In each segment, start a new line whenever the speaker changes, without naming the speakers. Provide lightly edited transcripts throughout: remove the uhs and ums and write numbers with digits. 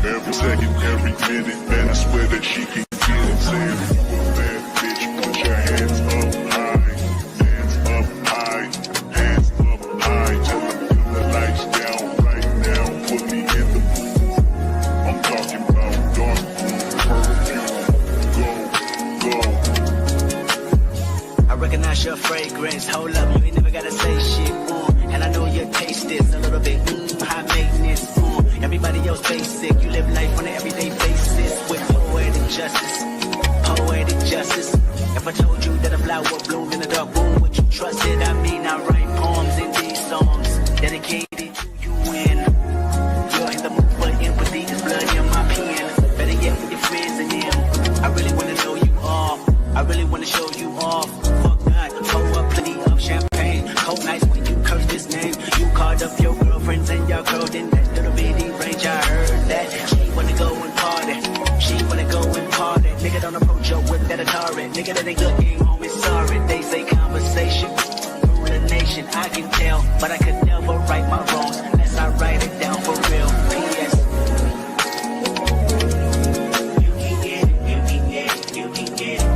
every second, every minute, man, I swear that she can get it. Saying you a bad bitch, put your hands up high, hands up high, hands up high. Till I feel the lights down right now, put me in the mood. I'm talking about dark perfume. Go, go.
I recognize your fragrance. Hold up, you ain't never gotta say shit. And I know your taste is a little bit high maintenance. Everybody else basic. You live life on an everyday basis with poetic justice. Poetic justice. If I told you that a flower bloomed in a dark room, would you trust it? I mean, I write poems in these songs dedicated to you. When you're in the mood for empathy, there's blood in my pen. Better yet, with your friends and them. I really wanna know you all. I really wanna show you off. Fuck God, pour up plenty of champagne. Cold nights when you curse this name. You called up your girlfriends and y'all curled in that little bitty range. I heard that she wanna go and party. She wanna go and party. Nigga don't approach her with that Atari. Nigga that ain't looking home is sorry. They say conversation rule the nation. I can tell, but I could never right my wrongs unless I write it down for real. P.S. You can get it, you can get it, you can get it.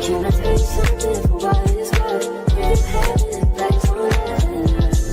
Can I tell you something for what it's worth? Keep having it back on heaven.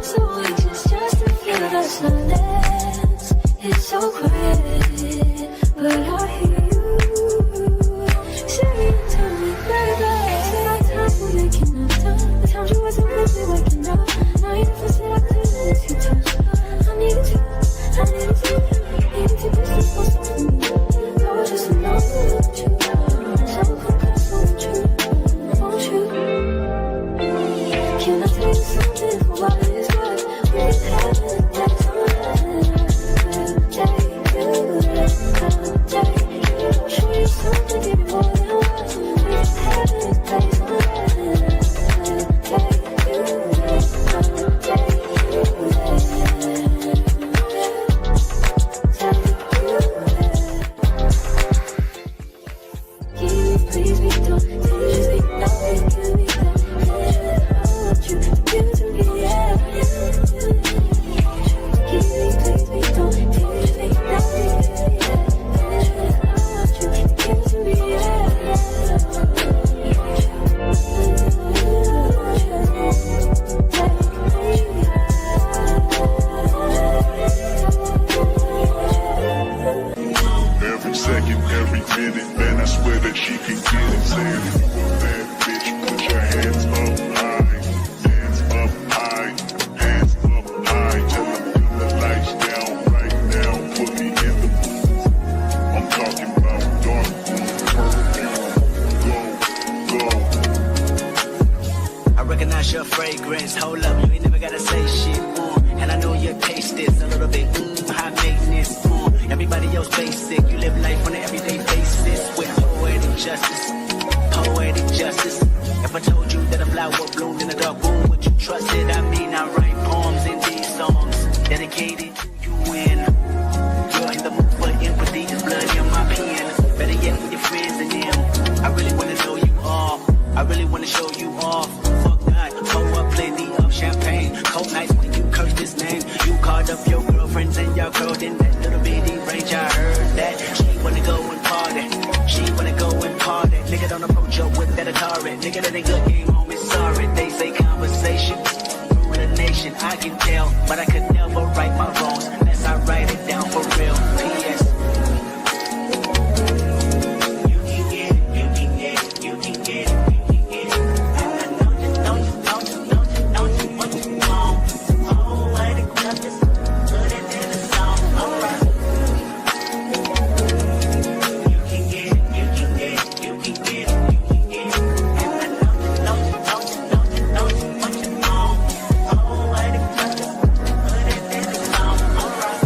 I'm so anxious just to feel the silence. It's so quiet, but I hear you. Say it to me, baby. Say our time will make enough time. The times you wasn't really waking up. Now you never said I couldn't let you touch. I needed you, I needed you. Needed to distance myself from you. I was just in love with you. So confess, won't you? Won't you? Can I tell you something for what it's worth? We've had days on show you something, give me more than words. We've had days on please be done. Please be nothing can be done. I want you to be yeah. Please be done. Please be nothing can be done. I want you to be
Every second, every minute, man, I swear that she can get it. Saying, if you a bad bitch, put your hands up high. Hands up high. Hands up high. Tell them dim the lights down right now. Put me in the mood. I'm talking about dark blue, purple. Go.
I recognize your fragrance. Hold up, you ain't never gotta say shit. And I know your taste is a little bit high maintenance. Everybody else basic. You live life on an everyday basis with poetic justice. Poetic justice. If I told you that a flower bloomed in a dark room, would you trust it? I mean, I write poems in these songs dedicated to you when you're in the mood for empathy. There's blood in my pen. Better yet with your friends and them. I really wanna know you all. I really wanna show you off. Fuck that. Pour up plenty of champagne. Cold nights when you curse this name. You called up your girlfriends and your girl in that little bitty range. I heard that she wanna go and party. She wanna go and party. Nigga don't approach her with that Atari. Nigga that ain't good game, homie. Sorry, they say conversation rule the nation. I can tell, but I could never right my wrongs unless I write it down for real. P.S. You can get it, you can get it, you can get it, you can get it. And I know you what you want. Oh, I think justice, put it in the song. Alright. You can get it, you can get it, you can get it, you can get it. And I know you what you want. Oh, I think justice, put it in the song. Alright.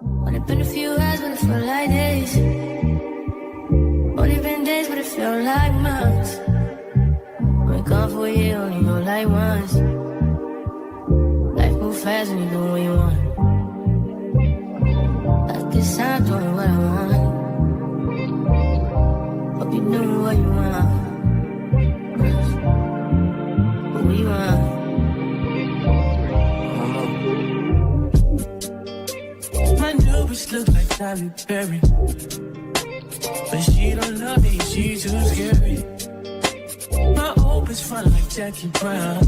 Only been a few hours, but it felt like days. Only been days, but it felt like months. Been gone for a year, only know like once. Life move fast when you do what you want. I guess I'm doing what I want. Hope you doing what you want. What you want?
My new bitch look like Tyler Perry, but she don't love me, she too scary. My old bitch fun like Jackie Brown.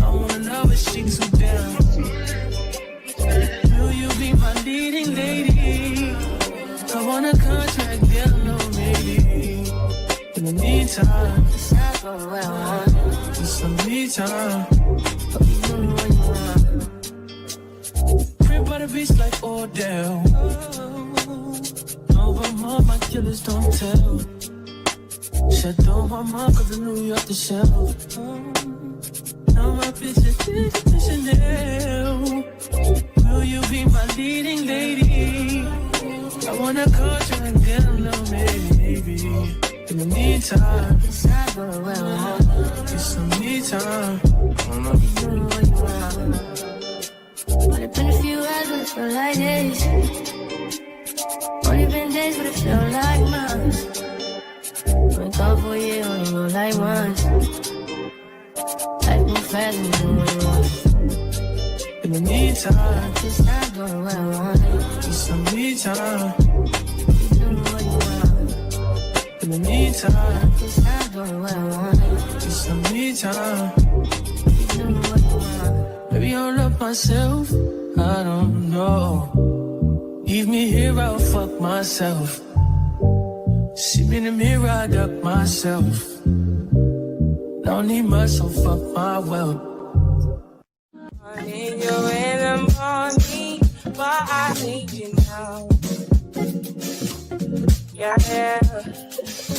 I wanna know if she too down. Will you be my leading lady? I want a contract, they'll know maybe. In the meantime,
Stop going where I want.
just some me time.
Hope you doing what you want.
Crib by the beach like Odell. No, but mom, my killers don't tell. Shut down my mom cause I knew you off the shelf. Now my bitch is the Chanel. Will you be my leading lady? I wanna call you and get a little maybe. In the meantime,
Stop going where I want.
get some me time.
Hope you doing what you want. Only been a few hours, but it felt like days. Only been days, but it felt like months. Been gone for a year, only know like once. Life move fast when you do what you want.
In the meantime,
Just stop doing what I want.
get some me time.
You doing what you want.
In the meantime,
Just stop doing what I want.
get some me time.
You doing what you want.
Maybe I'll love myself, I don't know. Leave me here, I'll fuck myself. See me in the mirror, I duck myself. Don't need much, so fuck my wealth.
I need you in the morning, but I need you now. Yeah,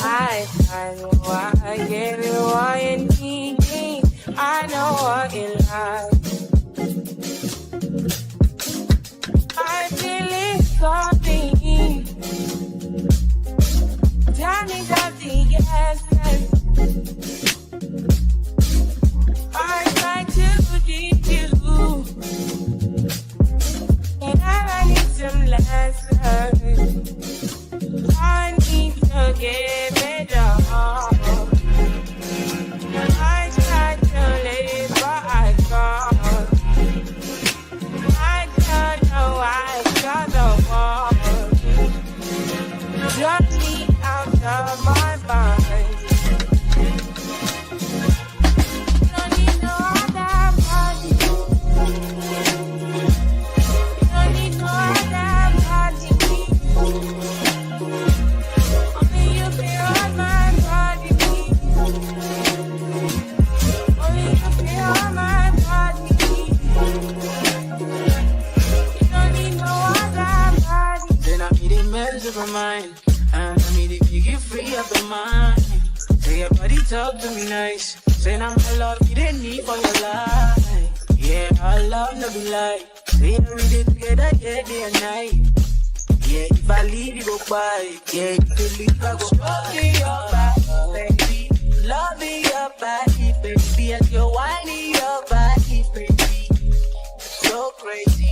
I know why I give you all you need. I know what you like. I feel it coming. Tell me that the yes. I try to keep you, and I need some lessons. I need to give it all. I tried to live, but I can't. I don't know why I got the wall. Drop me out of my mind. Don't need no other body. Don't need no other body. Only you feel on my body. Only you feel on my body. You don't need no other body.
Then I need a mess of my mind. And I need to get you free up your mind. Say your body talk to me nice. Say I'm my love you didn't need for your life. Yeah, our love no be like. Say every day together, yeah, day and night. Yeah, if I leave you go by. Yeah, if you leave I go by. Your back, baby.
Love me your body, baby, and you're whining your body, baby. So crazy.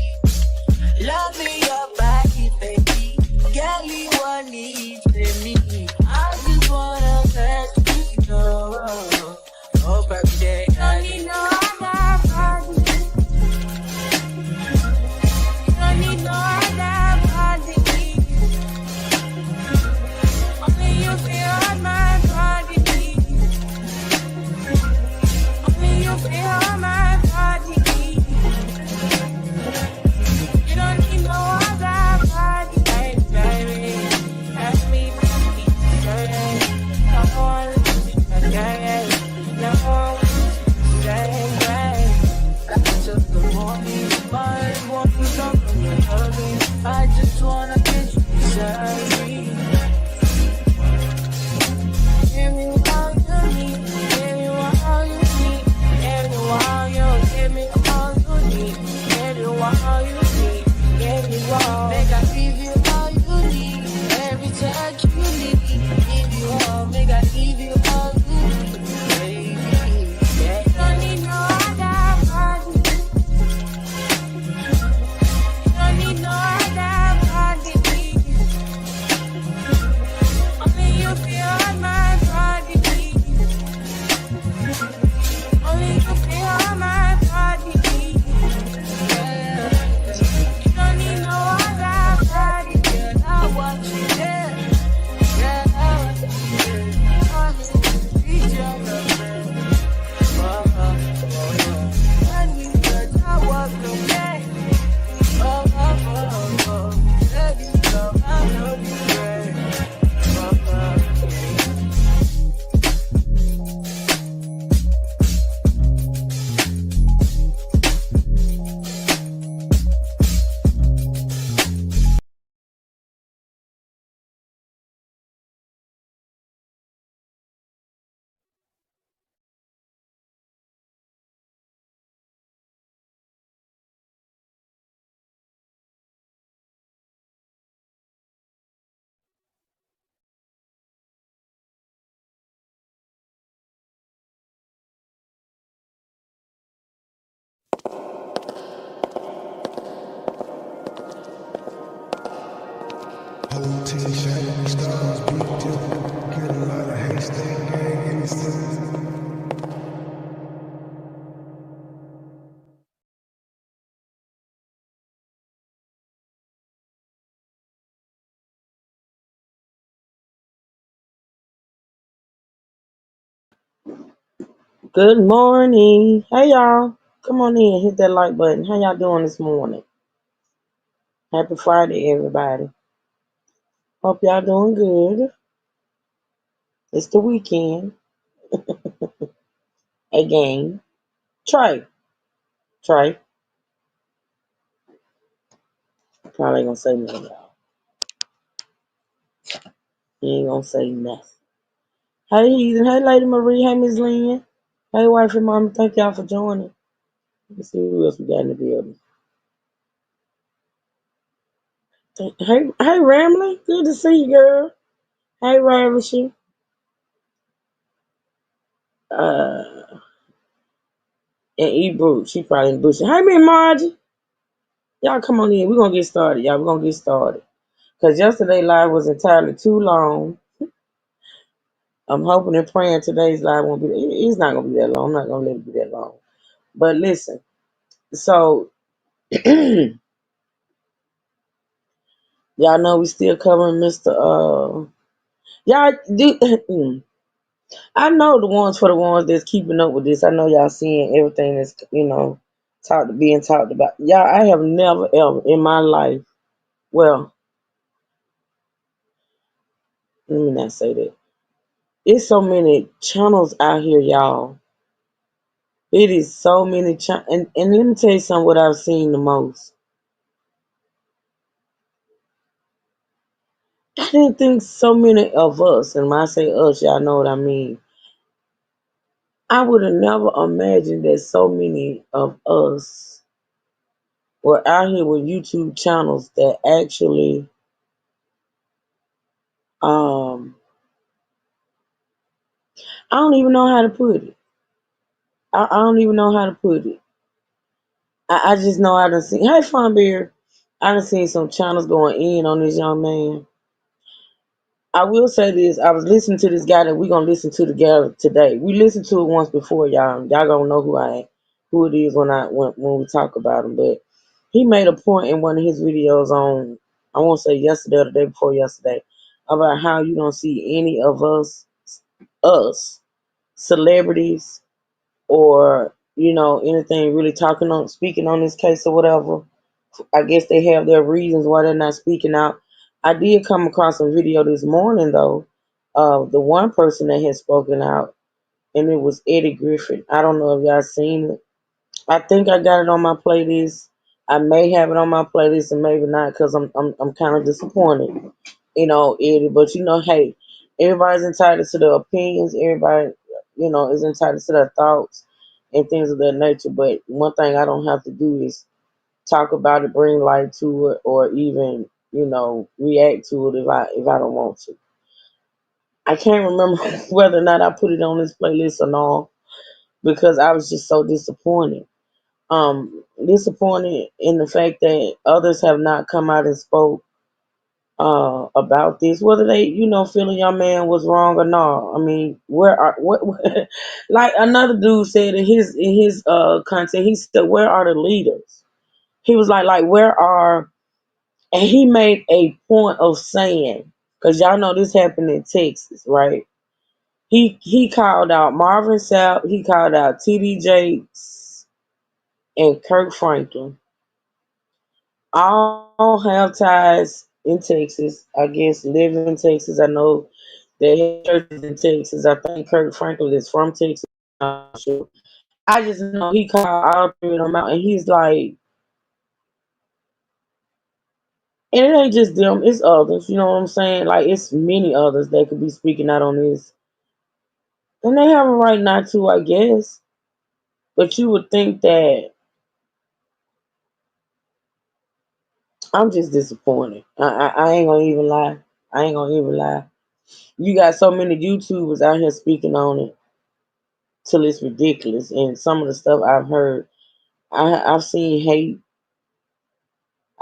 Love me your body, baby. Girl, you want need me. I just wanna let you know. Oh, baby, don't need no other body. Don't need no other body. Only you feel on my body. Only you feel on my body. You don't need no other body, baby. Ask me, baby, no one, no one, until the morning, my won't stop me. I just wanna get you beside me. Give me all you need, give me all you need, give me all you, give me all you need, give me all you need, give me all. Make I give you all you need, every touch you need, give you all, make I give you all you need, baby. Yeah. You don't need no other body. You don't need no other body. Only you feel on my body. Only you feel on my body. Yeah. You don't need no other body. Girl, I want you there. Yeah, I want you there. I need your love. I need your I want you there. Oh, oh, oh, oh. Baby, girl, I know you there.
Good morning. Hey y'all. Come on in, hit that like button. How y'all doing this morning? Happy Friday, everybody. Hope y'all doing good. It's the weekend. Again. Trey. Probably ain't gonna say nothing, y'all. He ain't gonna say nothing. Hey Heathen. Hey Lady Marie. Hey Miss Lynn. Hey wife and mama. Thank y'all for joining. Let's see who else we got in the building. Hey Ramley. Good to see you, girl. Hey Ravishy. And E Brute. She probably in the bush. Hey Miss Margie. Y'all come on in. We're going to get started, y'all. We're going to get started. Because yesterday live was entirely too long. I'm hoping and praying today's live won't be. It's not going to be that long. I'm not going to let it be that long. But listen. So, y'all know we still covering Mr. Y'all do. I know the ones for the ones that's keeping up with this. I know y'all seeing everything that's, being talked about. Y'all, I have never, ever in my life, well, let me not say that. It's so many channels out here, y'all. It is so many and let me tell you something what I've seen the most. I didn't think so many of us, and when I say us, y'all know what I mean. I would have never imagined that so many of us were out here with YouTube channels that actually I don't even know how to put it. I don't even know how to put it. I just know I done seen. Hey, Fun Bear, I done seen some channels going in on this young man. I will say this. I was listening to this guy that we gonna listen to together today. We listened to it once before, y'all. Y'all gonna know who it is when we talk about him. But he made a point in one of his videos on, I won't say yesterday or the day before yesterday, about how you don't see any of us celebrities, or anything really speaking on this case or whatever. I guess they have their reasons why they're not speaking out. I did come across a video this morning though of the one person that had spoken out, and it was Eddie Griffin. I don't know if y'all seen it. I think I got it on my playlist. I may have it on my playlist and maybe not, because I'm kind of disappointed, Eddie. But hey, everybody's entitled to their opinions. Everybody, is entitled to their thoughts and things of that nature. But one thing I don't have to do is talk about it, bring light to it, or even react to it if I don't want to. I can't remember whether or not I put it on this playlist or not, because I was just so disappointed. Disappointed in the fact that others have not come out and spoke about this, whether they feeling your man was wrong or not. I mean, where are what like another dude said in his content, he said, where are the leaders? He was like where are, and he made a point of saying, because y'all know this happened in Texas, right? He called out Marvin Sapp, he called out TD Jakes and Kirk Franklin. All have ties in Texas. I guess live in Texas. I know they have churches in Texas. I think Kirk Franklin is from Texas. I'm not sure. I just know he called all three of them out, and he's like, and it ain't just them, it's others. You know what I'm saying? Like, it's many others that could be speaking out on this, and they have a right not to, I guess. But you would think that. I'm just disappointed. I ain't gonna even lie. I ain't gonna even lie. You got so many YouTubers out here speaking on it till it's ridiculous. And some of the stuff I've heard, I've seen hate.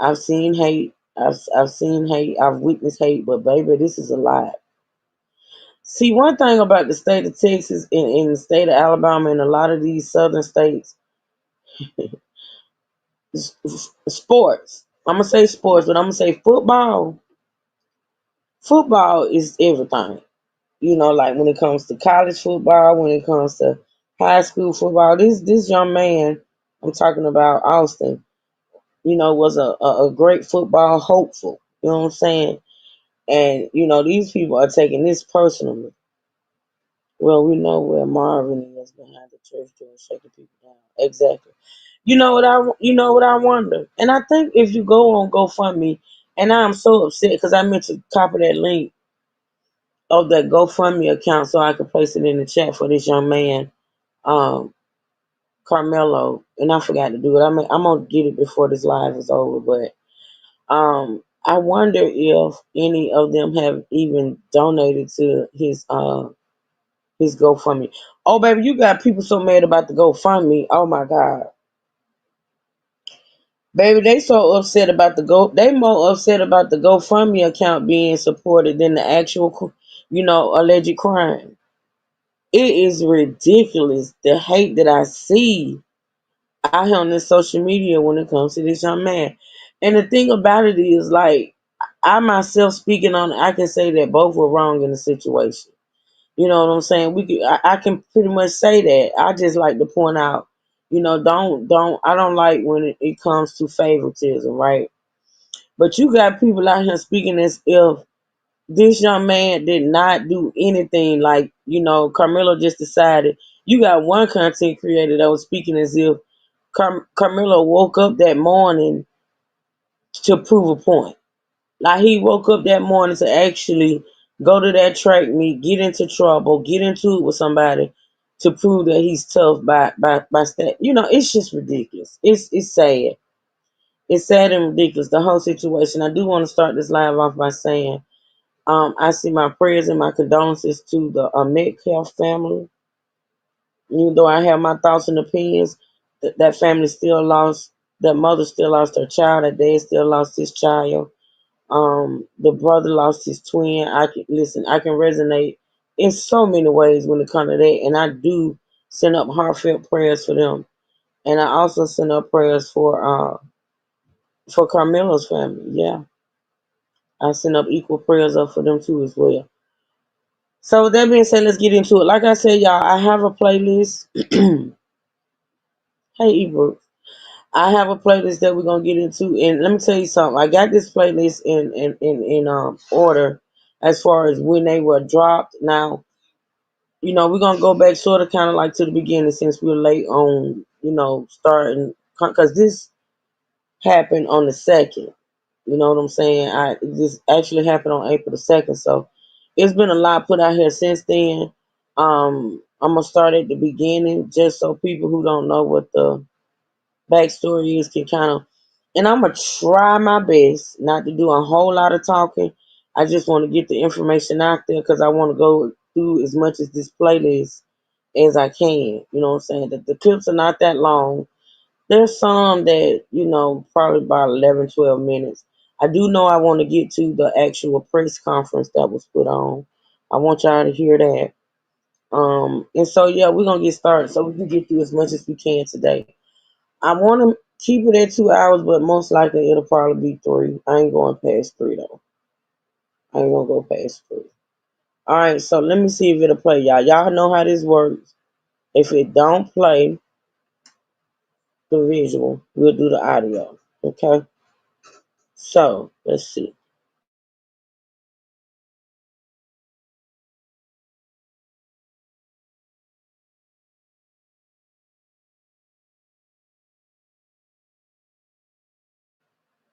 I've seen hate. I've seen hate. I've witnessed hate. But baby, this is a lot. See, one thing about the state of Texas and the state of Alabama and a lot of these southern states, sports. I'm gonna say sports, but I'm gonna say football. Football is everything. Like when it comes to college football, when it comes to high school football, this young man, I'm talking about Austin, was a great football hopeful. You know what I'm saying? And these people are taking this personally. Well, we know where Marvin is behind the church door, shaking people down. Exactly. You know what I wonder, and I think if you go on GoFundMe, and I'm so upset because I meant to copy that link of that GoFundMe account so I could place it in the chat for this young man, um, Carmelo, and I forgot to do it. I'm gonna get it before this live is over, but I wonder if any of them have even donated to his GoFundMe. Oh baby, you got people so mad about the GoFundMe. Oh my God. Baby, they so upset about they more upset about the GoFundMe account being supported than the actual alleged crime. It is ridiculous the hate that I see out here on this social media when it comes to this young man. And the thing about it is, like, I myself speaking on it, I can say that both were wrong in the situation. You know what I'm saying? I can pretty much say that. I just like to point out, I don't like when it comes to favoritism, right? But you got people out here speaking as if this young man did not do anything. Like, Carmelo just decided. You got one content creator that was speaking as if Carmelo woke up that morning to prove a point. Like, he woke up that morning to actually go to that track meet, get into trouble, get into it with somebody to prove that he's tough by stat. It's just ridiculous. It's sad. It's sad and ridiculous, the whole situation. I do want to start this live off by saying, I see my prayers and my condolences to the Metcalf family. Even though I have my thoughts and opinions, that family still lost, that mother still lost her child, that dad still lost his child. The brother lost his twin. I can listen. I can resonate in so many ways when it comes to that, and I do send up heartfelt prayers for them, and I also send up prayers for Carmelo's family. Yeah, I send up equal prayers up for them too as well. So with that being said, let's get into it. Like I said, y'all, I have a playlist. Hey, Ebro. I have a playlist that we're gonna get into, and let me tell you something. I got this playlist in order as far as when they were dropped. Now, we're gonna go back sort of kind of like to the beginning since we're late on, starting because this happened on the second. You know what I'm saying? This actually happened on April the 2nd, so it's been a lot put out here since then. I'm gonna start at the beginning just so people who don't know what the backstory is can kind of, and I'm gonna try my best not to do a whole lot of talking. I just want to get the information out there because I want to go through as much of this playlist as I can. You know what I'm saying? The clips are not that long. There's some that, probably about 11, 12 minutes. I do know I want to get to the actual press conference that was put on. I want y'all to hear that. And so, yeah, we're going to get started so we can get through as much as we can today. I want to keep it at 2 hours, but most likely it'll probably be three. I ain't going past three, though. I ain't going to go past three. All right, so let me see if it'll play, y'all. Y'all know how this works. If it don't play the visual, we'll do the audio. Okay? So, let's see.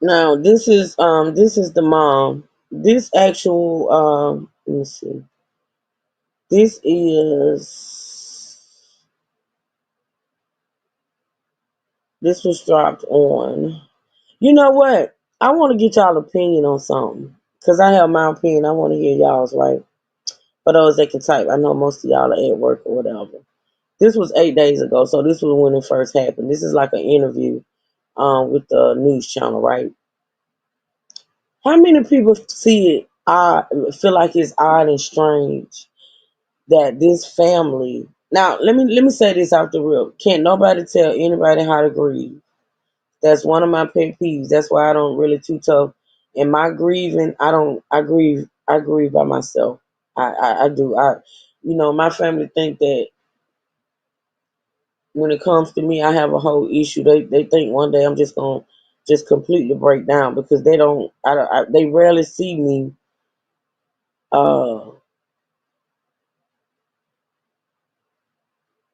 Now, this is the mom. This actual let me see. This is this was dropped on. You know what? I want to get y'all opinion on something because I have my opinion. I want to hear y'all's, right? For those that can type, I know most of y'all are at work or whatever. This was 8 days ago, so this was when it first happened. This is like an interview with the news channel, right? How many people see it odd, feel like it's odd and strange that this family? Now, let me say this out the real. Can't nobody tell anybody how to grieve. That's one of my pet peeves. That's why I don't really too tough. In my grieving, I don't. I grieve by myself. I do. My family think that when it comes to me, I have a whole issue. They think one day I'm just gonna just completely break down because they don't. They rarely see me. I'm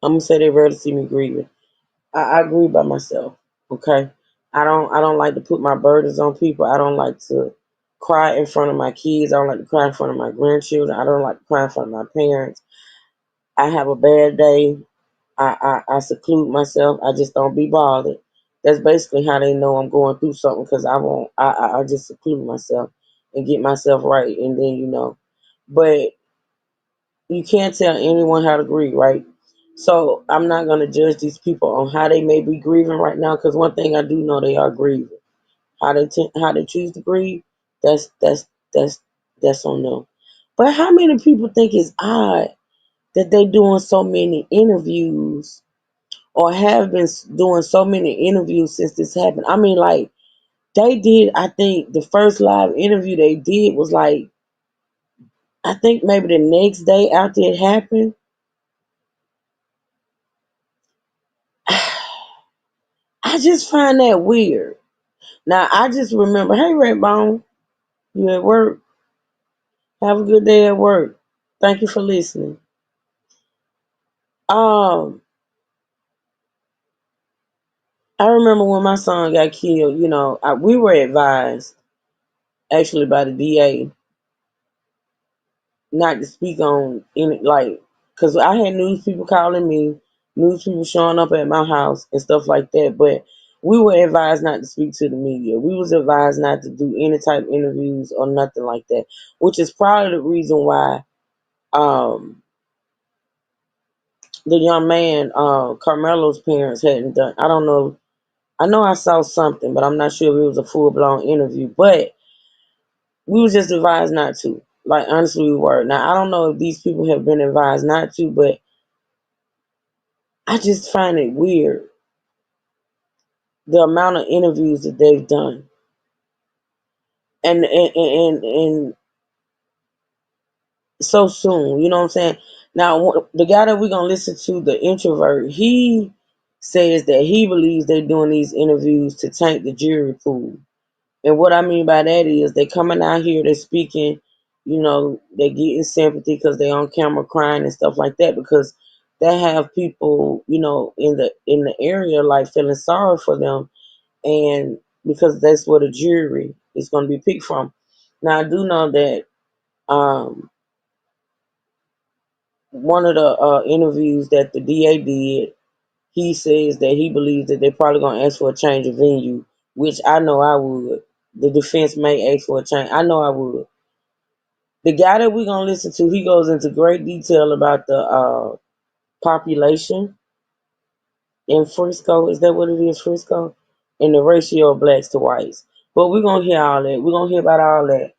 gonna say they rarely see me grieving. I grieve by myself. Okay. I don't like to put my burdens on people. I don't like to cry in front of my kids. I don't like to cry in front of my grandchildren. I don't like to cry in front of my parents. I have a bad day. I seclude myself. I just don't be bothered. That's basically how they know I'm going through something because I won't. I just seclude myself and get myself right, and then But you can't tell anyone how to grieve, right? So I'm not gonna judge these people on how they may be grieving right now, because one thing I do know, they are grieving. How they choose to grieve, that's that's that's that's on them. But how many people think it's odd that they doing so many interviews or have been doing so many interviews since this happened? I mean, like they did. I think the first live interview they did was like I think maybe the next day after it happened. I just find that weird. Now I just remember, hey Redbone, you at work? Have a good day at work. Thank you for listening. Um, I remember when my son got killed. We were advised actually by the DA not to speak on any because I had news people calling me, news people showing up at my house and stuff like that. But we were advised not to speak to the media. We was advised not to do any type of interviews or nothing like that, which is probably the reason why um, the young man, Carmelo's parents hadn't done. I don't know. I know I saw something, but I'm not sure if it was a full blown interview. But we was just advised not to. Like honestly, we were. Now I don't know if these people have been advised not to, but I just find it weird the amount of interviews that they've done, and so soon. You know what I'm saying? Now the guy that we're gonna listen to, the introvert, he says that he believes they're doing these interviews to tank the jury pool. And what I mean by that is they coming out here, they're speaking, they're getting sympathy because they on camera crying and stuff like that because they have people, in the area like feeling sorry for them, and because that's where the jury is going to be picked from. Now I do know that one of the interviews that the DA did, he says that he believes that they're probably going to ask for a change of venue, which I know I would. The defense may ask for a change. I know I would. The guy that we're going to listen to, he goes into great detail about the population in Frisco. Is that what it is, Frisco? And the ratio of blacks to whites. But we're going to hear all that. We're going to hear about all that.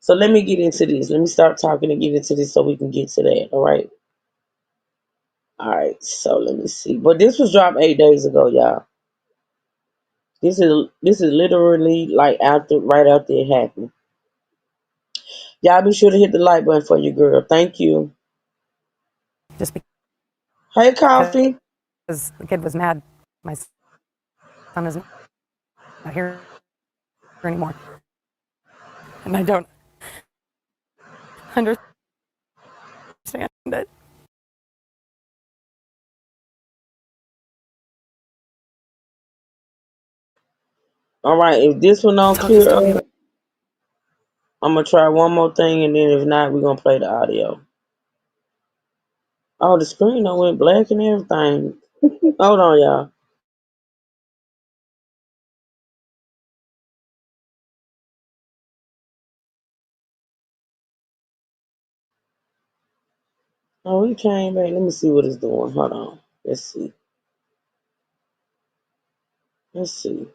So let me get into this. Let me start talking and get into this so we can get to that. All right. All right. So let me see. But this was dropped 8 days ago, y'all. This is literally like right after it happened. Y'all be sure to hit the like button for your girl. Thank you.
Just
Hey,
because
Coffee.
the kid was mad. My son is not here anymore. And I don't understand it.
All right. If this one don't
So just
clear
tell me
up, I'm gonna try one more thing, and then if not, we're gonna play the audio. Oh, the screen done went black and everything. Hold on, y'all. Oh, we came back. Let me see what it's doing. Hold on. Let's see. Let's see.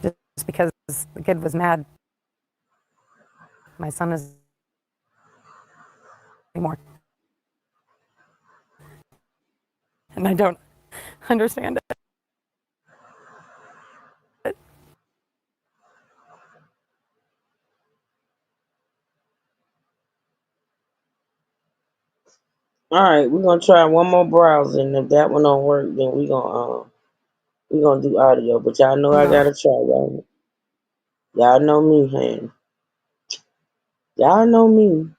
just because the kid was mad. My son is anymore. And I don't understand it.
All right, we're gonna try one more browser, and if that one don't work, then we gonna do audio. But y'all know I
No.
gotta try, y'all. Y'all know me, man. Y'all know me.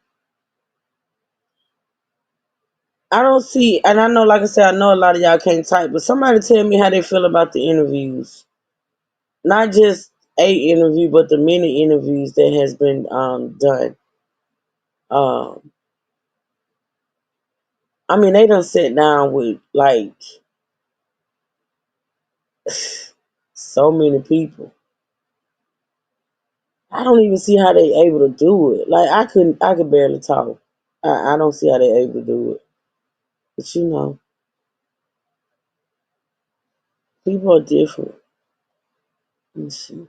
I don't see, and I know, like I said, I know a lot of y'all can't type, but somebody tell me how they feel about the interviews. Not just a interview, but the many interviews that has been done. Um, I mean, they done sit down with like so many people. I don't even see how they able to do it. Like I could barely talk. I don't see how they able to do it. But people are different. Let me see.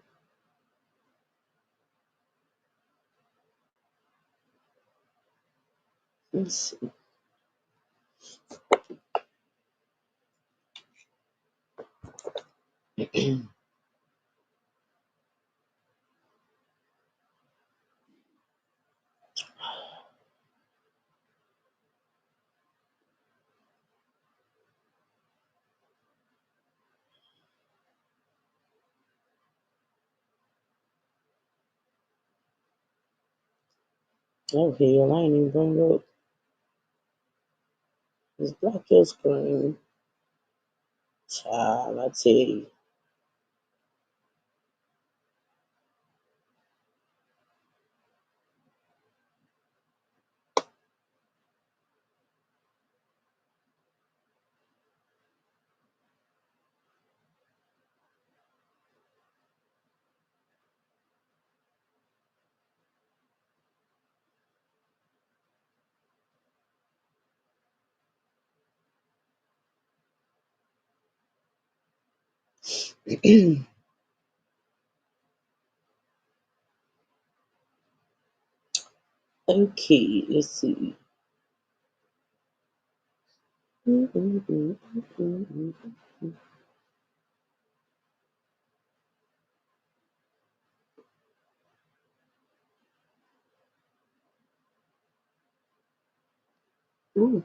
Let me see. Oh hell, I ain't even bring up this black your screen. Child, I tell you. Okay, let's see. Ooh.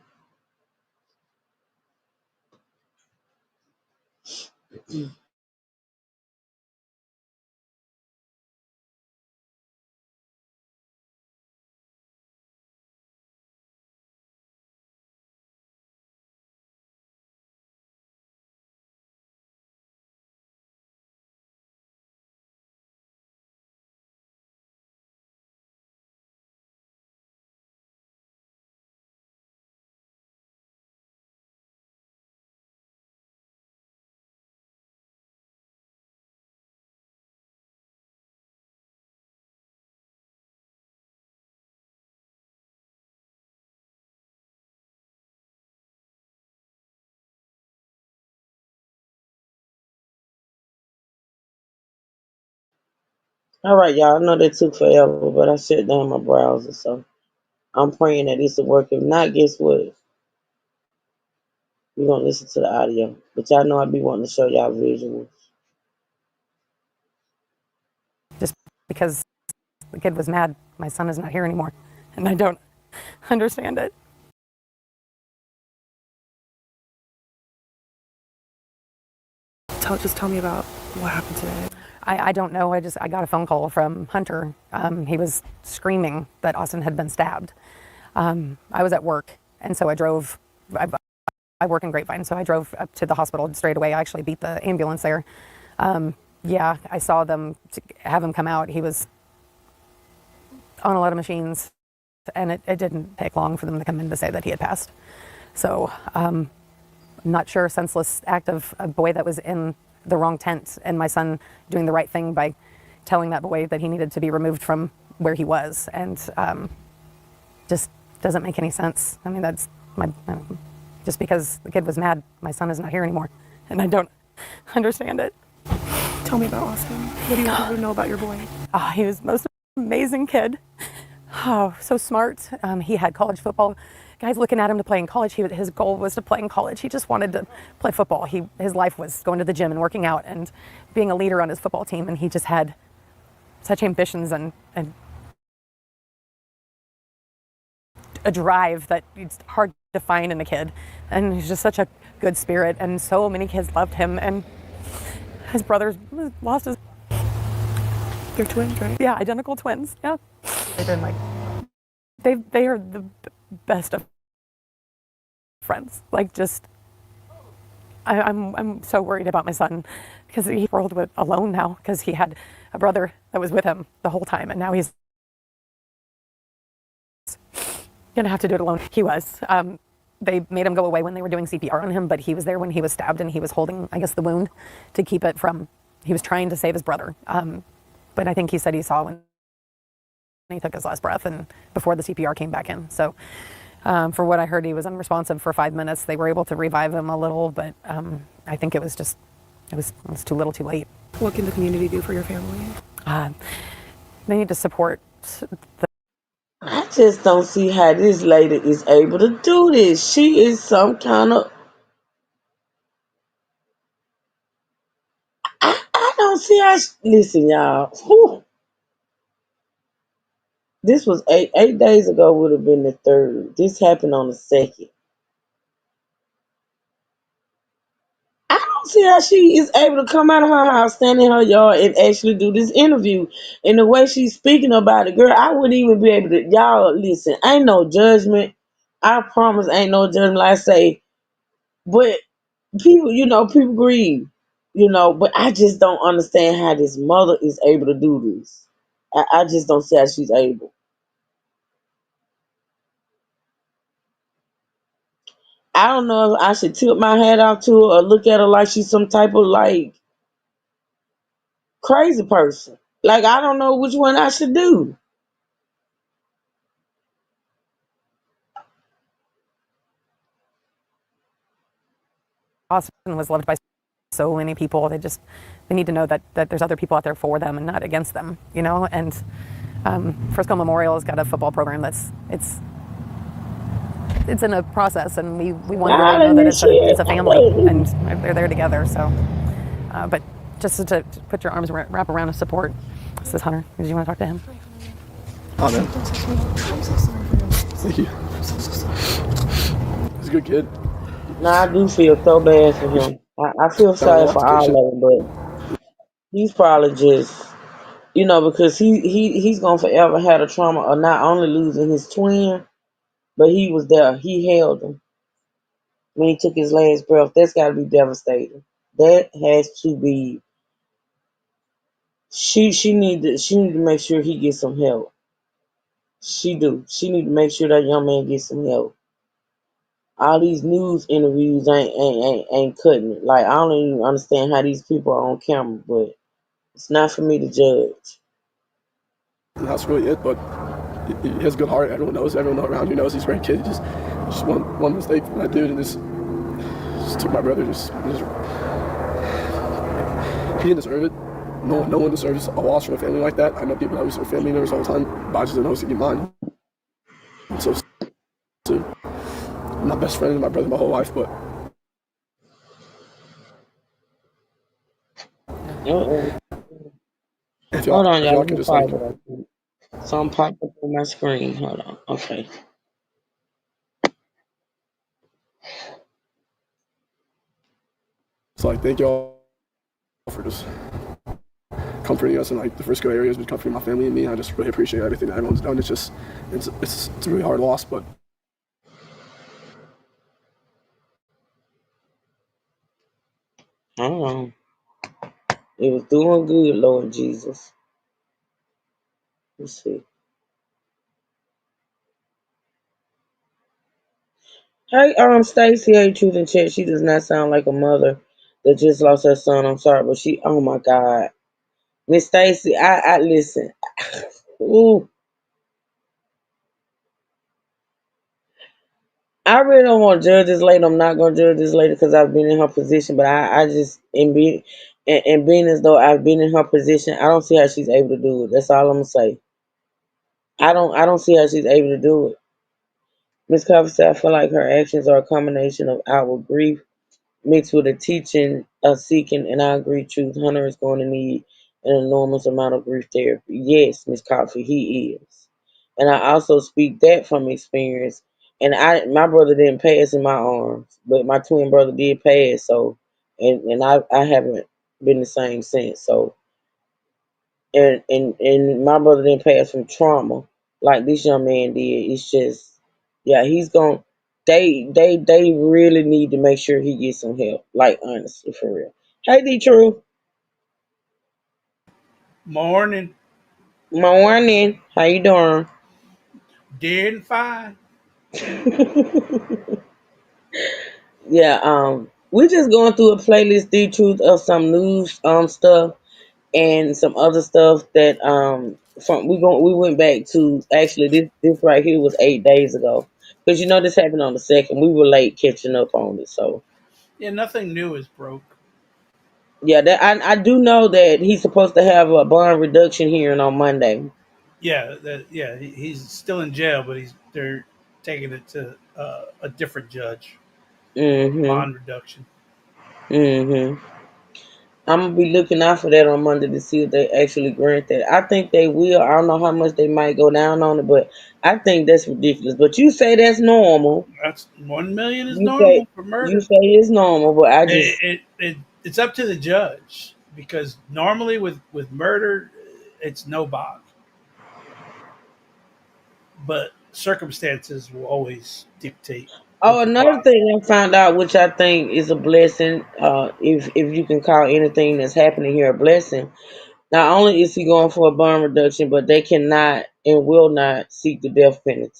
All right, y'all. I know that took forever, but I shut down my browser, so I'm praying that this will work. If not, guess what? We're gonna listen to the audio. But y'all know I be wanting to show y'all visuals.
Just because the kid was mad, my son is not here anymore, and I don't understand it.
Just tell me about what happened today.
I don't know. I got a phone call from Hunter. He was screaming that Austin had been stabbed. I was at work, and so I drove. I work in Grapevine, so I drove up to the hospital straight away. I actually beat the ambulance there. Yeah, I saw them have him come out. He was on a lot of machines, and it didn't take long for them to come in to say that he had passed. So I'm not sure, senseless act of a boy that was in the wrong tent, and my son doing the right thing by telling that boy that he needed to be removed from where he was, and just doesn't make any sense. I mean, that's just because the kid was mad, my son is not here anymore, and I don't understand it.
Tell me about Austin. What do you want people to know about your boy?
Oh, he was the most amazing kid. Oh, so smart. He had college football. Guys looking at him to play in college. His goal was to play in college. He just wanted to play football. His life was going to the gym and working out and being a leader on his football team. And he just had such ambitions and a drive that it's hard to find in a kid. And he's just such a good spirit. And so many kids loved him. And his brothers lost his.
They're twins, right?
Yeah, identical twins. Yeah. They've been like, they are the best of friends. Like, just, I'm so worried about my son because he's world with alone now because he had a brother that was with him the whole time, and now he's gonna have to do it alone. He was. They made him go away when they were doing CPR on him, but he was there when he was stabbed, and he was holding, I guess, the wound to keep it from. He was trying to save his brother, but I think he said he saw when he took his last breath and before the CPR came back in. So for what I heard, he was unresponsive for 5 minutes. They were able to revive him a little, but I think it was too little too late.
What can the community do for your family?
They need to support
I just don't see how this lady is able to do this. She is some kind of. I don't see how. Listen, y'all. Whew. This was 8 days ago. Would have been the third. This happened on the second. I don't see how she is able to come out of her house, stand in her yard, and actually do this interview. And the way she's speaking about it, girl, I wouldn't even be able to. Y'all, listen, ain't no judgment. I promise, ain't no judgment. Like I say, but people, people grieve, but I just don't understand how this mother is able to do this. I just don't see how she's able. I don't know if I should tip my hat out to her or look at her like she's some type of like crazy person. Like I don't know which one I should do.
Austin was loved by so many people. They need to know that there's other people out there for them and not against them, you know. And Frisco Memorial has got a football program it's in a process, and we want everybody to know that it's a family and they're there together. So, but just to put your arms wrap around and support. This is Hunter. Did you want to talk to him?
Oh, man.
I'm so sorry for him.
Thank you. He's a good kid.
Now I do feel so bad for him. I feel
Found an
sorry for all
altercation.
of them, but he's probably just, because he's gonna forever have the trauma of not only losing his twin, but he was there. He held him when he took his last breath. That's got to be devastating. That has to be. She need to make sure he gets some help. She do. She need to make sure that young man gets some help. All these news interviews ain't cutting it. Like, I don't even understand how these people are on camera, but it's not for me to judge.
Not really it, but he has a good heart. Everyone around you knows he's a great kid. Just one mistake from that dude, and just took my brother. He didn't deserve it. No one deserves a loss from a family like that. I know people that lose their family members all the time, but I just didn't know it was gonna be mine. So soon. I'm my best friend and my brother my whole life, but
Uh-oh.
if
Hold on, y'all.
y'all
Let
can
me
just like,
follow that. Something popped up on my screen. Hold on. Okay.
it's like thank y'all for just comforting us, and like the Frisco area has been comforting my family and me. I just really appreciate everything that everyone's done. It's a really hard loss, but
Hold on. It was doing good, Lord Jesus. Let's see. Hey, Stacy, hey, Truth and Chat. She does not sound like a mother that just lost her son. I'm sorry, but oh my God. Miss Stacy, I listen. Ooh, I really don't want to judge this lady. I'm not going to judge this lady because I've been in her position, but I just, and being as though I've been in her position, I don't see how she's able to do it. That's all I'm going to say. I don't see how she's able to do it. Miss Coffee said, I feel like her actions are a combination of outward grief mixed with a teaching, a seeking, and I agree, Truth. Hunter is going to need an enormous amount of grief therapy. Yes, Miss Coffee, he is. And I also speak that from experience. And my brother didn't pass in my arms, but my twin brother did pass. So, and I haven't been the same since. So, and my brother didn't pass from trauma like this young man did. It's just, yeah, he's going. They really need to make sure he gets some help. Like, honestly, for real. Hey, D True.
Morning.
Morning. How you doing?
Doing fine.
Yeah. We just going through a playlist, D Truth, of some news stuff and some other stuff that we went back to. Actually, this right here was 8 days ago, because this happened on the second. We were late catching up on it. So
Yeah, nothing new is broke.
yeah, that I do know that he's supposed to have a bond reduction hearing on Monday.
He's still in jail, but they're taking it to a different judge.
Mm-hmm.
Bond reduction.
Mm-hmm. I'm gonna be looking out for that on Monday to see if they actually grant that. I think they will. I don't know how much they might go down on it, but I think that's ridiculous. But you say that's normal.
That's 1 million is
You say
normal for
you
murder.
say it's normal, but I just
It's up to the judge because normally with murder, it's no bond, but circumstances will always dictate
oh,
what the
another
bond.
thing I found out, which I think is a blessing, if you can call anything that's happening here a blessing. Not only is he going for a bond reduction, but they cannot and will not seek the death penalty.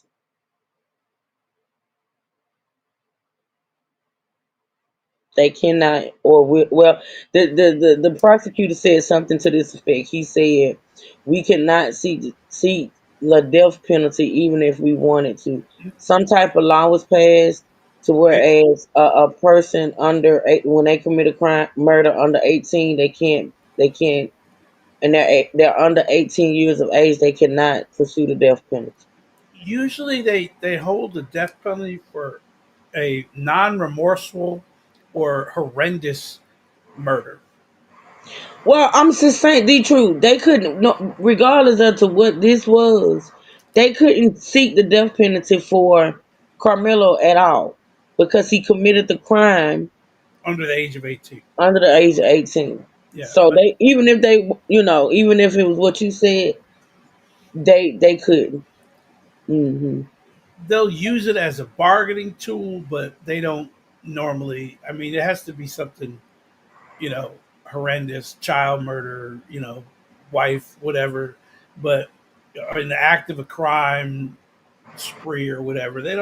They cannot or will. Well, the prosecutor said something to this effect. He said we cannot seek the death penalty even if we wanted to. Some type of law was passed to whereas a person under when they commit a crime, murder under 18, they can't, and they're under 18 years of age, they cannot pursue the death penalty.
Usually they hold the death penalty for a non-remorseful or horrendous murder.
Well, I'm just saying the truth. They couldn't, no, regardless of to what this was, they couldn't seek the death penalty for Carmelo at all because he committed the crime
Under the age of 18.
under the age of 18.
Yeah,
So
but
they, even if they, even if it was what you said, they couldn't. Hmm.
they'll use it as a bargaining tool, but they don't normally. I mean, it has to be something, you know, horrendous, child murder, wife, whatever. But in the act of a crime spree or whatever, they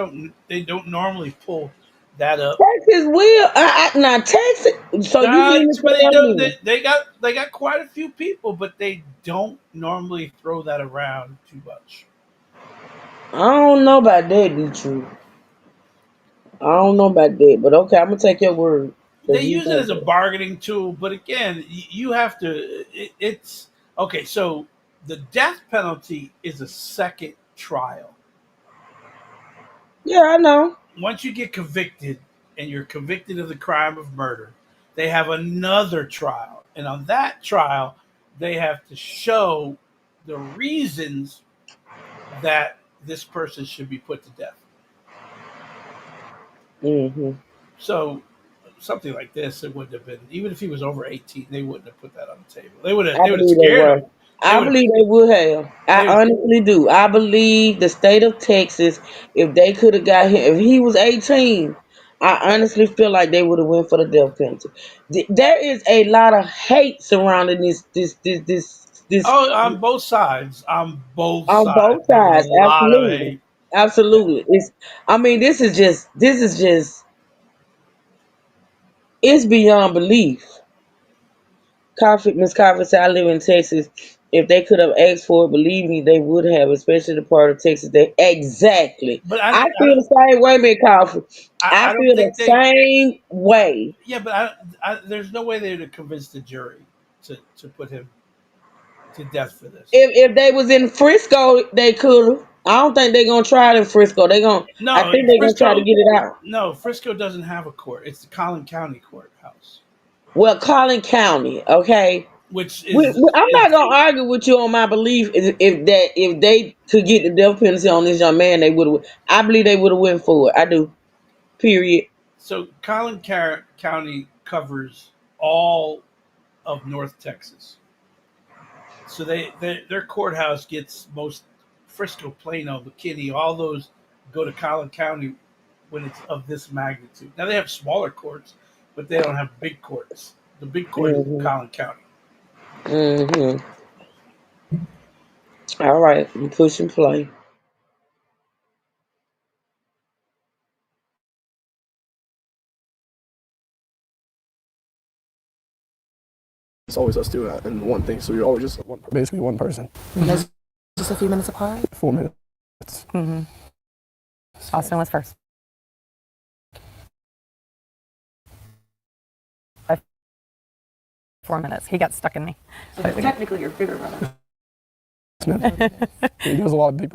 don't normally pull that up.
Texas will. Now Texas. So you mean to
But they
tell
don't.
me?
They got quite a few people, but they don't normally throw that around too much.
I don't know about that, be true. I don't know about that, but okay, I'm gonna take your word
They
because you
use it
think
as a
that.
bargaining tool, but again, you have to. It's okay. So the death penalty is a second trial.
Yeah, I know.
Once you get convicted and you're convicted of the crime of murder, they have another trial, and on that trial, they have to show the reasons that this person should be put to death.
Hmm.
So something like this, it wouldn't have been, even if he was over 18, they wouldn't have put that on the table. They would have
I
they would have
believe they
scared
were.
him. They
I
would
believe they would have.
they
I honestly do. I believe the state of Texas, if they could have got him, if he was 18, I honestly feel like they would have went for the death penalty. There is a lot of hate surrounding this
Oh, on both sides. On both
on
sides.
both
There's a
sides.
lot of
Absolutely,
hate. Yeah.
absolutely. It's. I mean, this is just it's beyond belief. Miss Coffee said, I live in Texas. If they could have asked for it, believe me, they would have, especially the part of Texas that exactly.
But
I feel the same way, Miss Coffee. I
I don't
feel the
think they.
same way.
Yeah, but there's no way they would have convinced the jury to put him to death for this.
If they was in Frisco, they could have. I don't think they're gonna try it in Frisco. I
No,
think they're gonna try to
Frisco.
get it out.
No, Frisco doesn't have a court. It's the Collin County courthouse,
Well, Collin County, okay.
which
I'm not
is
gonna argue with you on my belief if they could get the death penalty on this young man, they would have. I believe they would have went for it. I do. Period.
so County covers all of North Texas. So their courthouse gets most Frisco, Plano, McKinney, all those go to Collin County when it's of this magnitude. Now they have smaller courts, but they don't have big courts. The big court is in
Hmm.
Collin County.
Hmm. All right, I'm pushing play.
It's always us doing that and one thing. So you're always just basically one person.
That's just a few minutes apart.
4 minutes.
Mm-hmm. Austin was first. 4 minutes. He got stuck in me.
So technically, your bigger brother.
He does a lot of big.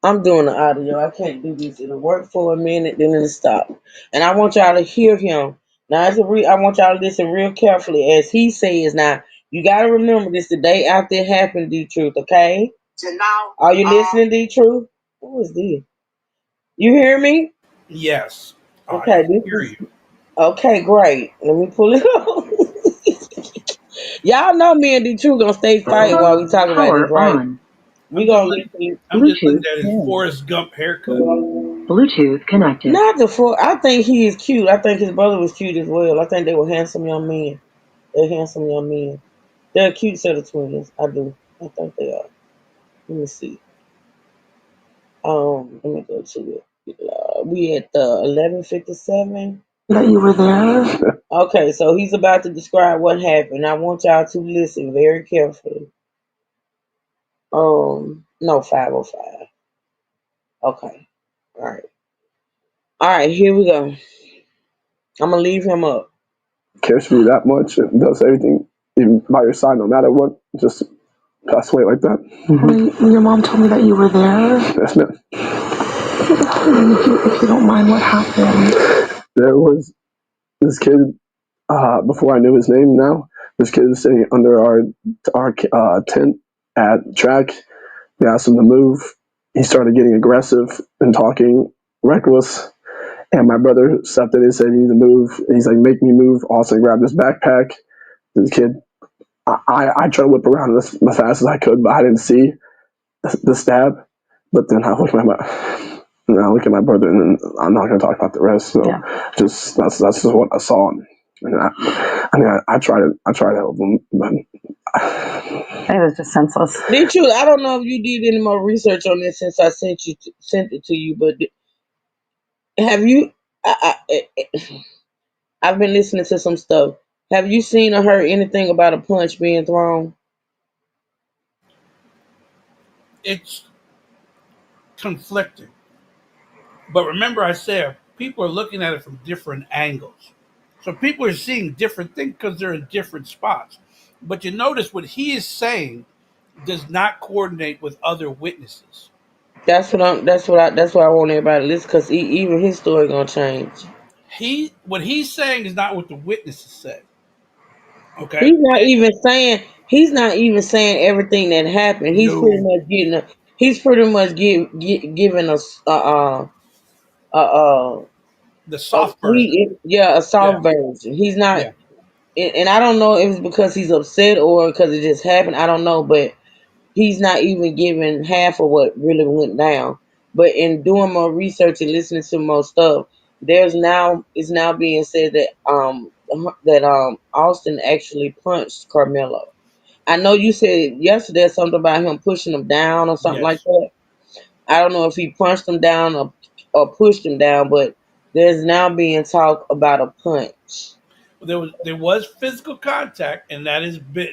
I'm doing the audio. I can't do this. It'll work for a minute, then it'll stop. And I want y'all to hear him. Now, I want y'all to listen real carefully as he says. Now, you got to remember this the day after it happened, D Truth, okay? Are you listening, D Truth? What is this? You hear me?
Yes, I
Okay, this
hear
is
you.
okay. Great. Let me pull it up. Y'all know me and D Truth gonna stay fighting while we talk about this, right? We
I'm just
gonna
letting,
listen.
I'm just letting that his Forrest Gump haircut.
Bluetooth connected.
Not the four. I think he is cute. I think his brother was cute as well. I think they were handsome young men. They're handsome young men. They're a cute set of twins. I do. I think they are. Let me see. Let me go to it. We at the 11:57.
No, you were there.
Okay, so he's about to describe what happened. I want y'all to listen very carefully. No, 505. Okay. All right. All right, here we go. I'm gonna leave him up.
Cares for you that much and does everything even by your side, no matter what. Just pass away like that.
When your mom told me that you were there,
Yes, ma'am.
if you don't mind, what happened?
There was this kid. Before I knew his name, now this kid is sitting under our tent at track. We asked him to move. He started getting aggressive and talking reckless. And my brother stepped in and said, "You need to move." And he's like, "Make me move." Austin grabbed his backpack. This kid, I tried to whip around as fast as I could, but I didn't see the stab. But then I look at my brother, and then I'm not going to talk about the rest. So just that's just what I saw. And I try to help him, but
It was just senseless.
Did you? I don't know if you did any more research on this since I sent it to you, but have you? I've been listening to some stuff. Have you seen or heard anything about a punch being thrown?
It's conflicting. But remember, I said people are looking at it from different angles. So people are seeing different things because they're in different spots. But you notice what he is saying does not coordinate with other witnesses.
That's what I want everybody to listen because even his story gonna change.
What he's saying is not what the witnesses said. Okay,
He's not even saying everything that happened.
no,
He's pretty much giving us a
the soft version.
a
Yeah,
soft version. He's not,
yeah.
and I don't know if it's because he's upset or because it just happened. I don't know, but he's not even giving half of what really went down. But in doing more research and listening to more stuff, it's now being said that Austin actually punched Carmelo. I know you said yesterday something about him pushing him down or something like
Yes.
that. I don't know if he punched him down or pushed him down, but there's now being talk about a punch.
There was physical contact, and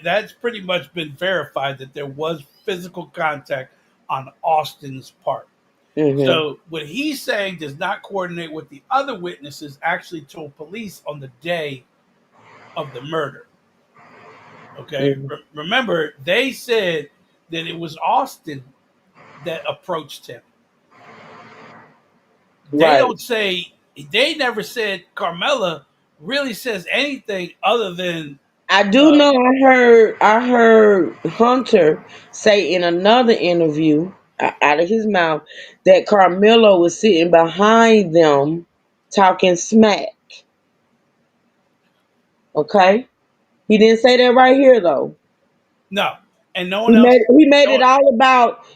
that's pretty much been verified that there was physical contact on Austin's part.
Hmm.
So what he's saying does not coordinate with the other witnesses actually told police on the day of the murder. Okay,
Hmm.
remember they said that it was Austin that approached him. They
Right.
don't say they never said Carmela really says anything other than
I do
uh,
know I heard Hunter say in another interview out of his mouth that Carmelo was sitting behind them talking smack. Okay? He didn't say that right here though.
no, and no one
He
else.
made
No,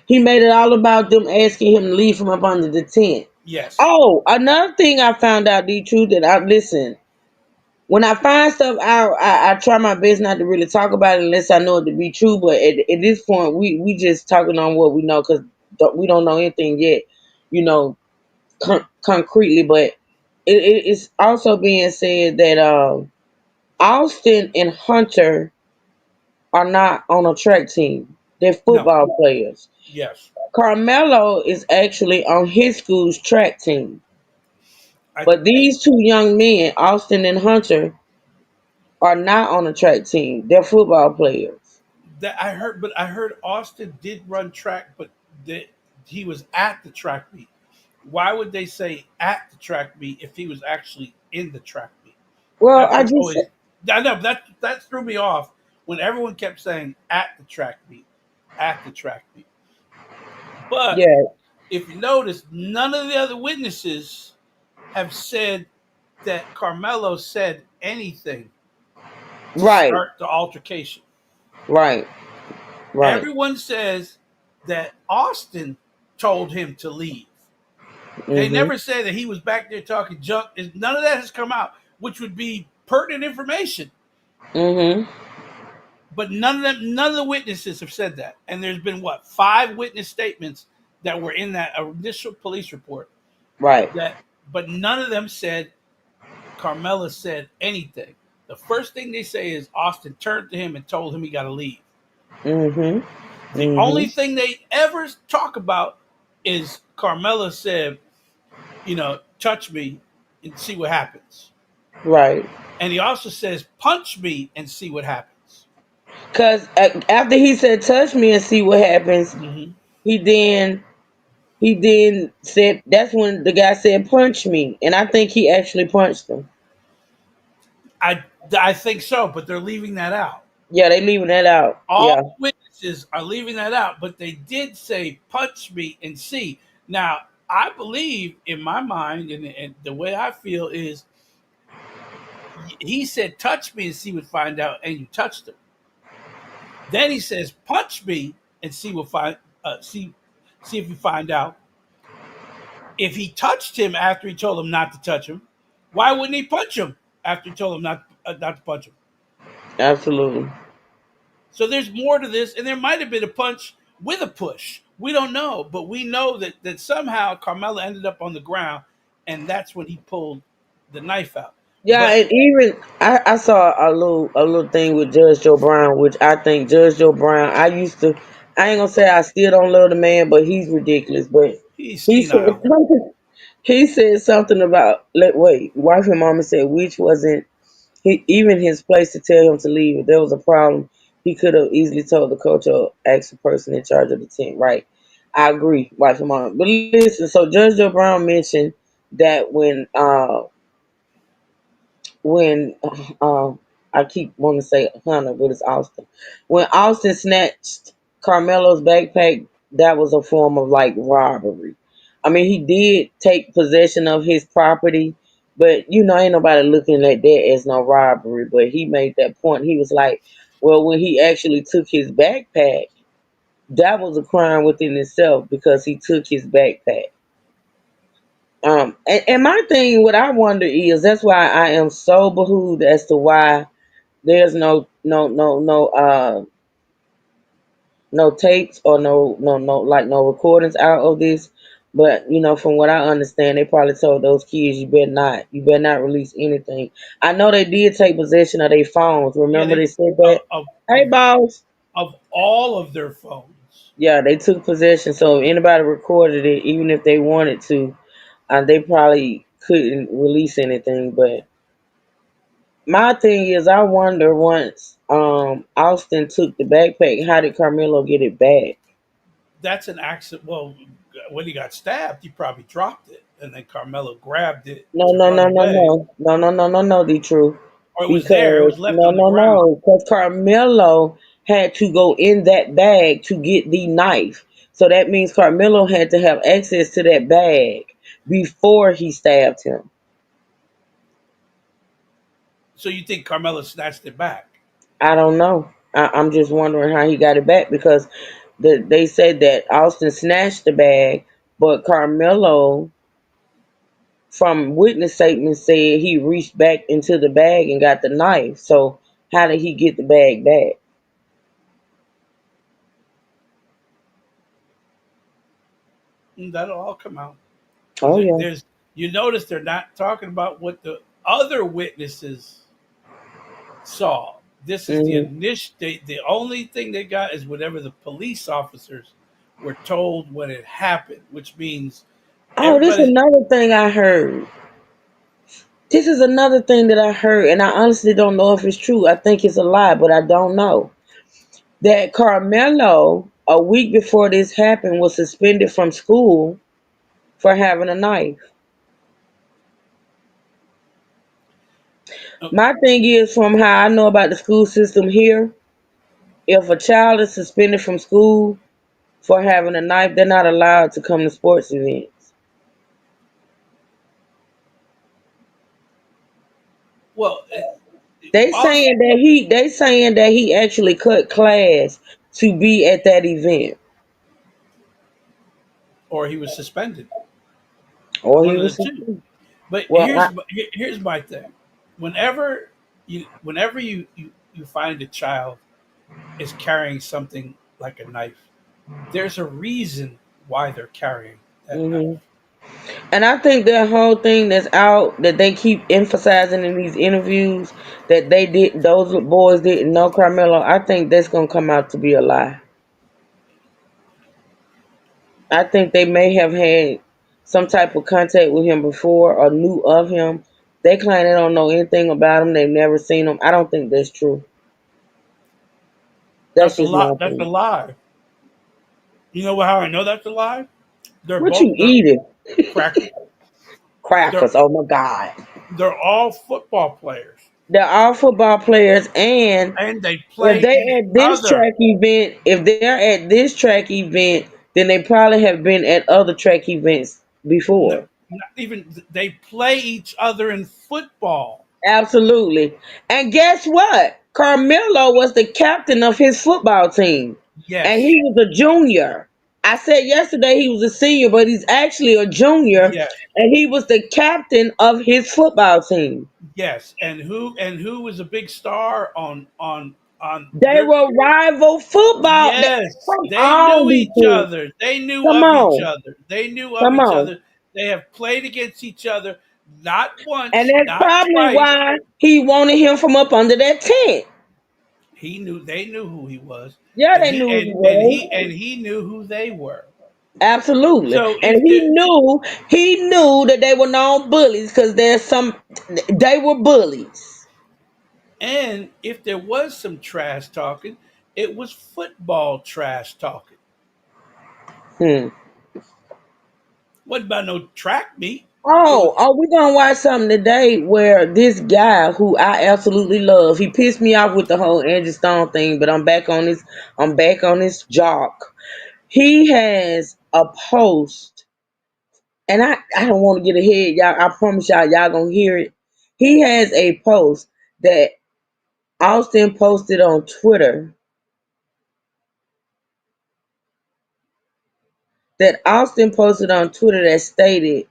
he made it all about them asking him to leave from up under the tent.
yes,
Oh, another thing I found out, the truth that I listen. When I find stuff out, I try my best not to really talk about it unless I know it to be true. But at this point, we just talking on what we know because we don't know anything yet, you know, concretely. But it's also being said that Austin and Hunter are not on a track team; they're
no,
football players.
yes.
Carmelo is actually on his school's track team,
I
but these two young men, Austin and Hunter, are not on a track team. They're football players.
that I heard, but I heard Austin did run track, but that he was at the track meet. Why would they say at the track meet if he was actually in the track meet?
Well,
That's what's always. I know that threw me off when everyone kept saying at the track meet, at the track meet. But
yeah,
if you notice, none of the other witnesses have said that Carmelo said anything to
right,
start the altercation.
right, right.
Everyone says that Austin told him to leave. They
Mhm,
never say that he was back there talking junk. None of that has come out, which would be pertinent information.
mhm.
But none of the witnesses have said that. And there's been what, 5 witness statements that were in that initial police report
Right.
that, but none of them said Carmela said anything. The first thing they say is Austin turned to him and told him he got to leave.
Mhm.
The only
Mhm.
thing they ever talk about is Carmella said, touch me and see what happens.
Right.
And he also says, punch me and see what happens.
Cause after he said, "Touch me and see what happens,"
Hmm.
he then he then said, "That's when the guy said, 'Punch me,' and I think he actually punched him."
I, I think so, but they're leaving that out.
Yeah, they leaving that out.
All
Yeah.
witnesses are leaving that out, but they did say, punch me and see. Now, I believe in my mind, and the way I feel is he said, touch me and see what find out, and you touched him. Then he says, punch me and see if you find out. If he touched him after he told him not to touch him, why wouldn't he punch him after he told him not to punch him?
Absolutely.
So there's more to this, and there might have been a punch with a push. We don't know, but we know that somehow Carmella ended up on the ground, and that's when he pulled the knife out.
Yeah,
But
and even I saw a little thing with Judge Joe Brown, which I think Judge Joe Brown. I ain't gonna say I still don't love the man, but he's ridiculous. But
he's
he said
senile.
something. He said something about wait, wife and mama said which wasn't even his place to tell him to leave. If there was a problem, he could have easily told the coach or asked the person in charge of the team. Right? I agree, wife and mama. But listen, so Judge Joe Brown mentioned that when I keep wanting to say Hunter, but it's Austin. When Austin snatched Carmelo's backpack, that was a form of like robbery. I mean, he did take possession of his property, but ain't nobody looking at that as no robbery. But he made that point. He was like, well, when he actually took his backpack, that was a crime within itself because he took his backpack. And my thing, what I wonder is that's why I am so behooved as to why there's no tapes or no recordings out of this. But from what I understand, they probably told those kids you better not release anything. I know they did take possession of their phones.
Yeah,
Remember they
they
said that?
of
Hey, boss.
of all of their phones.
Yeah, they took possession. So if anybody recorded it, even if they wanted to, they probably couldn't release anything. But my thing is, I wonder once Austin took the backpack, how did Carmelo get it back?
That's an accident. Well, when he got stabbed, he probably dropped it, and then Carmelo grabbed it
No,
to
no,
run
no, no,
away,
no, no, no, no, no, no, the truth.
or it was there. It
Because
was left on the ground.
because Carmelo had to go in that bag to get the knife. So that means Carmelo had to have access to that bag before he stabbed him.
So you think Carmelo snatched it back?
I don't know. I'm just wondering how he got it back because they said that Austin snatched the bag, but Carmelo, from witness statements, said he reached back into the bag and got the knife. So how did he get the bag back?
That'll all come out because
Oh yeah.
there's. You notice they're not talking about what the other witnesses saw. This is the
Hmm.
initial. The only thing they got is whatever the police officers were told when it happened, which means
Oh, this is
everybody.
another thing I heard. This is another thing that I heard, and I honestly don't know if it's true. I think it's a lie, but I don't know. That Carmelo, a week before this happened, was suspended from school for having a knife.
uh,
My thing is, from how I know about the school system here, if a child is suspended from school for having a knife, they're not allowed to come to sports events.
Well, also,
They saying that he actually cut class to be at that event,
or he was suspended.
or
One
he
of the
was
two.
suspended.
But
Well,
here's my thing. Whenever you find a child is carrying something like a knife, there's a reason why they're carrying that knife.
hmm and I think that whole thing that's out that they keep emphasizing in these interviews that those boys didn't know Carmelo. I think that's gonna come out to be a lie. I think they may have had some type of contact with him before or knew of him. They claim they don't know anything about him. They've never seen him. I don't think that's true. That's
That's a
just my
lot. That's a
opinion.
lie. You know how I know that's a lie? They're
What you
both they're
eating?
crackers. They're
Crackers. Oh my God.
they're all football players,
They're all football players, and
and they
if
play
they
each
at this
other.
track event, if they're at this track event, then they probably have been at other track events
Not
before.
even they play each other in football.
Absolutely. And guess what? Carmelo was the captain of his football team. And
Yes,
he was a junior. I said yesterday he was a senior, but he's actually a junior.
yes,
And he was the captain of his football team.
yes. And who was a big star on
They
their
were rival football.
Yes,
Come
they
on,
knew
these
each
two.
other. They knew
Come
of each
on.
other. They knew of
Come
each
on.
other. They have played against each other not
And
once,
that's
not
probably
twice.
why he wanted him from up under that tent.
He knew they knew who he was,
Yeah,
and
they
he
knew who he
and he
was.
and he knew who they were.
Absolutely.
So
And
if the
he knew that they were known bullies because there's some they were bullies.
and if there was some trash talking, it was football trash talking.
Hmm.
Wasn't about no track meet. It was
We gonna watch something today where this guy who I absolutely love, he pissed me off with the whole Angie Stone thing, but I'm back on his jock. He has a post, and I don't want to get ahead, y'all. I promise y'all gonna hear it. He has a post that Austin posted on Twitter that stated,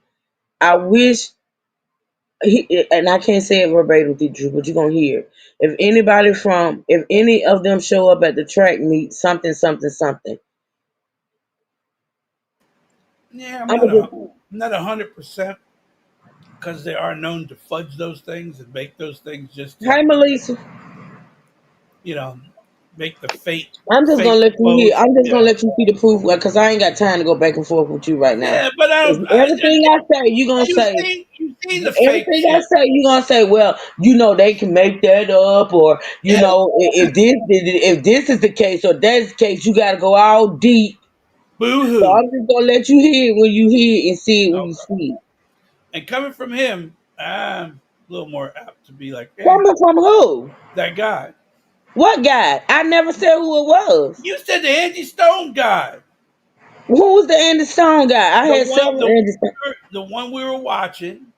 I wish and I can't say it verbatim, Drew, but you're gonna hear it. If any of them show up at the track meet, something, something, something.
yeah.
I'm gonna just,
I'm not 100% because they are known to fudge those things and make those things just to
Hi Melissa.
you know, make the fake
I'm just gonna
fake
let you hear.
post.
I'm just gonna
Yeah,
let you see the proof because I ain't got time to go back and forth with you right now.
yeah, but I
'Cause
don't.
everything I say, you gonna
You
say.
see, you see the fake
Everything I
shit.
say, you gonna say, well, they can make that up, or
Yeah,
if this is the case or that's the case, you gotta go all deep.
boo
So
hoo.
I'm just gonna let you hear it when you hear it and see it when you
Okay,
see it.
and coming from him, I'm a little more apt to be like,
Coming from who?
that guy.
What guy? I never said who it was.
You said the Angie Stone guy,
Who was the Andy Stone guy? I
the
had
one,
several Andy Stone.
the one we were watching,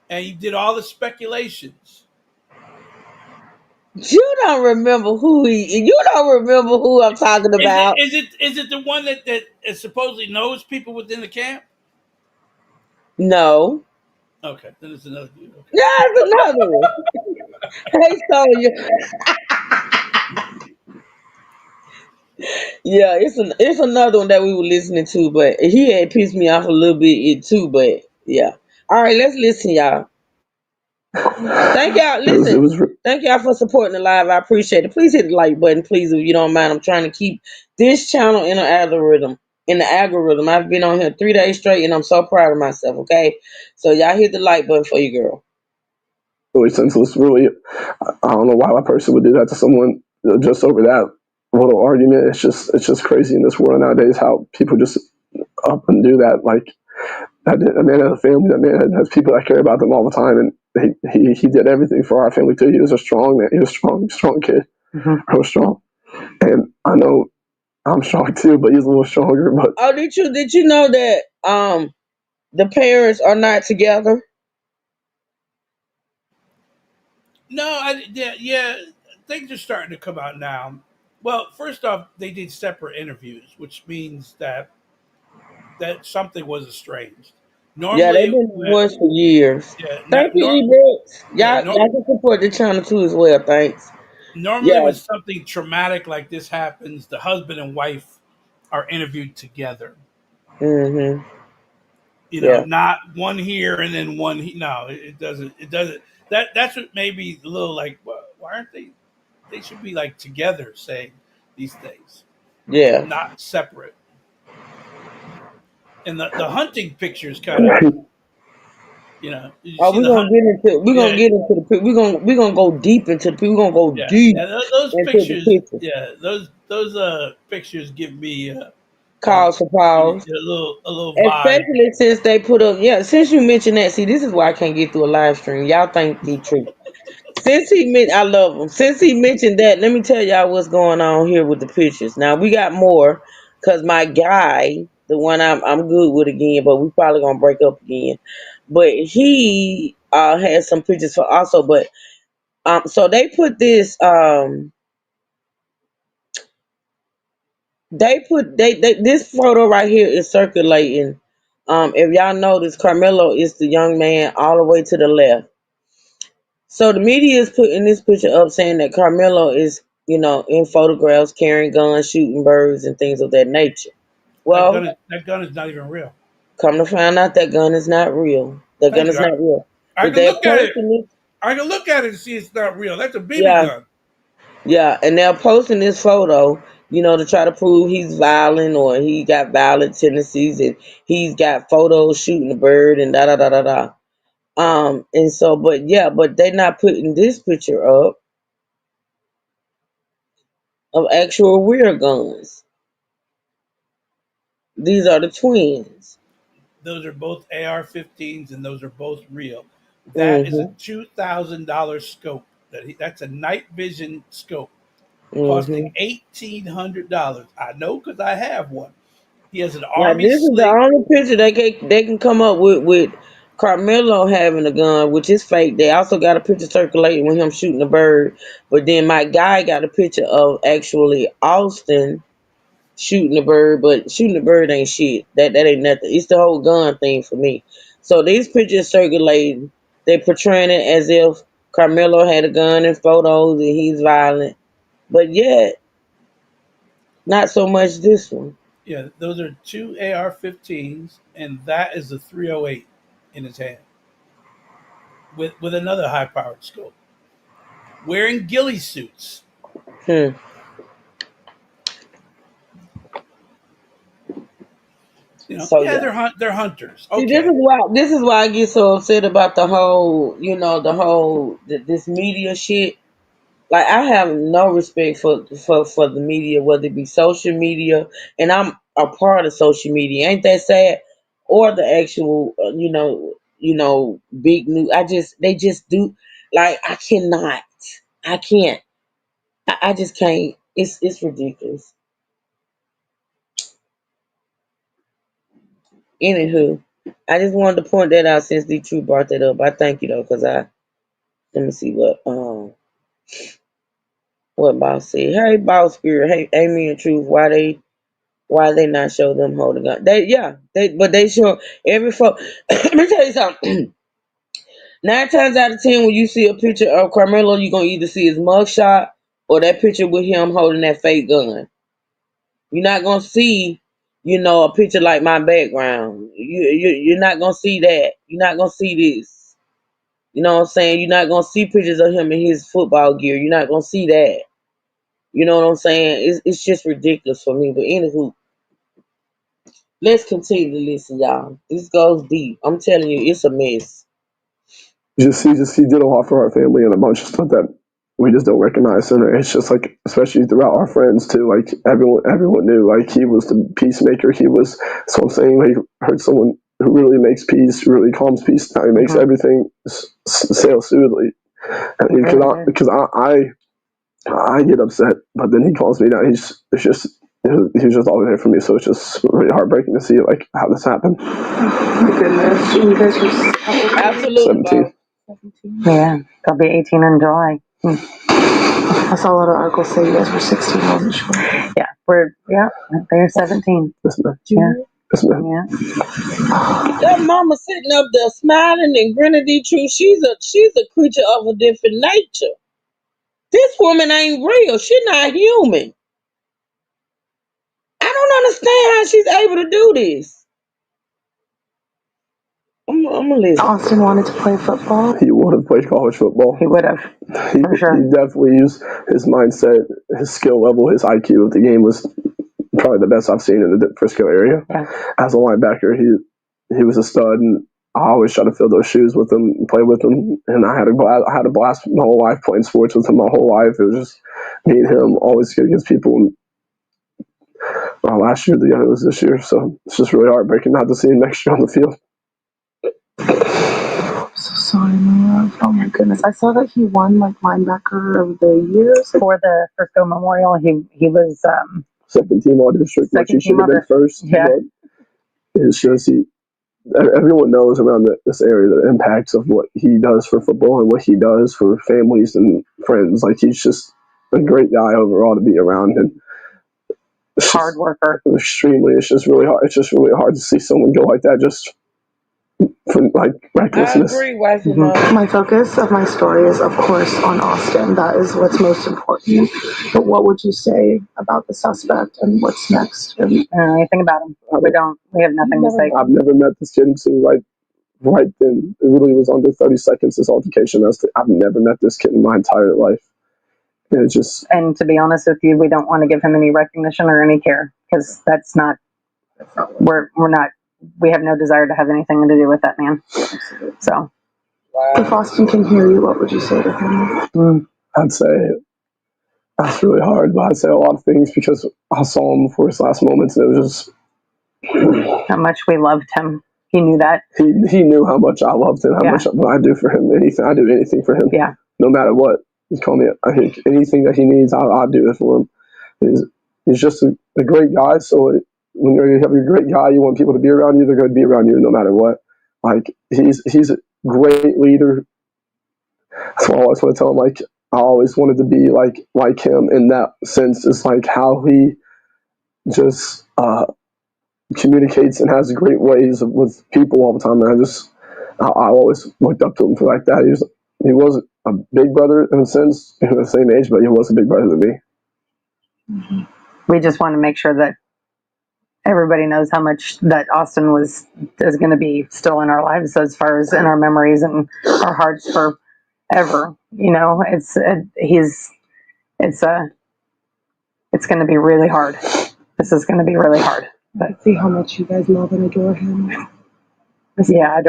and you did all the speculations.
You don't remember who he. You don't remember who I'm talking
Is it
about.
is it is it the one that supposedly knows people within the camp?
No.
Okay, then it's another dude. Okay.
Yeah, it's another one. Hey, Sonya. Yeah, it's another one that we were listening to, but he had pissed me off a little bit too. But yeah, all right, let's listen, y'all. Thank y'all.
It
Listen,
was
thank y'all for supporting the live. I appreciate it. Please hit the like button, please, if you don't mind. I'm trying to keep this channel in the algorithm. I've been on here 3 days straight, and I'm so proud of myself. Okay, so y'all hit the like button for your girl.
really senseless. Really, I don't know why a person would do that to someone just over that little argument. It's just crazy in this world nowadays how people just up and do that. Like that man has a family. That man has people that care about them all the time, and he did everything for our family too. He was a strong man. He was strong kid. I was strong, and I know I'm strong too, but he's a little stronger. But
Oh, did you know that the parents are not together?
No, yeah, things are starting to come out now. Well, first off, they did separate interviews, which means that something was estranged.
Yeah, they've
Normally,
been divorced for years.
yeah,
Thank you, Ebooks.
yeah,
Y'all can support the channel too as well. Thanks.
normally
Yeah.
when something traumatic like this happens, the husband and wife are interviewed together.
Mhm. Yeah.
Not one here and then one. No, it doesn't. It doesn't. That's what maybe a little like. Why aren't they? They should be like together saying these things,
Yeah.
not separate. And the hunting pictures kind of, you
Oh,
see the hunt.
we're gonna
Yeah,
get into the we're gonna go deep into the we're gonna go
yeah,
deep
yeah. Those
into the
pictures,
picture.
yeah, those pictures give me
Cause for pause.
a little vibe.
Especially since they put up, yeah, since you mentioned that, see, this is why I can't get through a live stream. Y'all think he true. I love him. Since he mentioned that, let me tell y'all what's going on here with the pictures. Now, we got more, because my guy, the one I'm good with again, but we probably going to break up again. But he had some pictures for also, but so they put this, this photo right here is circulating. If y'all notice, Carmelo is the young man all the way to the left. So the media is putting this picture up saying that Carmelo is, in photographs carrying guns, shooting birds, and things of that nature. Well,
That gun is not even real.
come to find out, that gun is not real. That gun
Thank
is
you.
not real.
I
But
can
they're
look at it.
posting it.
I can look at it and see it's not real. That's a BB
Yeah,
gun.
yeah, and they're posting this photo, to try to prove he's violent or he got violent tendencies, and he's got photos shooting a bird and da da da da da. And so, but they're not putting this picture up of actual real guns. These are the twins.
Those are both AR-15s, and those are both real. That is a
Mhm.
$2,000 scope. That's a night vision scope costing
Mhm.
$1,800. I know because I have one. He has an
Now
army
this is the
sling.
only picture they can come up with Carmelo having a gun, which is fake. They also got a picture circulating with him shooting a bird, but then my guy got a picture of actually Austin shooting a bird, but shooting a bird ain't shit. That ain't nothing. It's the whole gun thing for me. So these pictures circulating, they portraying it as if Carmelo had a gun in photos and he's violent, but yet not so much this one.
Yeah, those are two AR-15s, and that is a 308 in his hand with another high-powered scope. Wearing ghillie suits.
Hmm. So
Yeah,
yeah.
they're hunters.
See, this is
Okay.
why I get so upset about the whole, this media shit. Like, I have no respect for the media, whether it be social media, and I'm a part of social media. Ain't that sad? Or the actual, big news. They just do. Like, I cannot. I can't. I just can't. It's ridiculous. Anywho, I just wanted to point that out since D True brought that up. I thank you though, because let me see what Boss said. Hey, Boss Spirit. Hey, Amy and Truth. Why they not show them holding gun? They show every photo. Let me tell you something. 9 times out of 10, when you see a picture of Carmelo, you're gonna either see his mugshot or that picture with him holding that fake gun. You're not gonna see, a picture like my background. You're not gonna see that. You're not gonna see this. You know what I'm saying? You're not gonna see pictures of him in his football gear. You're not gonna see that. You know what I'm saying? It's just ridiculous for me. But anywho, let's continue to listen, y'all. This goes deep. I'm telling you, it's a mess.
He did a lot for our family and a bunch of stuff that we just don't recognize. And it's just like, especially throughout our friends too, like everyone knew like he was the peacemaker. He was, so I'm saying, like, heard someone who really makes peace, who really calms peace down. He makes everything sail smoothly. And I get upset, but then he calms me down. He was just always there for me. So it's just really heartbreaking to see like how this happened.
Goodness, you guys are
Absolutely.
17.
yeah, they'll be 18 in July. I saw a lot of articles say you guys were 16. I wasn't sure. Yeah, they're 17.
Yes, ma'am.
Yeah,
Yes, ma'am.
yeah.
That mama sitting up there smiling and grinning. D True, she's a creature of a different nature. This woman ain't real. She not human. I don't understand how she's able to do this. I'm gonna listen.
Austin wanted to play football.
He would have played college football.
He would have,
He
for sure.
definitely used his mindset, his skill level, his IQ of the game was probably the best I've seen in the Frisco area.
Yeah.
As a linebacker, he was a stud, and I always try to fill those shoes with him and play with him. And I had a blast my whole life playing sports with him. My whole life, it was just me and him always good against people. And last year, the other was this year, so it's just really heartbreaking not to see him next year on the field.
So sorry, my love. Oh my goodness. I saw that he won like linebacker of the year for the Frisco Memorial. He was
second team all district, which he should have been first.
Yeah.
But it's just everyone knows around this area the impacts of what he does for football and what he does for families and friends. Like, he's just a great guy overall to be around, and
hard worker.
Extremely. It's just really hard. It's just really hard to see someone go like that just for like recklessness.
I agree, wifey. My focus of my story is, of course, on Austin. That is what's most important. But what would you say about the suspect and what's next?
Anything about him? We have nothing to say.
I've never met this kid until right then. It really was under 30 seconds, this altercation. I've never met this kid in my entire life. And it's just.
And to be honest with you, we don't want to give him any recognition or any care, because that's not. We're not. We have no desire to have anything to do with that man. So.
If Austin can hear you, what would you say to him?
I'd say that's really hard, but I'd say a lot of things because I saw him before his last moments, and it was just
how much we loved him. He knew that.
He knew how much I loved him, how much I do for him. I do anything for him.
Yeah.
No matter what. He's called me. I think anything that he needs, I'll do it for him. He's just a great guy. So when you have a great guy, you want people to be around you. They're going to be around you no matter what. Like, he's a great leader. So I always want to tell him, like, I always wanted to be like him in that sense. It's like how he just communicates and has great ways with people all the time. And I always looked up to him for like that. He wasn't a big brother in a sense, the same age, but he was a big brother to me.
Mm-hmm. We just want to make sure that everybody knows how much that Austin is going to be still in our lives, as far as in our memories and our hearts forever. You know, it's going to be really hard. This is going to be really hard.
But see how much you guys love and adore him.
Yeah,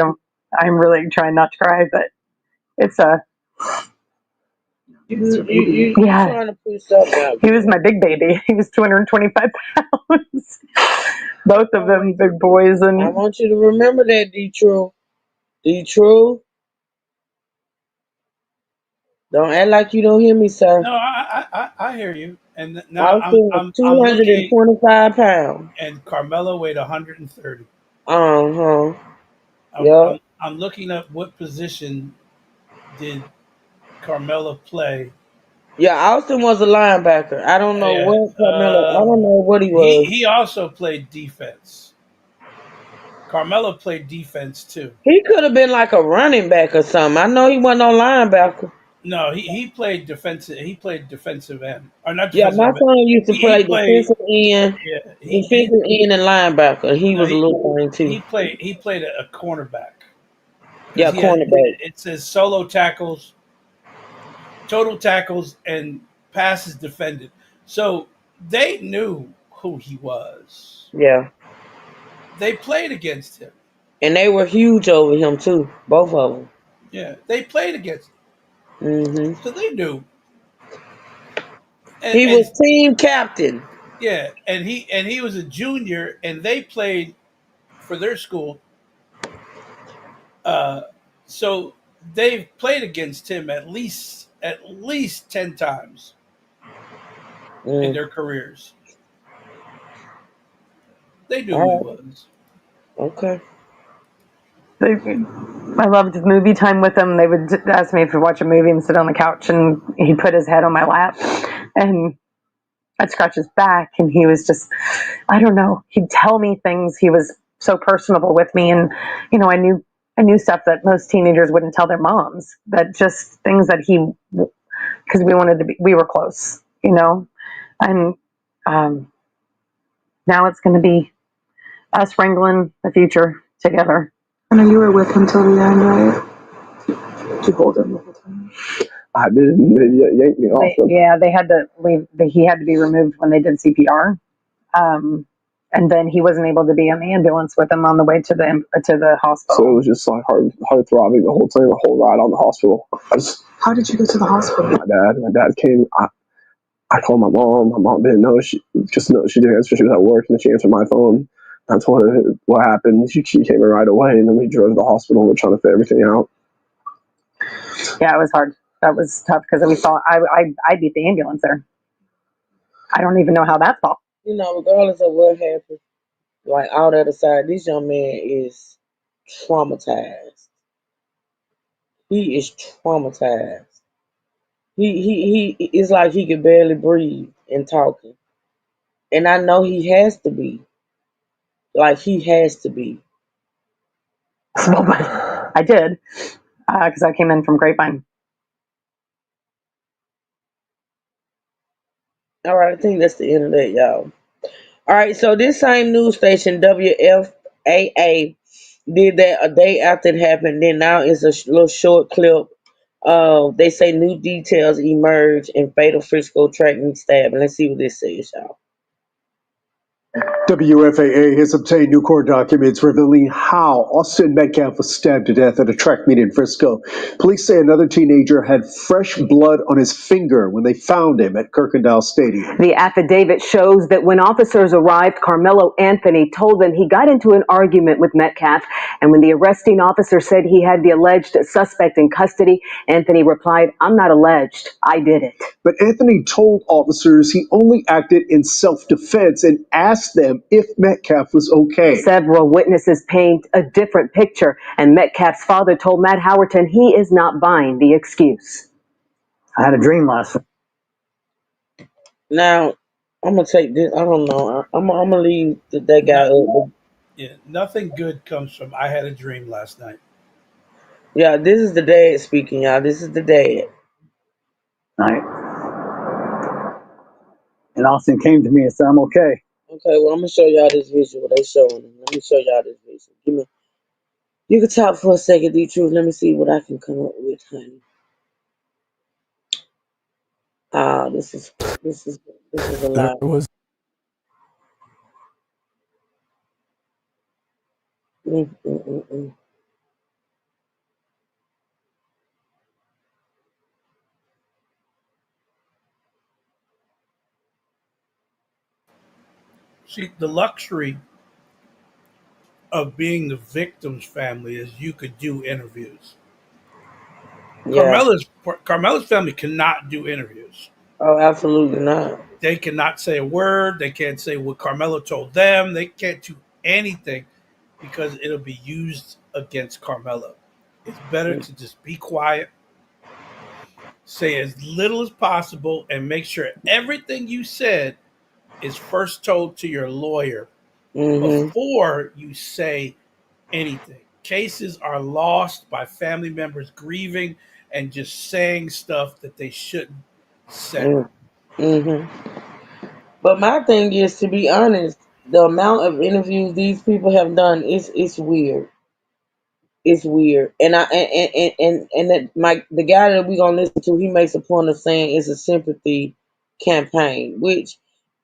I'm really trying not to cry, but it's
you trying to push stuff out.
He was my big baby. He was 225 pounds. Both of them big boys. And
I want you to remember that, Detroit. Don't act like you don't hear me, sir.
No, I hear you. And now
I'm 225 pounds.
And Carmelo weighed 130.
Yeah.
I'm looking up what position did Carmelo play.
Yeah, Austin was a linebacker. I don't know what Carmelo. I don't know what he was.
He also played defense. Carmelo played defense too.
He could have been like a running back or something. I know he wasn't no linebacker.
No, he played defensive. He played defensive end, or not?
Yeah, my son used to play defensive end, defensive end and linebacker. He was a little thing too.
He played a cornerback.
Yeah, cornerback.
It says solo tackles, total tackles, and passes defended. So they knew who he was.
Yeah.
They played against him.
And they were huge over him too, both of them.
Yeah, they played against him.
Mm-hmm.
So they knew.
He was team captain.
Yeah, and he was a junior, and they played for their school. So they've played against him at least 10 times in their careers. They knew who he was.
Okay.
I loved movie time with him. They would ask me if to watch a movie and sit on the couch, and he'd put his head on my lap, and I'd scratch his back, and he was just, I don't know, he'd tell me things. He was so personable with me, and I knew stuff that most teenagers wouldn't tell their moms, that just things that because we were close, and now it's going to be us wrangling the future together.
I know you were with him till the end, right? Did you hold him the whole time?
I didn't. They yanked me off him.
Yeah, they had to leave. He had to be removed when they did CPR. And then he wasn't able to be in the ambulance with him on the way to the hospital.
So it was just like heart throbbing the whole time, the whole ride on the hospital.
How did you get to the hospital?
My dad came. I called my mom. My mom didn't know. She didn't answer. She was at work, and then she answered my phone. I told her what happened. She came in right away, and then we drove to the hospital. We're trying to figure everything out.
Yeah, it was hard. That was tough because I beat the ambulance there. I don't even know how that's possible.
You know, regardless of what happened, like all that aside, this young man is traumatized. He is traumatized. He it's like he can barely breathe and talking. And I know he has to be. Like he has to be.
I did because I came in from Grapevine.
All right, I think that's the end of that, y'all. All right, so this same news station, WFAA, did that a day after it happened. Then now it's a little short clip. They say new details emerge in fatal Frisco track meet stabbing. Let's see what this says, y'all.
WFAA has obtained new court documents revealing how Austin Metcalf was stabbed to death at a track meet in Frisco. Police say another teenager had fresh blood on his finger when they found him at Kirkendall Stadium.
The affidavit shows that when officers arrived, Carmelo Anthony told them he got into an argument with Metcalf, and when the arresting officer said he had the alleged suspect in custody, Anthony replied, "I'm not alleged, I did it."
But Anthony told officers he only acted in self-defense and asked them if Metcalf was okay.
Several witnesses paint a different picture, and Metcalf's father told Matt Howerton he is not buying the excuse.
I had a dream last night.
Now, I'm gonna take this. I don't know. I'm gonna leave that guy
No,
up.
yeah, nothing good comes from I had a dream last night.
Yeah, this is the dad speaking, y'all. This is the dad.
And Austin came to me and said, I'm okay.
Okay, well, I'm gonna show y'all this visual they showing him. Let me show y'all this visual. Give me. You can talk for a second, D Truth. Let me see what I can come up with, honey. Ah, this is a
There
lot.
was
Mm, mm, mm, mm.
See, the luxury of being the victim's family is you could do interviews.
Yeah.
Carmela's family cannot do interviews.
Oh, absolutely not.
They cannot say a word. They can't say what Carmelo told them. They can't do anything because it'll be used against Carmelo. It's better to just be quiet, say as little as possible, and make sure everything you said is first told to your lawyer
Mm-hmm.
before you say anything. Cases are lost by family members grieving and just saying stuff that they shouldn't say.
Mm-hmm. But my thing is, to be honest, the amount of interviews these people have done is it's weird. It's weird, and that the guy that we gonna listen to, he makes a point of saying it's a sympathy campaign, which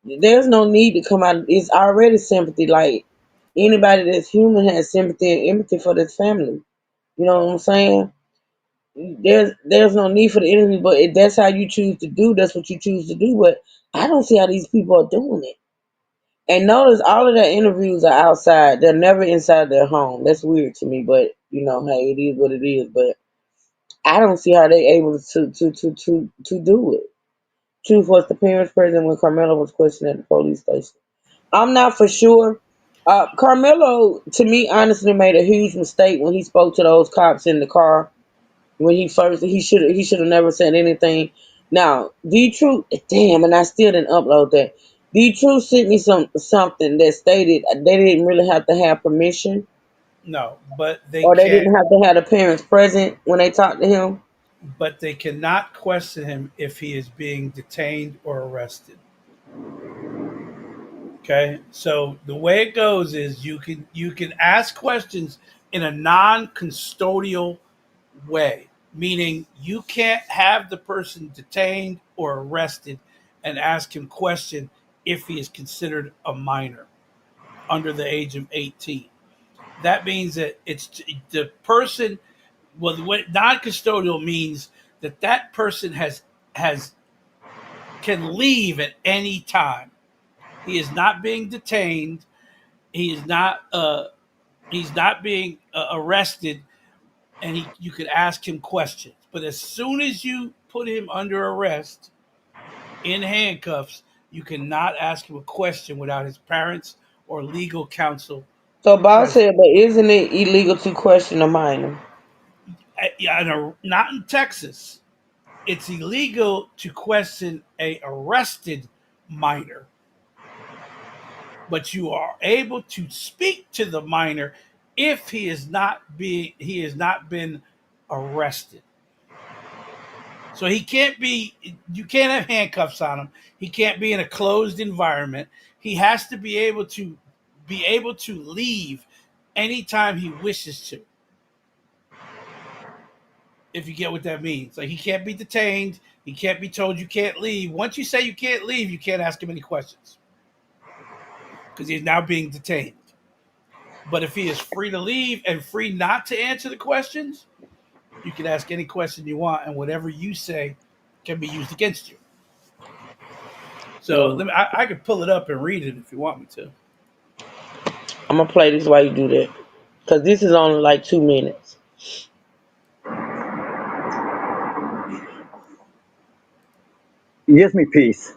there's no need to come out. It's already sympathy. Like anybody that's human has sympathy and empathy for this family. You know what I'm saying? There's no need for the interview, but if that's how you choose to do, that's what you choose to do. But I don't see how these people are doing it. And notice all of their interviews are outside. They're never inside their home. That's weird to me, but you know, hey, it is what it is. But I don't see how they're able to do it. Truth was the parents present when Carmelo was questioned at the police station. I'm not for sure. Carmelo, to me, honestly, made a huge mistake when he spoke to those cops in the car. When he should have never said anything. Now, D Truth, damn, and I still didn't upload that. D Truth sent me something that stated they didn't really have to have permission,
No, but they
or they
can't.
didn't have to have the parents present when they talked to him.
But they cannot question him if he is being detained or arrested. Okay, so the way it goes is you can ask questions in a non-custodial way, meaning you can't have the person detained or arrested and ask him question if he is considered a minor under the age of 18. That means that it's the person. Well, what non-custodial means that that person has can leave at any time. He is not being detained. He is not. He's not being arrested, and you could ask him questions. But as soon as you put him under arrest in handcuffs, you cannot ask him a question without his parents or legal counsel
So Bob
present.
said, but isn't it illegal to question a minor?
Yeah, not in Texas. It's illegal to question a arrested minor, but you are able to speak to the minor if he has not been arrested. So he can't be. You can't have handcuffs on him. He can't be in a closed environment. He has to be able to leave anytime he wishes to. If you get what that means, like he can't be detained. He can't be told you can't leave. Once you say you can't leave, you can't ask him any questions because he's now being detained. But if he is free to leave and free not to answer the questions, you can ask any question you want, and whatever you say can be used against you. So
Mm.
I could pull it up and read it if you want me to.
I'm gonna play this while you do that, cause this is only like 2 minutes.
It gives me peace.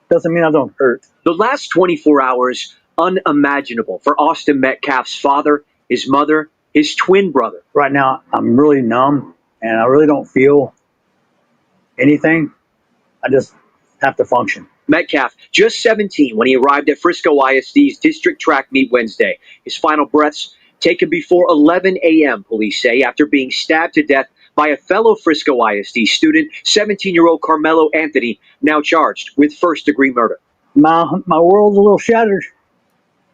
Doesn't mean I don't hurt.
The last 24 hours, unimaginable for Austin Metcalf's father, his mother, his twin brother.
Right now, I'm really numb and I really don't feel anything. I just have to function.
Metcalf, just 17 when he arrived at Frisco ISD's district track meet Wednesday. His final breaths taken before 11 a.m., police say, after being stabbed to death by a fellow Frisco ISD student, 17-year-old Carmelo Anthony, now charged with first-degree murder.
My world's a little shattered.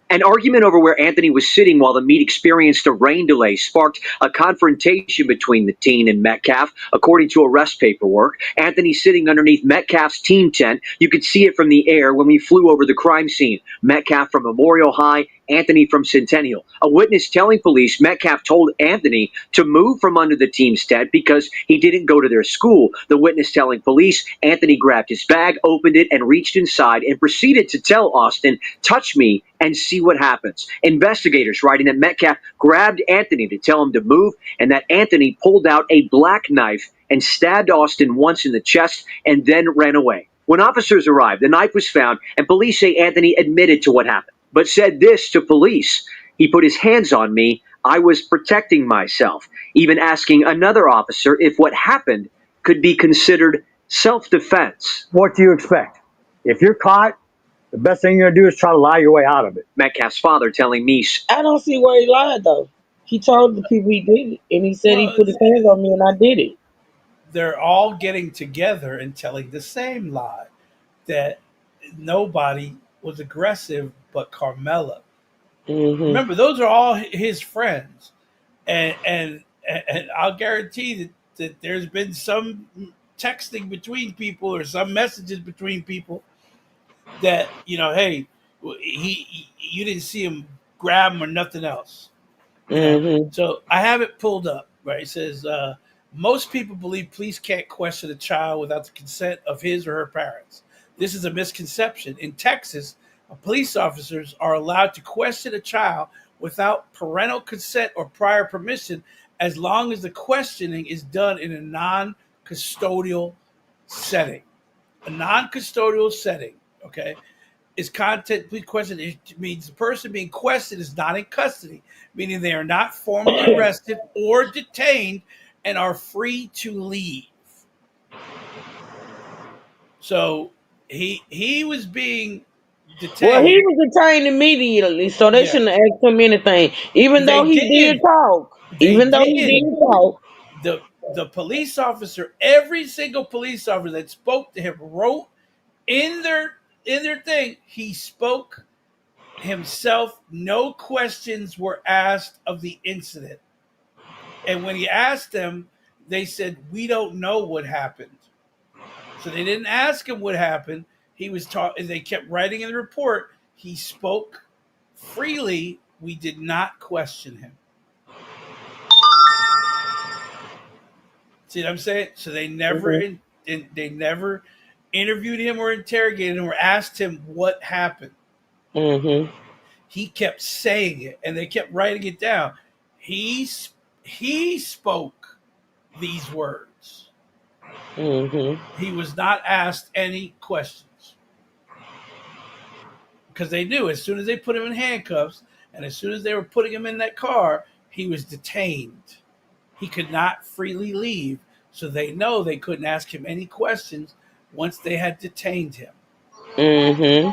An argument over where Anthony was sitting while the meet experienced a rain delay sparked a confrontation between the teen and Metcalf. According to arrest paperwork, Anthony sitting underneath Metcalf's team tent. You could see it from the air when we flew over the crime scene. Metcalf from Memorial High, Anthony from Centennial. A witness telling police Metcalf told Anthony to move from under the team's tent because he didn't go to their school. The witness telling police Anthony grabbed his bag, opened it, and reached inside and proceeded to tell Austin, "Touch me and see what happens." Investigators writing that Metcalf grabbed Anthony to tell him to move and that Anthony pulled out a black knife and stabbed Austin once in the chest and then ran away. When officers arrived, the knife was found and police say Anthony admitted to what happened, but said this to police: "He put his hands on me. I was protecting myself," even asking another officer if what happened could be considered self-defense.
What do you expect? If you're caught, the best thing you're going to do is try to lie your way out of it.
Metcalf's father telling me.
I don't see where he lied though. He told the people he did it, and he said he
Well,
put his hands on me and I did it.
they're all getting together and telling the same lie that nobody was aggressive but Carmela.
Hmm.
Remember, those are all his friends, and I'll guarantee that there's been some texting between people or some messages between people that hey, you didn't see him grab him or nothing else.
Hmm.
So I have it pulled up. Right, it says most people believe police can't question a child without the consent of his or her parents. This is a misconception. In Texas, police officers are allowed to question a child without parental consent or prior permission, as long as the questioning is done in a non-custodial setting. A non-custodial setting, okay, is content please question. It means the person being questioned is not in custody, meaning they are not formally arrested or detained and are free to leave. So he was being
Well, he
detained.
was detained immediately, so they shouldn't
Yes,
have asked him anything. Even though
they
he did
did.
talk,
They
even though he
did.
did talk.
The police officer, every single police officer that spoke to him wrote in their thing, he spoke himself. No questions were asked of the incident. And when he asked them, they said, "We don't know what happened." So they didn't ask him what happened. He was taught, and they kept writing in the report. He spoke freely. We did not question him. See what I'm saying? So they never, they never interviewed him or interrogated him or asked him what happened.
Mm-hmm.
He kept saying it, and they kept writing it down. He spoke these words.
Mm-hmm.
He was not asked any questions because they knew as soon as they put him in handcuffs and as soon as they were putting him in that car, he was detained. He could not freely leave, so they know they couldn't ask him any questions once they had detained him.
Mm-hmm.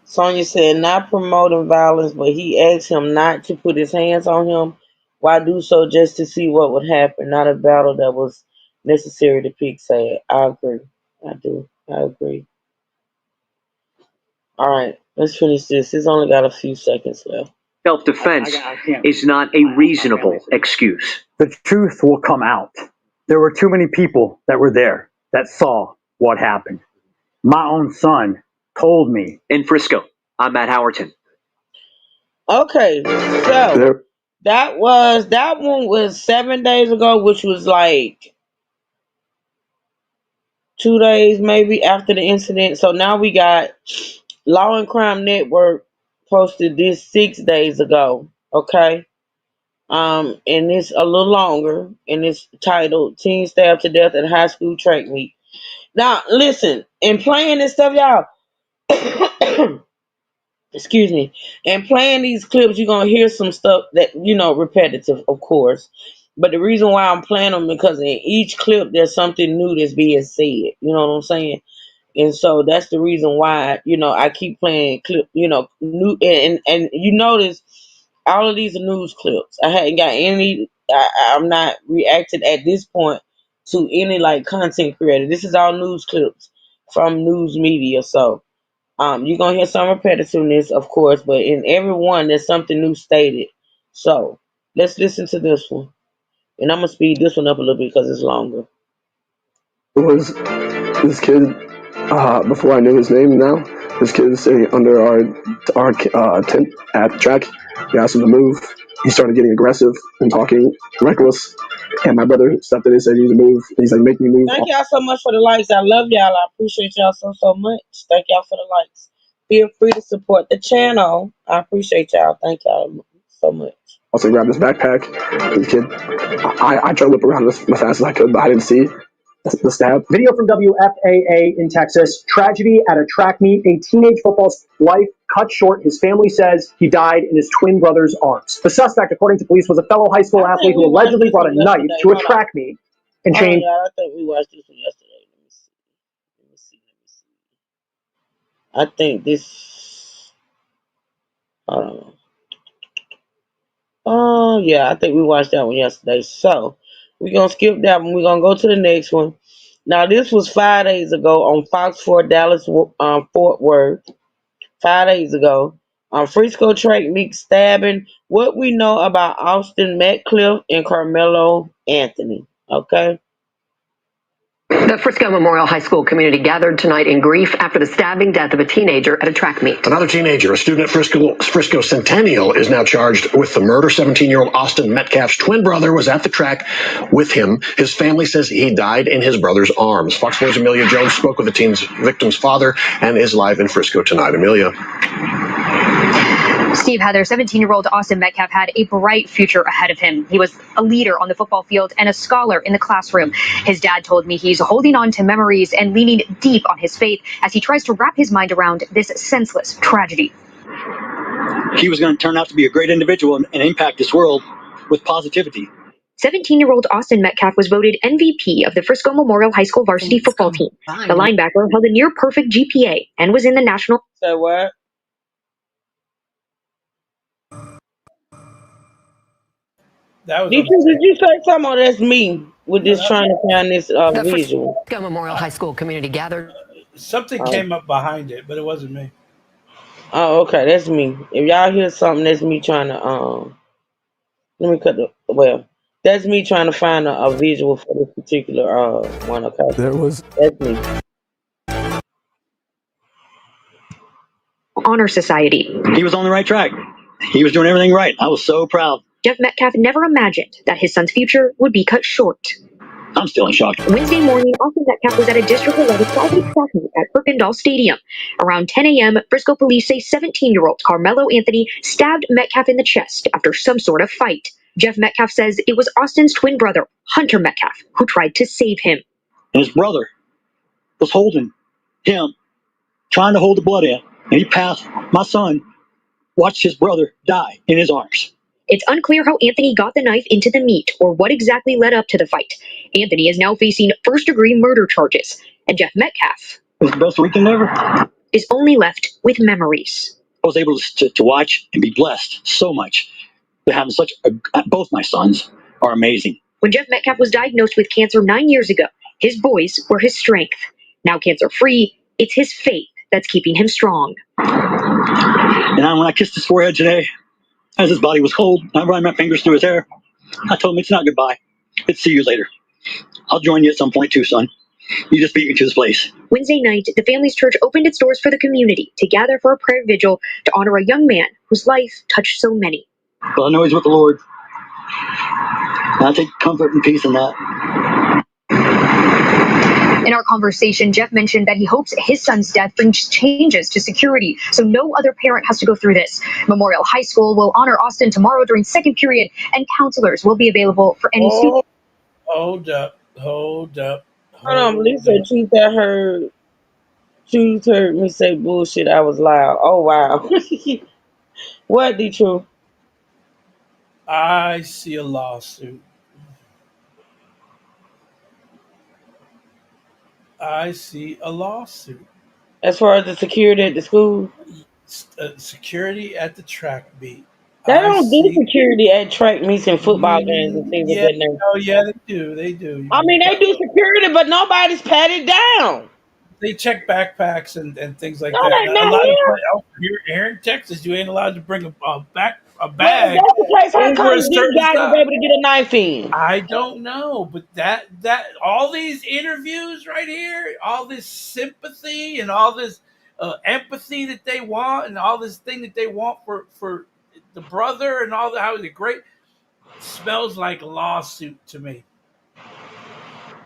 Sonya said not promoting violence, but he asked him not to put his hands on him. Why do so just to see what would happen? Not a battle that was necessary to pick. Say, I agree. I do. I agree. All right, let's finish this. It's only got a few seconds left.
Self-defense is not a reasonable excuse. The truth will come out. There were too many people that were there that saw what happened. My own son told me. In Frisco, I'm Matt Howerton.
Okay, so that one was 7 days ago, which was like 2 days maybe after the incident. So now we got Law and Crime Network posted this 6 days ago. Okay. And it's a little longer, and it's titled "Teen Stabbed to Death at High School Track Meet." Now, listen, in playing this stuff, y'all, excuse me, and playing these clips, you're gonna hear some stuff that repetitive, of course. But the reason why I'm playing them because in each clip there's something new that's being said. You know what I'm saying? And so that's the reason why I keep playing clip. New and you notice all of these are news clips. I hadn't got any. I'm not reacting at this point to any like content creator. This is all news clips from news media. So you're gonna hear some repetitiveness, of course, but in every one there's something new stated. So let's listen to this one, and I'm gonna speed this one up a little bit because it's longer.
It was this kid, before I knew his name now, this kid is sitting under our tent at the track. He asked him to move. He started getting aggressive and talking reckless. And my brother stepped in and said, "You need to move." And he's like, "Make me move."
Thank y'all so much for the likes. I love y'all. I appreciate y'all so much. Thank y'all for the likes. Feel free to support the channel. I appreciate y'all. Thank y'all so much.
Also grabbed his backpack. The kid, I tried to whip around as fast as I could, but I didn't see the stab.
Video from WFAA in Texas. Tragedy at a track meet. A teenage football's life cut short. His family says he died in his twin brother's arms. The suspect, according to police, was a fellow high school athlete who allegedly brought a knife to a track meet and chained.
I think we watched this one yesterday. Let me see. I think this. Oh yeah, I think we watched that one yesterday. So we're gonna skip that one. We're gonna go to the next one. Now this was 5 days ago on Fox 4 Dallas Fort Worth. 5 days ago. Frisco track meet stabbing. What we know about Austin Metcalf and Carmelo Anthony. Okay.
The Frisco Memorial High School community gathered tonight in grief after the stabbing death of a teenager at a track meet.
Another teenager, a student at Frisco Centennial, is now charged with the murder. 17-year-old Austin Metcalf's twin brother was at the track with him. His family says he died in his brother's arms. Fox 4's Amelia Jones spoke with the victim's father and is live in Frisco tonight. Amelia.
Steve, Heather, 17-year-old Austin Metcalf had a bright future ahead of him. He was a leader on the football field and a scholar in the classroom. His dad told me he's holding on to memories and leaning deep on his faith as he tries to wrap his mind around this senseless tragedy.
He was going to turn out to be a great individual and impact this world with positivity.
17-year-old Austin Metcalf was voted MVP of the Frisco Memorial High School varsity football team. The linebacker held a near-perfect GPA and was in the national...
Say what? Did you say something? Or that's me with this trying to find this visual?
Frisco Memorial High School community gathered.
Something came up behind it, but it wasn't me.
Oh, okay, that's me. If y'all hear something, that's me trying to let me cut the that's me trying to find a visual for this particular one. Okay,
There was
that's me.
Honor Society.
He was on the right track. He was doing everything right. I was so proud.
Jeff Metcalf never imagined that his son's future would be cut short.
I'm still in shock.
Wednesday morning, Austin Metcalf was at a District 11 private track meet at Kirkendall Stadium. Around 10 a.m., Frisco police say 17-year-old Carmelo Anthony stabbed Metcalf in the chest after some sort of fight. Jeff Metcalf says it was Austin's twin brother, Hunter Metcalf, who tried to save him.
And his brother was holding him, trying to hold the blood in. And he passed. My son watched his brother die in his arms.
It's unclear how Anthony got the knife into the meat or what exactly led up to the fight. Anthony is now facing first-degree murder charges, and Jeff Metcalf
It was the best weekend ever.
is only left with memories.
I was able to watch and be blessed so much to have both my sons are amazing.
When Jeff Metcalf was diagnosed with cancer 9 years ago, his boys were his strength. Now cancer-free, it's his faith that's keeping him strong.
And when I kissed his forehead today, as his body was cold, I ran my fingers through his hair. I told him it's not goodbye. It's see you later. I'll join you at some point too, son. You just beat me to this place.
Wednesday night, the family's church opened its doors for the community to gather for a prayer vigil to honor a young man whose life touched so many.
But I know he's with the Lord. And I take comfort and peace in that.
In our conversation, Jeff mentioned that he hopes his son's death brings changes to security so no other parent has to go through this. Memorial High School will honor Austin tomorrow during second period, and counselors will be available for any student.
Hold up.
Hold on, Lisa, Truth heard me say bullshit. I was loud. Oh, wow. What, the truth?
I see a lawsuit. I see a lawsuit.
As far as the security at the school?
Security at the track meet.
They don't do security at track meets and football games and things of that nature.
Oh, yeah, they do. They do.
I mean, they do security, but nobody's patted down.
They check backpacks and things like
No,
that.
they not
Here in Texas, you ain't allowed to bring a bag
Well, if that's the case, how
over
come
a
this
certain
guy was
size.
able to get a knife in?
I don't know, but that all these interviews right here, all this sympathy and all this empathy that they want, and all this thing that they want for the brother and all that, how they're great, smells like a lawsuit to me.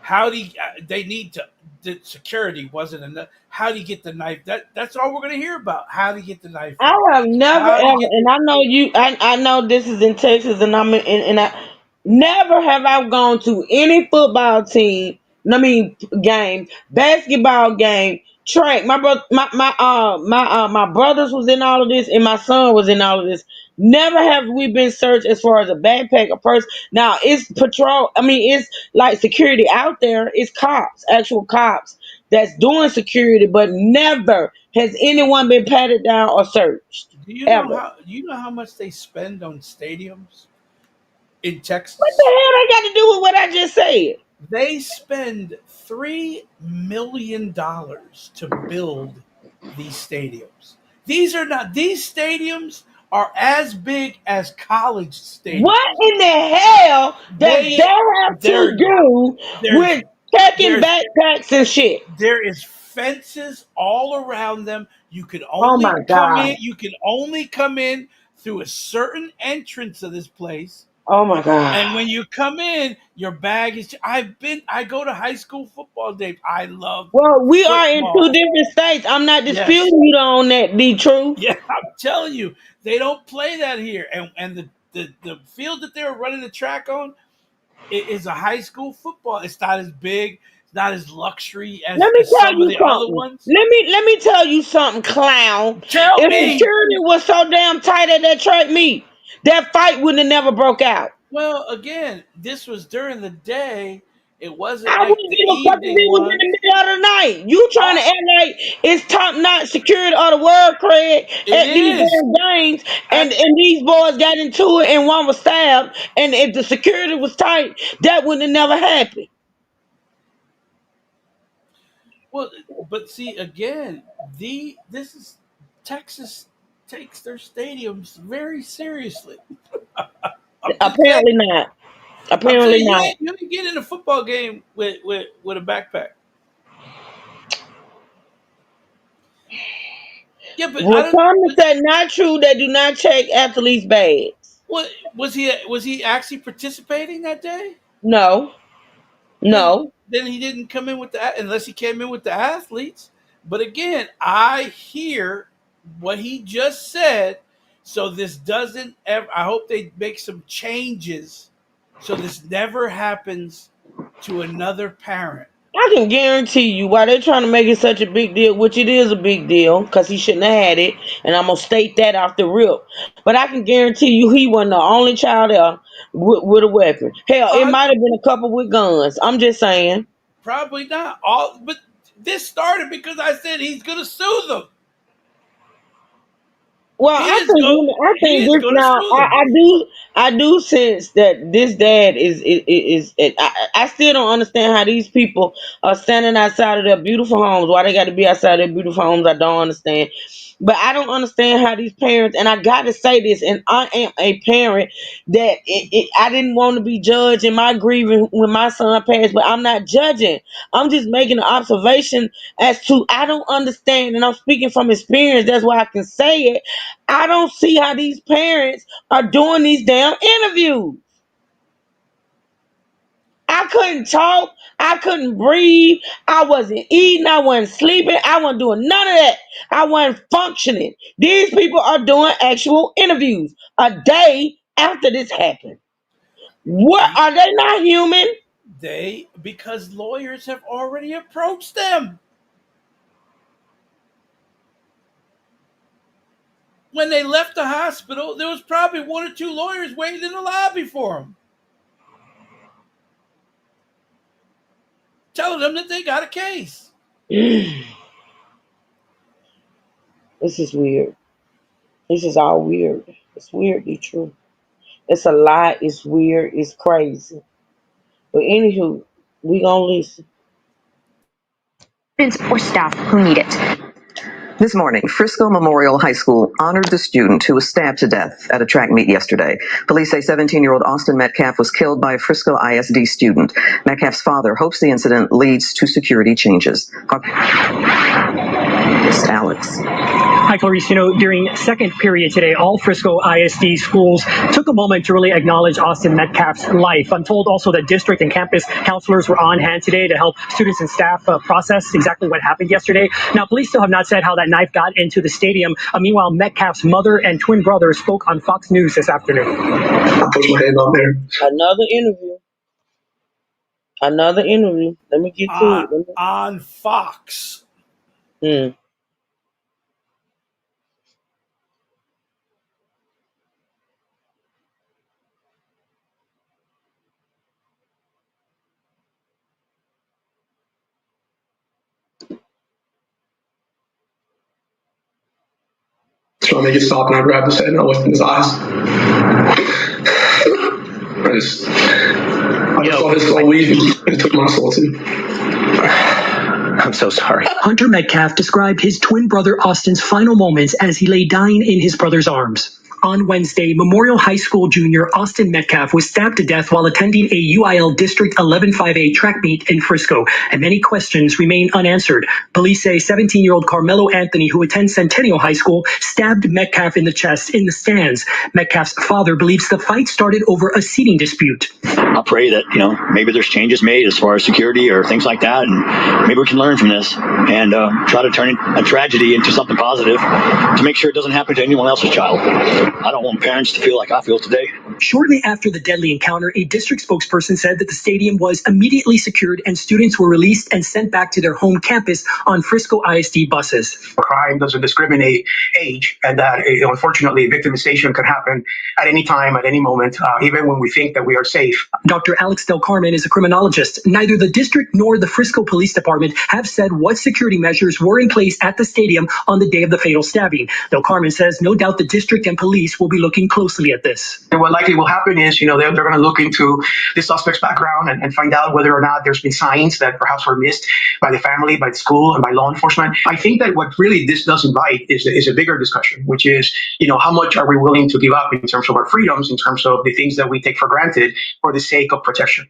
How do they need to? The security wasn't enough. How do you get the knife? That's all we're gonna hear about. How to get the knife?
I have never ever, and I know you. I know this is in Texas, and and I never have I gone to any football team. Game, basketball game, track. My brother, my brothers was in all of this, and my son was in all of this. Never have we been searched as far as a backpack, a purse. Now it's patrol. It's like security out there. It's cops, actual cops that's doing security, but never has anyone been patted down or searched.
Do you
Ever.
know how much they spend on stadiums in
What
Texas?
the hell they got to do with what I just said?
They spend $3 million to build these stadiums. These stadiums are as big as college stadiums.
What in the hell does that have to do with checking backpacks and shit?
There is fences all around them. You can
Oh
only
my
come
God.
in. You can only come in through a certain entrance of this place.
Oh my God.
And when you come in, your bag is. I go to high school football games. I love.
Well, we are in
football.
two different states. I'm not
Yes.
disputing you on that, the truth.
Yeah, I'm telling you, they don't play that here. And the field that they were running the track on is a high school football. It's not as big. It's not as luxury as,
Let me
as
tell
some of
you
the other
something.
ones.
Let me tell you something, clown.
Tell
If
me.
security was so damn tight at that track meet, that fight wouldn't have never broke out.
Well, again, this was during the day. It wasn't
I
like
wouldn't
the
give a fuck if
evening
it was in
one.
the middle of the night. You trying to act like it's top notch security or the world cred at these
is.
damn games, and these boys got into it and one was stabbed, and if the security was tight, that wouldn't have never happened.
Well, but see, again, this is Texas takes their stadiums very seriously.
Apparently not. Apparently not.
You ain't get in a football game with a backpack. Yeah, but I
Well,
don't.
Thomas said not true. They do not check athletes' bags.
What was he? Was he actually participating that day?
No,
Then
no.
he didn't come in with the unless he came in with the athletes. But again, I hear what he just said. So this doesn't ever. I hope they make some changes so this never happens to another parent.
I can guarantee you why they're trying to make it such a big deal, which it is a big deal because he shouldn't have had it, and I'm gonna state that off the rip. But I can guarantee you he wasn't the only child there with a weapon. Hell, it might have been a couple with guns. I'm just saying.
Probably not all, but this started because I said he's going to sue them.
Well,
He is going.
I
He
think
is
this
going to
now.
sue them.
I do sense that this dad is. I still don't understand how these people are standing outside of their beautiful homes. Why they got to be outside their beautiful homes? I don't understand. But I don't understand how these parents. And I got to say this. And I am a parent that I didn't want to be judged in my grieving when my son passed. But I'm not judging. I'm just making an observation as to I don't understand, and I'm speaking from experience. That's why I can say it. I don't see how these parents are doing these damn interviews. I couldn't talk. I couldn't breathe. I wasn't eating. I wasn't sleeping. I wasn't doing none of that. I wasn't functioning. These people are doing actual interviews a day after this happened. What are they not human?
Because lawyers have already approached them. When they left the hospital, there was probably one or two lawyers waiting in the lobby for them, telling them that they got a case.
This is weird. This is all weird. It's weirdly true. It's a lie. It's weird. It's crazy. But anywho, we gonna listen.
Students or staff who need it. This morning, Frisco Memorial High School honored the student who was stabbed to death at a track meet yesterday. Police say 17-year-old Austin Metcalf was killed by a Frisco ISD student. Metcalf's father hopes the incident leads to security changes. Yes, Alex.
Hi, Clarice. During second period today, all Frisco ISD schools took a moment to really acknowledge Austin Metcalf's life. I'm told also that district and campus counselors were on hand today to help students and staff process exactly what happened yesterday. Now, police still have not said how that knife got into the stadium. Meanwhile, Metcalf's mother and twin brother spoke on Fox News this afternoon.
I put my hand on there.
Another interview. Another interview. Let me get to it.
On Fox.
Trying to make it stop, and I grabbed his head and I looked in his eyes. I just saw his soul leave, and it took my soul too.
I'm so sorry. Hunter Metcalf described his twin brother Austin's final moments as he lay dying in his brother's arms. On Wednesday, Memorial High School junior Austin Metcalf was stabbed to death while attending a UIL District 11-5A track meet in Frisco, and many questions remain unanswered. Police say 17-year-old Carmelo Anthony, who attends Centennial High School, stabbed Metcalf in the chest in the stands. Metcalf's father believes the fight started over a seating dispute.
I pray that, maybe there's changes made as far as security or things like that, and maybe we can learn from this and try to turn a tragedy into something positive to make sure it doesn't happen to anyone else's child. I don't want parents to feel like I feel today.
Shortly after the deadly encounter, a district spokesperson said that the stadium was immediately secured and students were released and sent back to their home campus on Frisco ISD buses.
Crime doesn't discriminate age, and that unfortunately victimization can happen at any time, at any moment, even when we think that we are safe.
Dr. Alex Del Carmen is a criminologist. Neither the district nor the Frisco Police Department have said what security measures were in place at the stadium on the day of the fatal stabbing. Del Carmen says no doubt the district and police will be looking closely at this.
And what likely will happen is, they're going to look into the suspect's background and find out whether or not there's been signs that perhaps were missed by the family, by the school, and by law enforcement. I think that what really this does invite is a bigger discussion, which is, how much are we willing to give up in terms of our freedoms, in terms of the things that we take for granted for the sake of protection.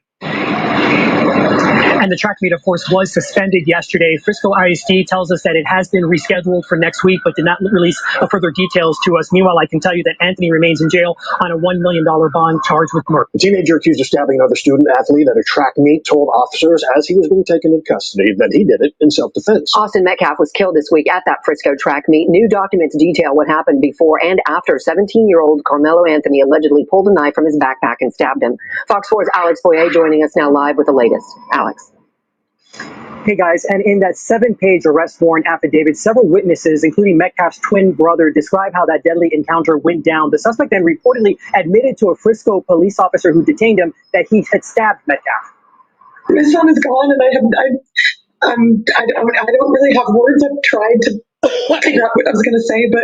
And the track meet, of course, was suspended yesterday. Frisco ISD tells us that it has been rescheduled for next week, but did not release further details to us. Meanwhile, I can tell you that Anthony remains in jail on a $1 million bond charged with murder.
The teenager accused of stabbing another student athlete at a track meet told officers as he was being taken into custody that he did it in self-defense.
Austin Metcalf was killed this week at that Frisco track meet. New documents detail what happened before and after 17-year-old Carmelo Anthony allegedly pulled a knife from his backpack and stabbed him. Fox 4's Alex Boyer joining us now live with the latest. Alex.
Hey guys, and in that 7-page arrest warrant affidavit, several witnesses, including Metcalf's twin brother, describe how that deadly encounter went down. The suspect then reportedly admitted to a Frisco police officer who detained him that he had stabbed Metcalf.
My son is gone, and I don't really have words. I've tried to figure out what I was going to say, but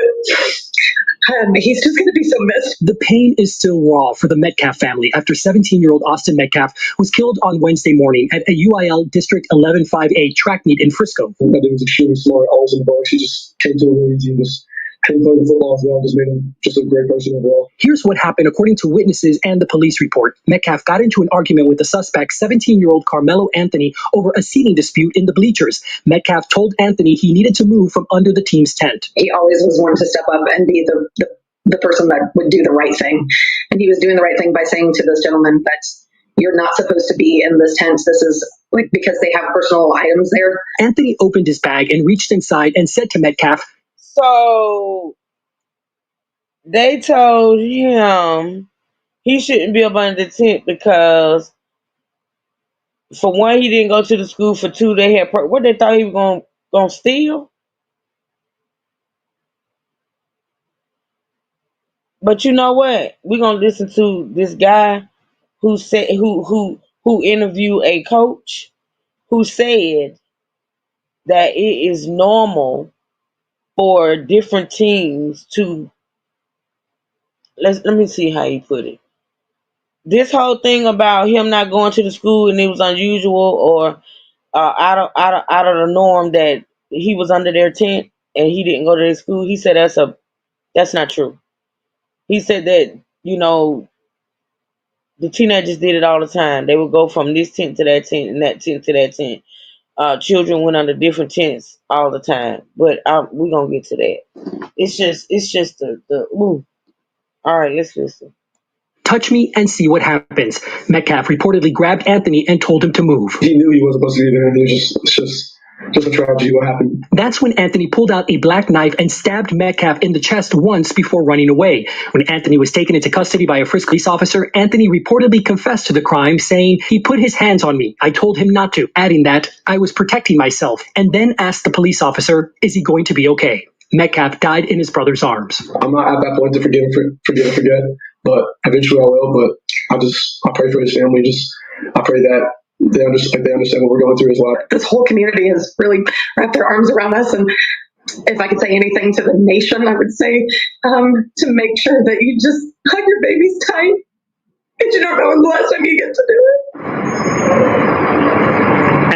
he's just going to be so missed.
The pain is still raw for the Metcalf family after 17-year-old Austin Metcalf was killed on Wednesday morning at a UIL District 11-5A track meet in Frisco.
My dad was extremely smart, always in the box. He just came to the Marine team, just came playing football as well, just made him just a great person overall.
Here's what happened according to witnesses and the police report. Metcalf got into an argument with the suspect, 17-year-old Carmelo Anthony, over a seating dispute in the bleachers. Metcalf told Anthony he needed to move from under the team's tent.
He always was one to step up and be the person that would do the right thing. And he was doing the right thing by saying to this gentleman that you're not supposed to be in this tent. This is like because they have personal items there.
Anthony opened his bag and reached inside and said to Metcalf,
So they told him he shouldn't be up under the tent because, for one, he didn't go to the school. For two, they had what they thought he was gonna steal. But you know what? We're gonna listen to this guy who said who interviewed a coach who said that it is normal for different teams to let me see how he put it. This whole thing about him not going to the school and it was unusual or out of the norm that he was under their tent and he didn't go to their school. He said that's not true. He said that the teenagers did it all the time. They would go from this tent to that tent and that tent to that tent. Children went under different tents all the time, but we're gonna get to that. It's just the ooh. All right, let's listen.
touch me and see what happens. Metcalf reportedly grabbed Anthony and told him to move.
He knew he wasn't supposed to be there. It's just a tragedy what happened.
That's when Anthony pulled out a black knife and stabbed Metcalf in the chest once before running away. When Anthony was taken into custody by a Frisco police officer, Anthony reportedly confessed to the crime, saying, "He put his hands on me. I told him not to," adding that, "I was protecting myself," and then asked the police officer, "Is he going to be okay?" Metcalf died in his brother's arms.
I'm not at that point to forget, but eventually I will. But I pray for his family. I pray that they understand what we're going through as well.
This whole community has really wrapped their arms around us, and if I could say anything to the nation, I would say to make sure that you just hug your babies tight, because you don't know when the last time you get to do it.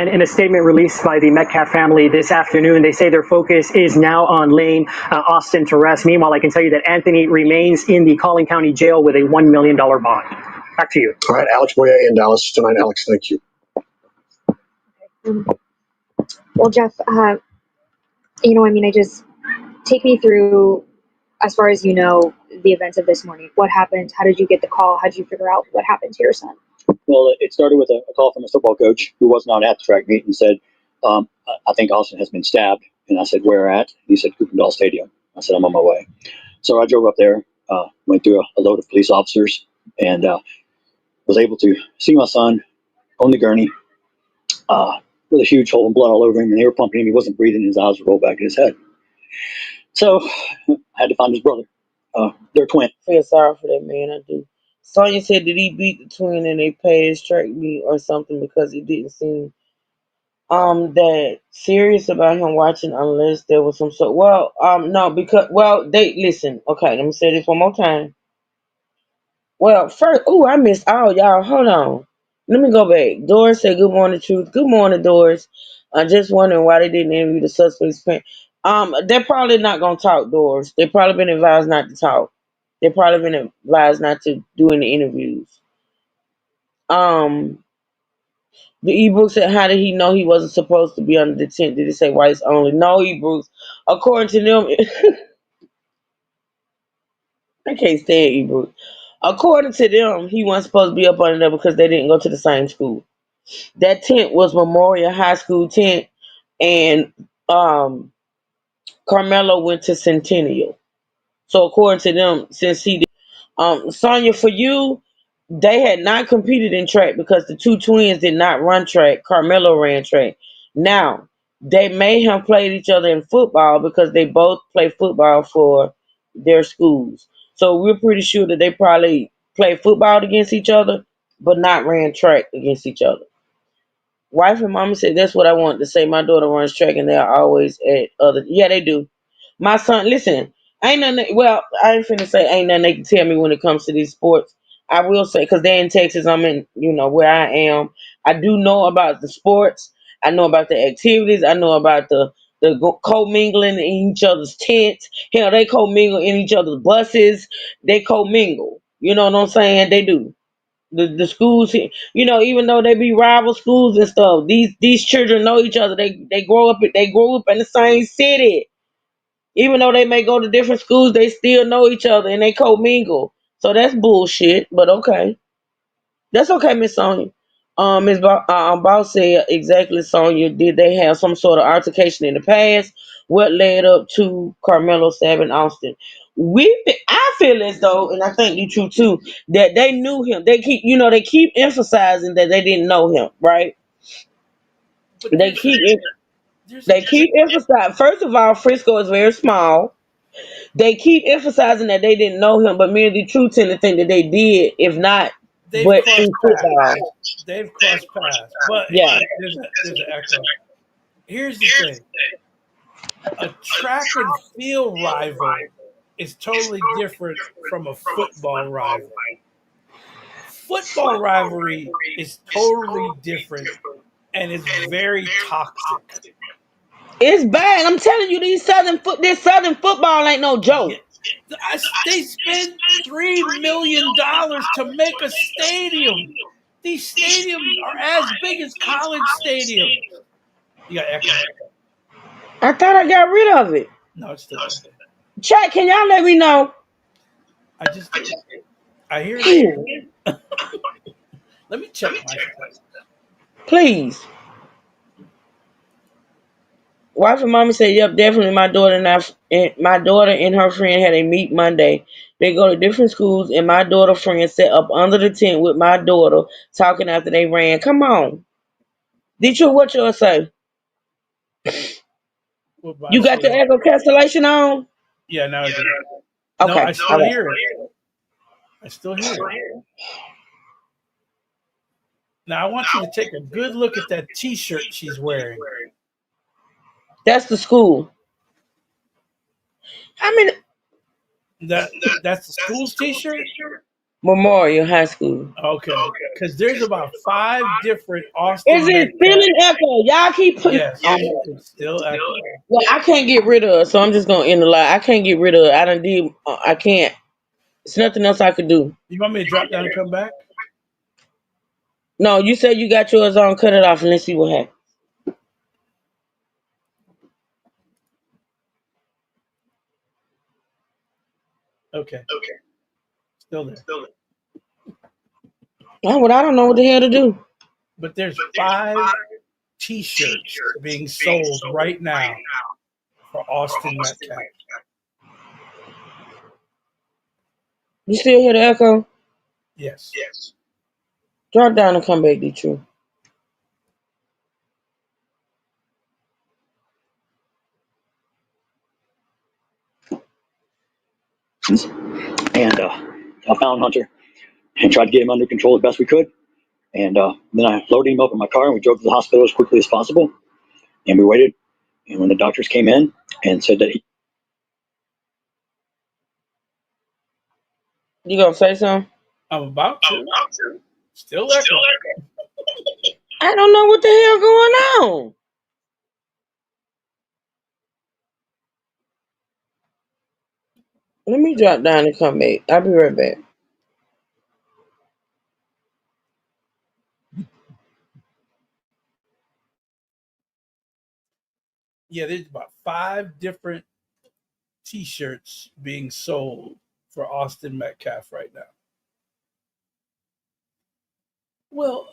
And in a statement released by the Metcalf family this afternoon, they say their focus is now on laying Austin to rest. Meanwhile, I can tell you that Anthony remains in the Collin County Jail with a $1 million bond. Back to you.
All right, Alex Boyer in Dallas tonight. Alex, thank you.
Well, Jeff, take me through, as far as you know, the events of this morning. What happened? How did you get the call? How did you figure out what happened to your son?
Well, it started with a call from a football coach who was not at the track meet and said, I think Austin has been stabbed. And I said, where at? He said, Coopendall Stadium. I said, I'm on my way. So I drove up there, went through a load of police officers, and was able to see my son on the gurney with a huge hole in blood all over him. And they were pumping him. He wasn't breathing. His eyes were rolled back in his head. So I had to find his brother. They're twins.
I feel sorry for that man. I do. Sonya said, did he beat the twin and they paid his track meet or something because it didn't seem that serious about him watching unless there was some sort. Well, no, because they listen. Okay, let me say this one more time. Well, first, I missed all y'all. Hold on. Let me go back. Doris said, good morning, Truth. Good morning, Doris. I'm just wondering why they didn't interview the suspect's parents. They're probably not going to talk, Doris. They've probably been advised not to talk. They've probably been advised not to do any interviews. The ebook said, how did he know he wasn't supposed to be under the tent? Did it say whites only? No, ebooks. According to them, I can't stand ebooks. According to them, he wasn't supposed to be up under there because they didn't go to the same school. That tent was Memorial High School tent, and Carmelo went to Centennial. So according to them, since he did, Sonya, for you, they had not competed in track because the two twins did not run track. Carmelo ran track. Now, they may have played each other in football because they both play football for their schools. So we're pretty sure that they probably played football against each other, but not ran track against each other. Wife and mama said that's what I wanted to say. My daughter runs track and they're always at other. Yeah, they do. My son, listen, ain't nothing. Well, I ain't finna say ain't nothing they can tell me when it comes to these sports. I will say because they're in Texas. I'm in, where I am. I do know about the sports. I know about the activities. I know about the co-mingling in each other's tents. Hell, they co-mingle in each other's buses. They co-mingle. You know what I'm saying? They do. The schools here, even though they be rival schools and stuff, these children know each other. They grow up in the same city. Even though they may go to different schools, they still know each other and they co-mingle. So that's bullshit, but okay. That's okay, Miss Sonia. Boss said exactly, Sonia. Did they have some sort of altercation in the past? What led up to Carmelo stabbing Austin? I feel as though, and I think you true too, that they knew him. They keep emphasizing that they didn't know him, right?
But
They
there's a
keep
there's a
they keep emphasizing. First of all, Frisco is very small. They keep emphasizing that they didn't know him, but me and the truth tend to think that they did, if not,
they've
but
crossed
through
paths.
football.
They've crossed paths. But
Yeah.
there's an echo. Here's the thing: a track and field rival is totally different from a football rival. Football rivalry is totally different and is very toxic.
It's bad. I'm telling you, this Southern football ain't no
Yeah,
joke.
they spend $3 million to make a stadium. These stadiums are as big as college stadiums. You got echo.
I thought I got rid of it.
No, it's still there.
Chat, can y'all let me know?
I just did. I hear it again. Let me check my stuff.
Please. Wife and mommy said, "Yep, definitely." My daughter and her friend had a meet Monday. They go to different schools, and my daughter friend sat up under the tent with my daughter, talking after they ran. Come on, did you what you say?
What I
You got the
said.
echo cancellation on?
Yeah, now I do. No,
Okay,
I
all
still
right.
hear it. I still hear it. Now I want you to take a good look at that T-shirt she's wearing.
That's the school. I mean,
That's the school's T-shirt.
Memorial High School.
Okay, because there's about 5 different
Is
Austin
it still
Metcalf.
an echo? Y'all keep putting.
Yes, it's still echo.
Well, I can't get rid of it, so I'm just gonna end the lie. I can't get rid of it. I done did. I can't. It's nothing else I could do.
You want me to drop down and come back?
No, you said you got yours on. Cut it off and let's see what happens.
Okay, still there.
Oh, well, I don't know what the hell to do.
But there's 5 T-shirts being sold right now for Austin Metcalf.
You still hear the echo?
Yes.
Drop down and come back, Detroit.
And I found Hunter and tried to get him under control as best we could. And then I loaded him up in my car and we drove to the hospital as quickly as possible. And we waited. And when the doctors came in and said that he
You gonna say something?
I'm about to. Still echo.
I don't know what the hell going on. Let me drop down and come back. I'll be right back.
Yeah, there's about 5 different T-shirts being sold for Austin Metcalf right now. Well,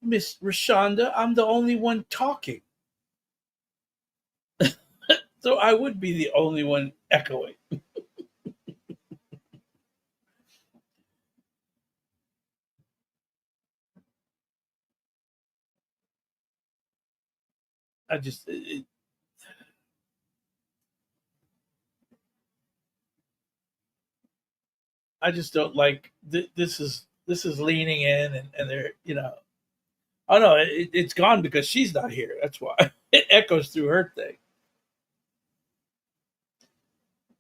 Miss Rashonda, I'm the only one talking, so I would be the only one echoing. I just, I just don't like this is leaning in, and they're oh no, it's gone because she's not here. That's why it echoes through her thing.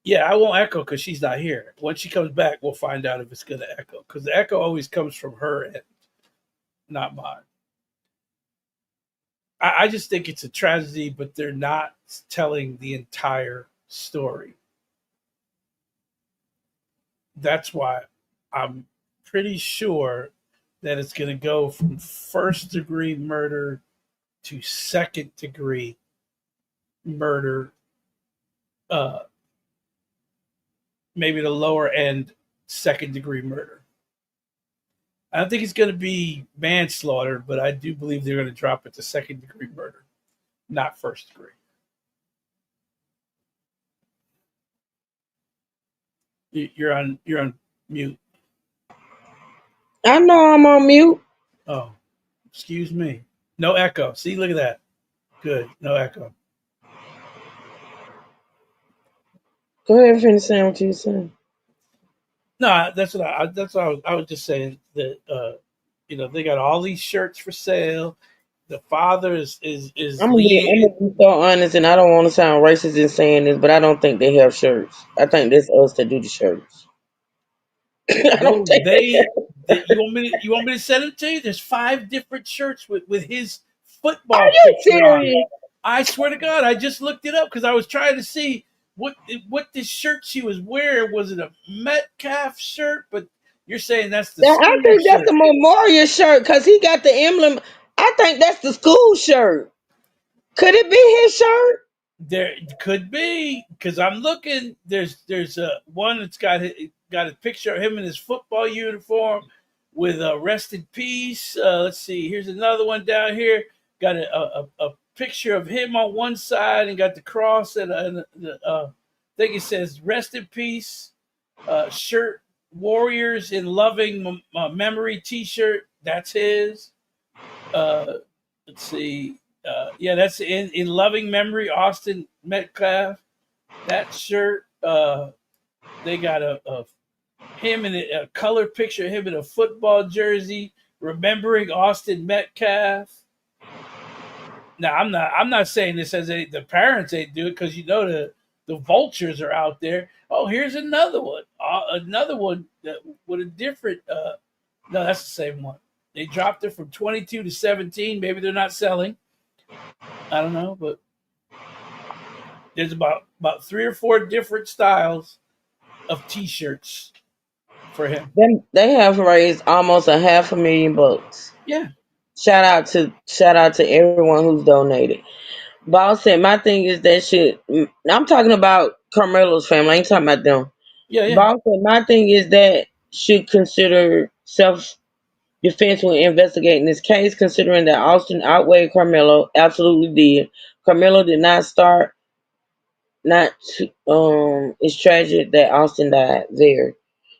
Yeah, I won't echo because she's not here. Once she comes back, we'll find out if it's going to echo because the echo always comes from her end, not mine. I just think it's a tragedy, but they're not telling the entire story. That's why I'm pretty sure that it's going to go from first degree murder to second degree murder, uh, maybe the lower end second degree murder. I don't think it's going to be manslaughter, but I do believe they're going to drop it to second degree murder, not first degree. You're on mute.
I know I'm on mute.
Oh, excuse me. No echo. See, look at that. Good. No echo.
Go ahead and finish saying what you were saying.
No, that's what I was just saying that they got all these shirts for sale. The father is
I'm
leading.
gonna be so honest, and I don't want to sound racist in saying this, but I don't think they have shirts. I think that's us that do the shirts. I don't
No,
think they have.
you want me to send it to you? There's 5 different shirts with his
Are
football
you
picture on it.
serious?
I swear to God, I just looked it up because I was trying to see what this shirt she was wearing. Was it a Metcalf shirt? But you're saying that's the
Now, I
school
think that's the
shirt.
memorial shirt because he got the emblem. I think that's the school shirt. Could it be his shirt?
There could be because I'm looking. There's one that's got a picture of him in his football uniform with rest in peace. Let's see. Here's another one down here. Got a picture of him on one side and got the cross and I think it says rest in peace. Shirt Warriors in loving memory T-shirt. That's his. Uh, let's see. Yeah, that's in loving memory. Austin Metcalf. That shirt. They got a him in a color picture of him in a football jersey, remembering Austin Metcalf. Now I'm not saying this as the parents ain't do it because the vultures are out there. Oh, here's another one that, with a different. No, that's the same one. They dropped it from 22 to 17. Maybe they're not selling. I don't know, but there's about 3 or 4 different styles of T-shirts for him.
They have raised almost $500,000.
Yeah,
Shout out to everyone who's donated. Boss said my thing is that shit. I'm talking about Carmelo's family. I ain't talking about them.
yeah, yeah.
Boss said my thing is that should consider self defense when investigating this case, considering that Austin outweighed Carmelo. Absolutely did. Carmelo did not start. Not It's tragic that Austin died. Very.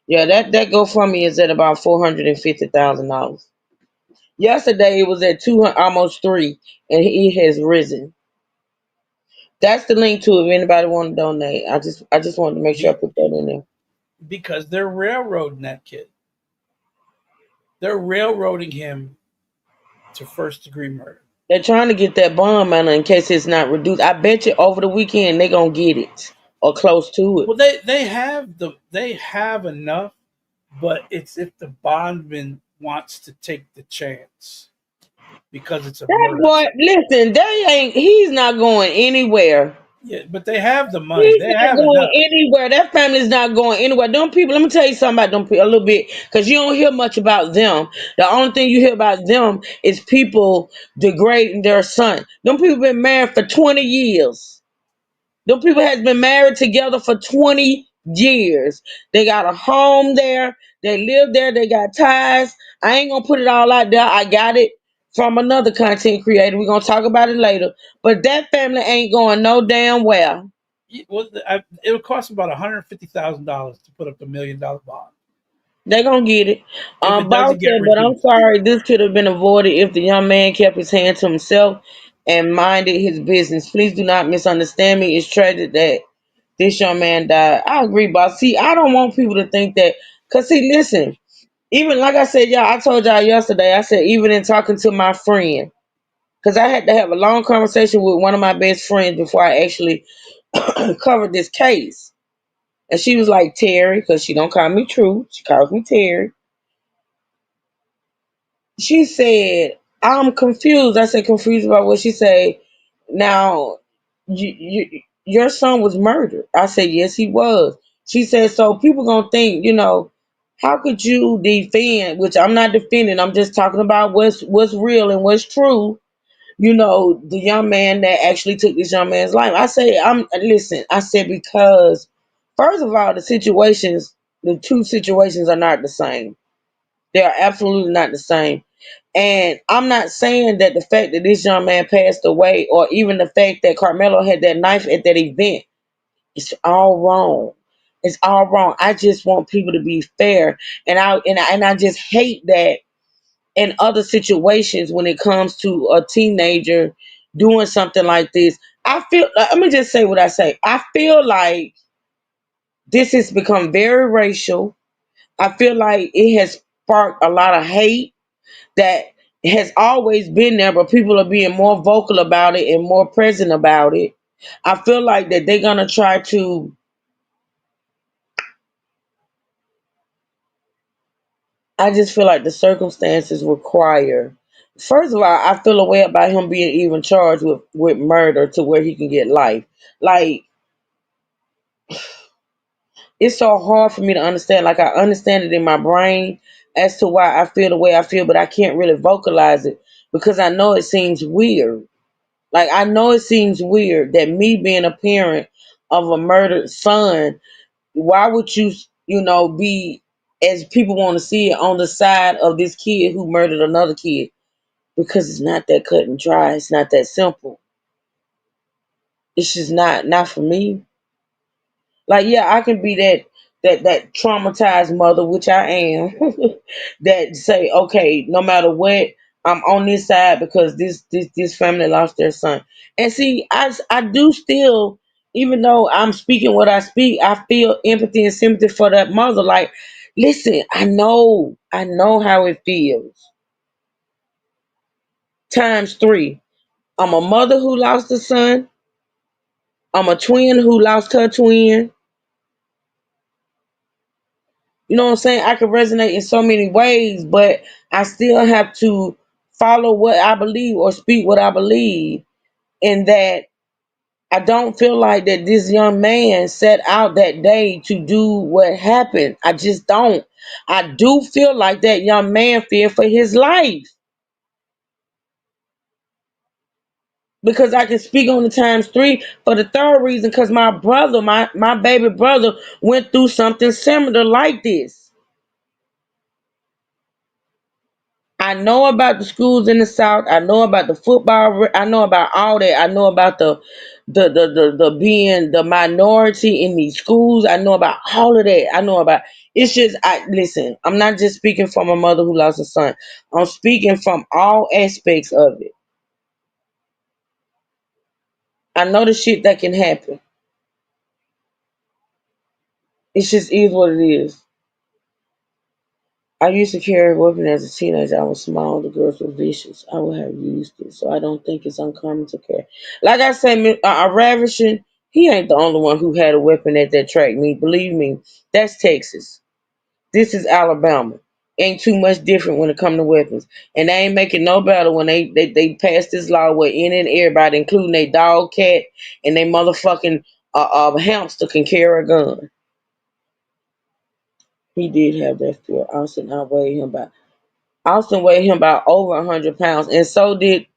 Yeah, that GoFundMe is at about $450,000. Yesterday it was at 200, almost three, and he has risen. That's the link to it if anybody want to donate. I just wanted to make sure I
Be,
put that in there.
because they're railroading that kid. They're railroading him to first degree murder.
They're trying to get that bond money in case it's not reduced. I bet you over the weekend they gonna get it or close to it.
Well, they have enough, but it's if the bondman wants to take the chance because it's a
That
murder.
boy, listen, they ain't. He's not going anywhere.
Yeah, but they have the money.
He's
They
not
have
going
enough.
anywhere. That family's not going anywhere. Them people, let me tell you something about them people a little bit, because you don't hear much about them. The only thing you hear about them is people degrading their son. Them people been married for 20 years. Them people has been married together for 20 years. They got a home there. They live there. They got ties. I ain't gonna put it all out there. I got it from another content creator. We're gonna talk about it later. But that family ain't going no damn well.
Well, it would cost about $150,000 to put up the $1 million bond.
They gonna get it.
If it
Boss
doesn't get
said, but I'm
reduced,
sorry, this could have been avoided if the young man kept his hand to himself and minded his business. Please do not misunderstand me. It's tragic that this young man died. I agree, boss. See, I don't want people to think that, cause see, listen, even like I said, y'all, I told y'all yesterday, I said, even in talking to my friend, cause I had to have a long conversation with one of my best friends before I actually covered this case. And she was like, Terry, cause she don't call me True, she calls me Terry. She said, I'm confused. I said, confused about what she said. Now, your son was murdered. I said, yes, he was. She said, so people gonna think, how could you defend, which I'm not defending, I'm just talking about what's real and what's true, the young man that actually took this young man's life. I say, listen, I said, because first of all, the two situations are not the same. They are absolutely not the same. And I'm not saying that the fact that this young man passed away, or even the fact that Carmelo had that knife at that event, it's all wrong. It's all wrong. I just want people to be fair, and I just hate that in other situations when it comes to a teenager doing something like this. I feel. Let me just say what I say. I feel like this has become very racial. I feel like it has sparked a lot of hate that has always been there, but people are being more vocal about it and more present about it. I feel like that they're gonna try to. I just feel like the circumstances require. First of all, I feel a way about him being even charged with murder to where he can get life. Like, it's so hard for me to understand. Like, I understand it in my brain as to why I feel the way I feel, but I can't really vocalize it because I know it seems weird. Like, I know it seems weird that me being a parent of a murdered son, why would you, be, as people want to see it, on the side of this kid who murdered another kid? Because it's not that cut and dry. It's not that simple. It's just not for me. Like, yeah, I can be that traumatized mother, which I am, that say, okay, no matter what, I'm on this side because this family lost their son. And see, I do still, even though I'm speaking what I speak, I feel empathy and sympathy for that mother. Like, listen, I know how it feels. Times three. I'm a mother who lost a son. I'm a twin who lost her twin. You know what I'm saying? I can resonate in so many ways, but I still have to follow what I believe or speak what I believe. And that I don't feel like that this young man set out that day to do what happened. I just don't. I do feel like that young man feared for his life. Because I can speak on the times three for the third reason, because my brother, my baby brother, went through something similar like this. I know about the schools in the South. I know about the football. I know about all that. I know about the being the minority in these schools. I know about all of that. I know about. It's just, I listen. I'm not just speaking from a mother who lost a son. I'm speaking from all aspects of it. I know the shit that can happen. It just is what it is. I used to carry a weapon as a teenager. I was small. The girls were vicious. I would have used it, so I don't think it's uncommon to carry. Like I said, Ravishing, he ain't the only one who had a weapon at that track meet. Believe me, that's Texas. This is Alabama. ain't too much different when it come to weapons. And they ain't making no better when they pass this law where any and everybody, including they dog, cat, and they motherfucking hamster can carry a gun. He did have that fear. Austin weighed him about over 100 pounds, and so did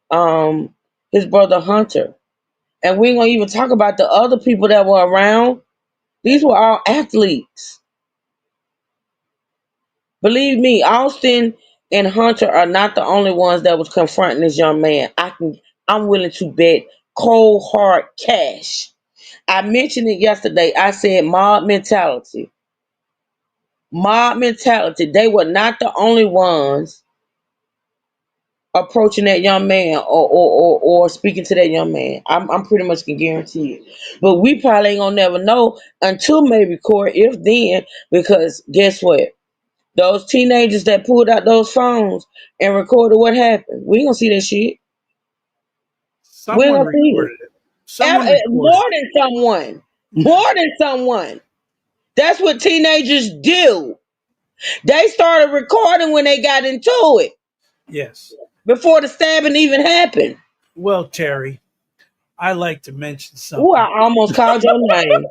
his brother Hunter. And we ain't gonna even talk about the other people that were around. These were all athletes. Believe me, Austin and Hunter are not the only ones that was confronting this young man. I'm willing to bet cold hard cash. I mentioned it yesterday. I said mob mentality. Mob mentality. They were not the only ones approaching that young man or speaking to that young man. I'm pretty much can guarantee it. But we probably ain't gonna never know until maybe court, if then, because guess what? Those teenagers that pulled out those phones and recorded what happened, we ain't gonna see that shit. We ain't
Someone
gonna see it.
recorded it. Someone recorded
More
it.
than someone. More than someone. That's what teenagers do. They started recording when they got into it
Yes.
before the stabbing even happened.
Well, Terry, I like to mention
Ooh,
something.
I almost called your name.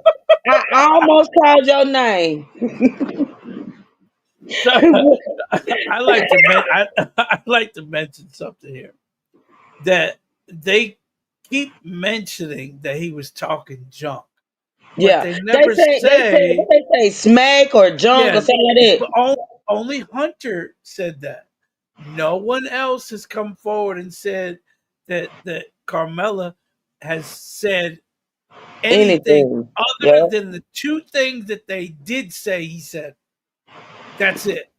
I almost called your name.
So, I like to I like to mention something here that they keep mentioning that he was talking junk, but
Yeah,
they never
what
say
they say, smack or junk or
yeah.
something like
But
that.
only Hunter said that. No one else has come forward and said that Carmela has said anything
Anything.
other
Yeah,
than the two things that they did say he said. That's it.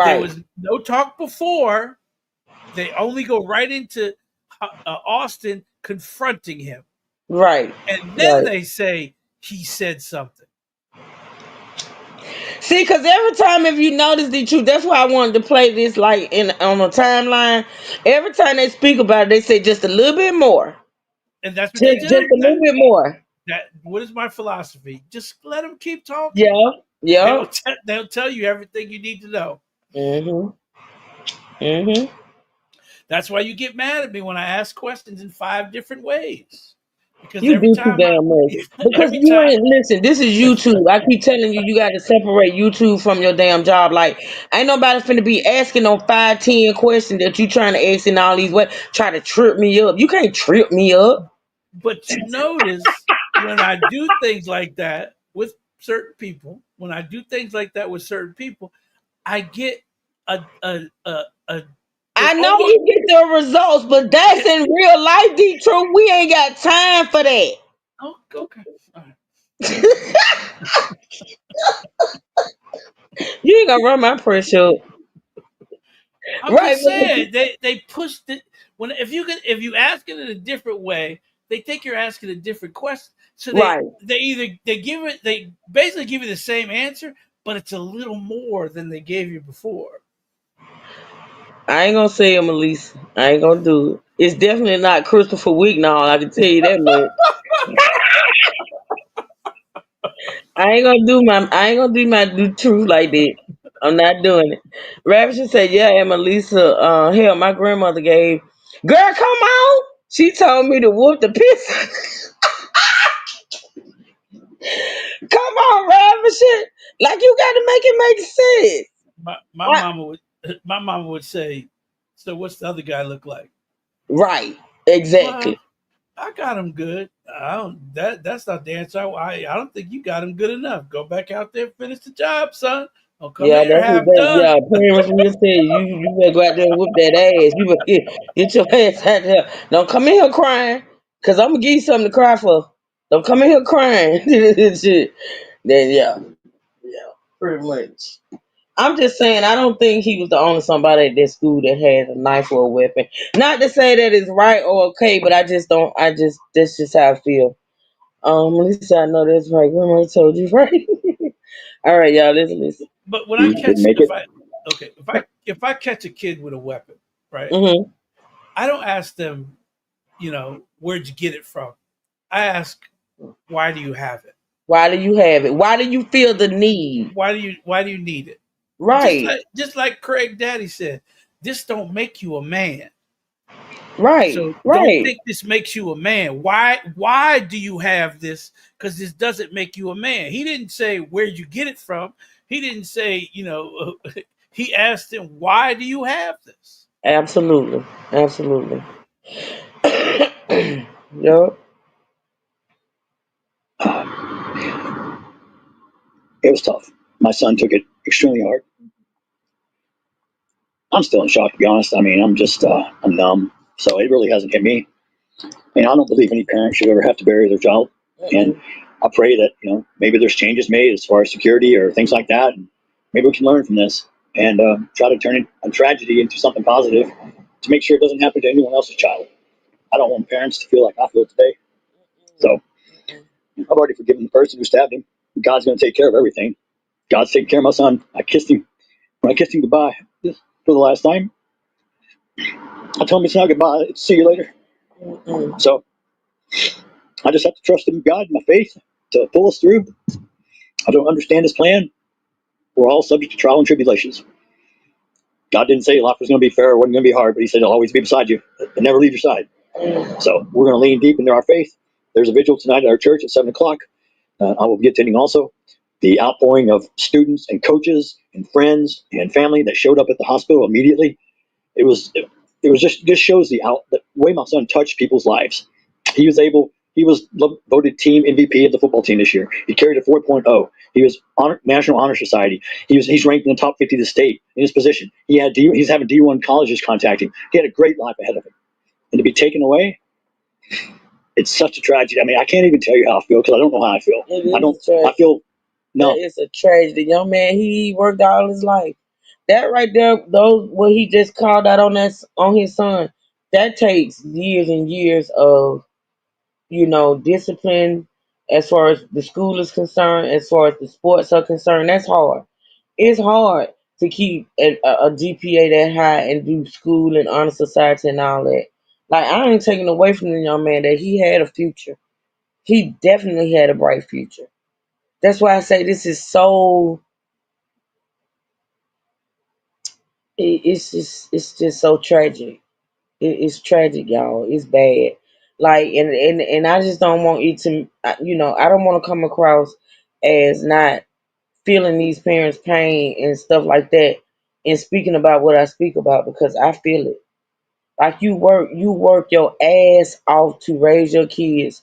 There
right,
was no talk before. They only go right into Austin confronting him,
right,
and then
right.
they say he said something.
See, because every time, if you notice the truth, that's why I wanted to play this like in on a timeline. Every time they speak about it, they say just a little bit more,
And that's what they
just
do.
a little bit more.
That what is my philosophy? Just let them keep talking.
Yeah, yeah.
They'll tell you everything you need to know.
Mhm, mhm.
That's why you get mad at me when I ask questions in 5 different ways. Because
You
every
do too
time
damn much. Because
every
you
time
ain't listen. This is YouTube. I keep telling you, you got to separate YouTube from your damn job. Like, ain't nobody finna be asking no 5, 10 questions that you trying to ask in all these ways. Try to trip me up. You can't trip me up.
but you notice when I do things like that with certain people, when I do things like that with certain people, I get a
I
it's
know
almost
you get the results, but that's
it,
in real life, the truth. We ain't got time for that.
oh, okay. All right.
You ain't gonna run my pressure up.
I'm
Right,
just saying they pushed it when if you ask it in a different way, they think you're asking a different question. So
right.
they basically give you the same answer, but it's a little more than they gave you before.
I ain't gonna say him, Elise. I ain't gonna do it. It's definitely not Christopher Wignall. I can tell you that much. I ain't gonna do my do truth like that. I'm not doing it. Ravisher said, yeah, and Melissa, hell, my grandmother gave girl, come on. She told me to whoop the piss. Come on, Ravisher. Like you gotta make it make sense.
My
I-
mama would my mama would say, "So what's the other guy look like?"
right.
Well,
Exactly.
I got him good. I don't that's not the answer. I don't think you got him good enough. Go back out there, finish the job, son. Don't come
Yeah,
in here
that's what
half
that.
done.
Yeah, parents will say you better go out there and whoop that ass. You better get your ass out there. Don't come in here crying, cause I'm gonna give you something to cry for. Don't come in here crying. Shit. Then yeah, pretty much. I'm just saying, I don't think he was the only somebody at that school that had a knife or a weapon. Not to say that it's right or okay, but I just don't. I just that's just how I feel. At least I know that's right. Grandma told you right. All right, y'all. Listen.
But when I
You didn't
catch
make
if
it.
I okay if I catch a kid with a weapon, right?
Mm-hmm.
I don't ask them, where'd you get it from? I ask, why do you have it?
Why do you have it? Why do you feel the need?
Why do you need it?
Right,
Just like Craig Daddy said, this don't make you a man.
right,
So don't
right.
think this makes you a man. Why do you have this? Because this doesn't make you a man. He didn't say where'd you get it from. He didn't say, he asked him, why do you have this?
Absolutely, absolutely. Yup.
It was tough. My son took it extremely hard. I'm still in shock, to be honest. I mean, I'm numb. So it really hasn't hit me. And I don't believe any parent should ever have to bury their child. And I pray that, maybe there's changes made as far as security or things like that. And maybe we can learn from this and try to turn a tragedy into something positive to make sure it doesn't happen to anyone else's child. I don't want parents to feel like I feel today. So I've already forgiven the person who stabbed him. God's going to take care of everything. God's taking care of my son. I kissed him. When I kissed him goodbye for the last time, I told him it's not goodbye. It's see you later. So I just have to trust in God and my faith to pull us through. I don't understand his plan. We're all subject to trial and tribulations. God didn't say life was going to be fair or wasn't going to be hard, but he said he'll always be beside you and never leave your side. So we're going to lean deep into our faith. There's a vigil tonight at our church at 7 o'clock. I will be attending also. The outpouring of students and coaches and friends and family that showed up at the hospital immediately. It was just shows the way my son touched people's lives. He was voted team MVP of the football team this year. He carried a 4.0. He was National Honor Society. He's ranked in the top 50 of the state in his position. He's having D1 colleges contact him. He had a great life ahead of him. And to be taken away, it's such a tragedy. I mean, I can't even tell you how I feel because I don't know how I feel. I feel no.
That is a tragedy. Young man, he worked all his life. That right there, those what he just called out on his son, that takes years and years of discipline as far as the school is concerned, as far as the sports are concerned. That's hard. It's hard to keep a GPA that high and do school and honor society and all that. Like, I ain't taking away from the young man that he had a future. He definitely had a bright future. That's why I say this is so. It's just so tragic. It's tragic, y'all. It's bad. Like, and I just don't want it to. I don't want to come across as not feeling these parents' pain and stuff like that, and speaking about what I speak about because I feel it. Like, you work your ass off to raise your kids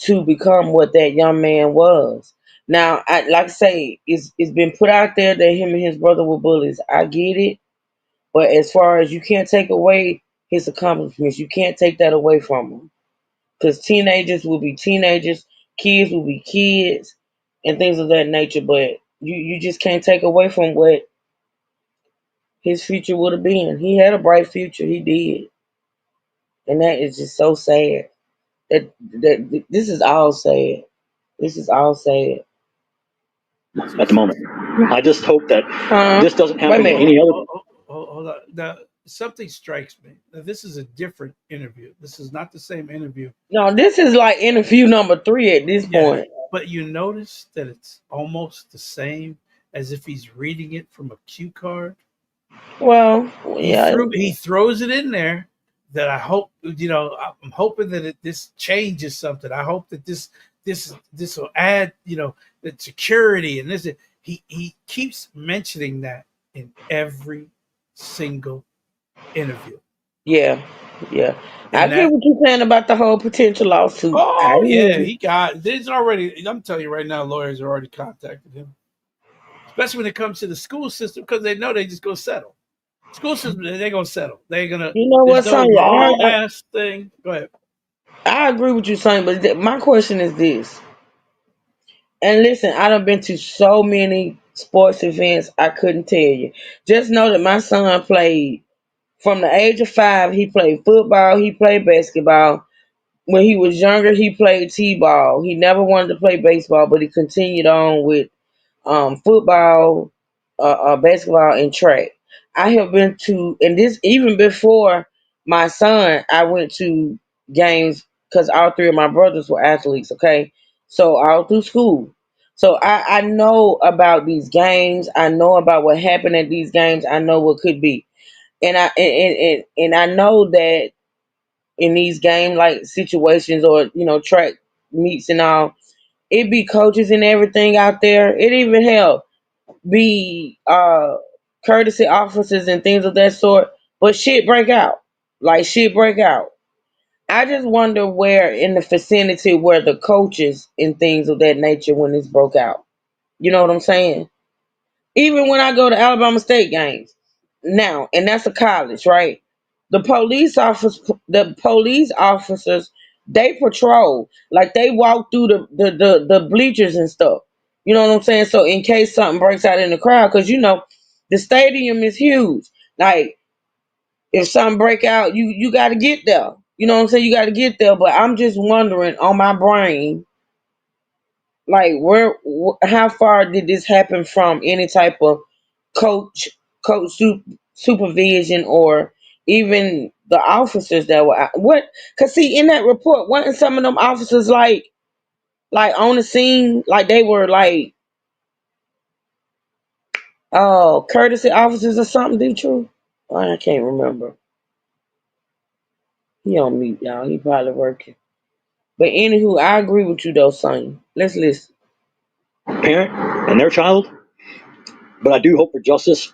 to become what that young man was. Now, like I say, it's been put out there that him and his brother were bullies. I get it, but as far as you can't take away his accomplishments, you can't take that away from him because teenagers will be teenagers, kids will be kids, and things of that nature. But you just can't take away from what his future would have been. He had a bright future, he did, and that is just so sad. That this is all sad. This is all sad.
At the moment. I just hope that this doesn't
Wait a
happen to
minute.
any other.
Hold on. Now, something strikes me. Now, this is a different interview. This is not the same interview.
No, this is like interview number 3 at this
Yeah,
point.
but you notice that it's almost the same as if he's reading it from a cue card.
Well,
He
yeah.
throws it in there. That I hope I'm hoping that this changes something. I hope that this will add the security and this. He keeps mentioning that in every single interview.
Yeah, yeah. I
And
get
that
what you're saying about the whole potential lawsuit. I
oh
hear
yeah,
you.
there's already. I'm telling you right now, lawyers are already contacted him, especially when it comes to the school system because they know they just go settle. School system, they're gonna settle. They're gonna.
You know
There's
what,
no
Sonya?
long ass thing. Go ahead.
I agree with you, Sonya, but my question is this. And listen, I done been to so many sports events, I couldn't tell you. Just know that my son played from the age of 5. He played football. He played basketball. When he was younger, he played t-ball. He never wanted to play baseball, but he continued on with football, basketball, and track. I have been to, and this even before my son, I went to games because all 3 of my brothers were athletes. Okay, so all through school. So I know about these games. I know about what happened at these games. I know what could be. And I know that in these game like situations or track meets and all, it be coaches and everything out there. It even help be courtesy officers and things of that sort. But shit break out. Like shit break out. I just wonder where in the vicinity were the coaches and things of that nature when this broke out. You know what I'm saying? Even when I go to Alabama State games now, and that's a college, right? The police officers, they patrol, like they walk through the bleachers and stuff. You know what I'm saying? So in case something breaks out in the crowd, because the stadium is huge. Like if something break out, you got to get there. You know what I'm saying? You got to get there. But I'm just wondering on my brain, like how far did this happen from any type of coach supervision or even the officers that were out? What? Cause see, in that report, wasn't some of them officers like on the scene, like they were like courtesy officers or something? Be true? I can't remember. He on mute, y'all. He probably working. But anywho, I agree with you though, son. Let's listen.
Parent and their child, but I do hope for justice.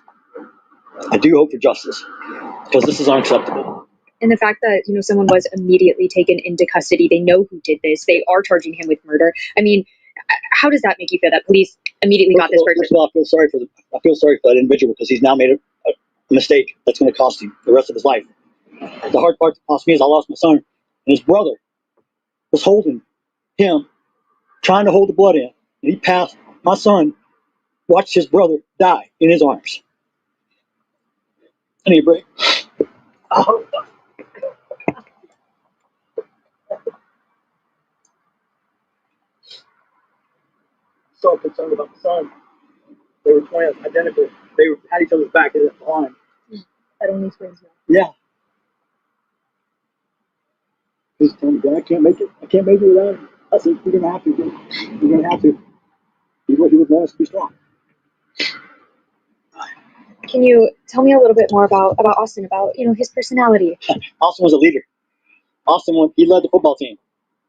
I do hope for justice because this is unacceptable.
And the fact that, someone was immediately taken into custody, they know who did this, they are charging him with murder. I mean, how does that make you feel that police immediately got this person?
First of all, I feel sorry for that individual because he's now made a mistake that's going to cost him the rest of his life. The hard part that cost me is I lost my son, and his brother was holding him, trying to hold the blood in, and he passed. My son watched his brother die in his arms. I need a break. Oh. So concerned about the son. They were twins, identical. They had each other's back in the line.
That only explains that.
Yeah. He's telling me, Dad, I can't make it. I can't make it without him. I said, you're gonna have to, dude. You're gonna have to. He would want us to be strong.
Can you tell me a little bit more about Austin, about, his personality?
Austin was a leader. He led the football team.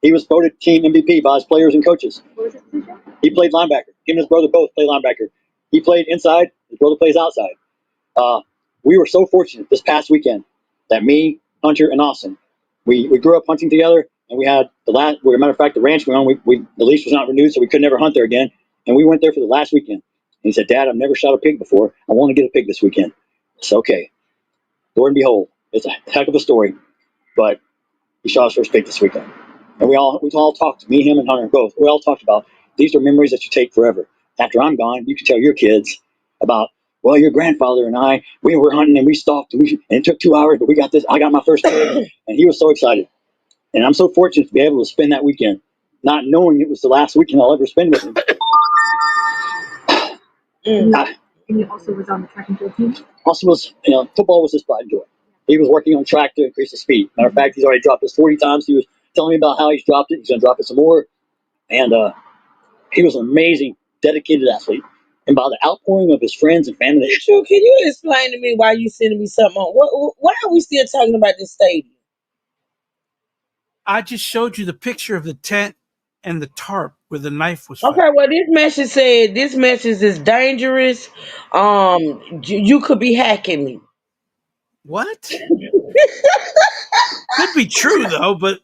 He was voted team MVP by his players and coaches.
What was his position?
He played linebacker. Him and his brother both played linebacker. He played inside. His brother plays outside. We were so fortunate this past weekend that me, Hunter, and Austin, we grew up hunting together, and we had as a matter of fact, the ranch we own, the lease was not renewed, so we could never hunt there again. And we went there for the last weekend. And he said, Dad, I've never shot a pig before. I want to get a pig this weekend. It's okay. Lord and behold, it's a heck of a story, but he shot his first pig this weekend. And we all talked, me, him, and Hunter both. We all talked about these are memories that you take forever. After I'm gone, you can tell your kids about, well, your grandfather and I, we were hunting and we stalked and it took 2 hours, but we got this. I got my first pig. And he was so excited. And I'm so fortunate to be able to spend that weekend, not knowing it was the last weekend I'll ever spend with him.
And he also was on the track and field team?
Also football was his pride and joy. He was working on track to increase his speed. Matter of fact, he's already dropped this 40 times. He was telling me about how he's dropped it. He's going to drop it some more. And he was an amazing, dedicated athlete. And by the outpouring of his friends and family.
Can you explain to me why you sending me something on? Why are we still talking about this stadium?
I just showed you the picture of the tent and the tarp where the knife was found.
Okay, well, this message said this message is dangerous. You could be hacking me.
What? Could be true though, but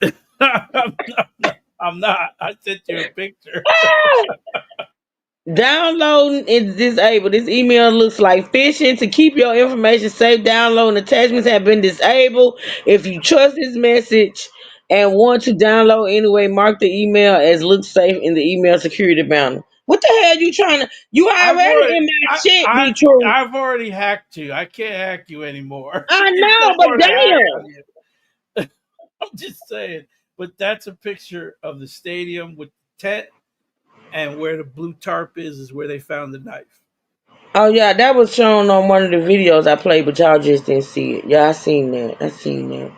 I'm not. I sent you a picture.
Downloading is disabled. This email looks like phishing. To keep your information safe, downloading attachments have been disabled. If you trust this message and want to download anyway, mark the email as look safe in the email security banner. What the hell you trying to? You already in my shit, be true.
I've already hacked you. I can't hack you anymore.
I
It's
know,
no
but
more to hack
damn.
on you. I'm just saying. But that's a picture of the stadium with the tent, and where the blue tarp is where they found the knife.
Oh yeah, that was shown on one of the videos I played, but y'all just didn't see it. Yeah, I seen that.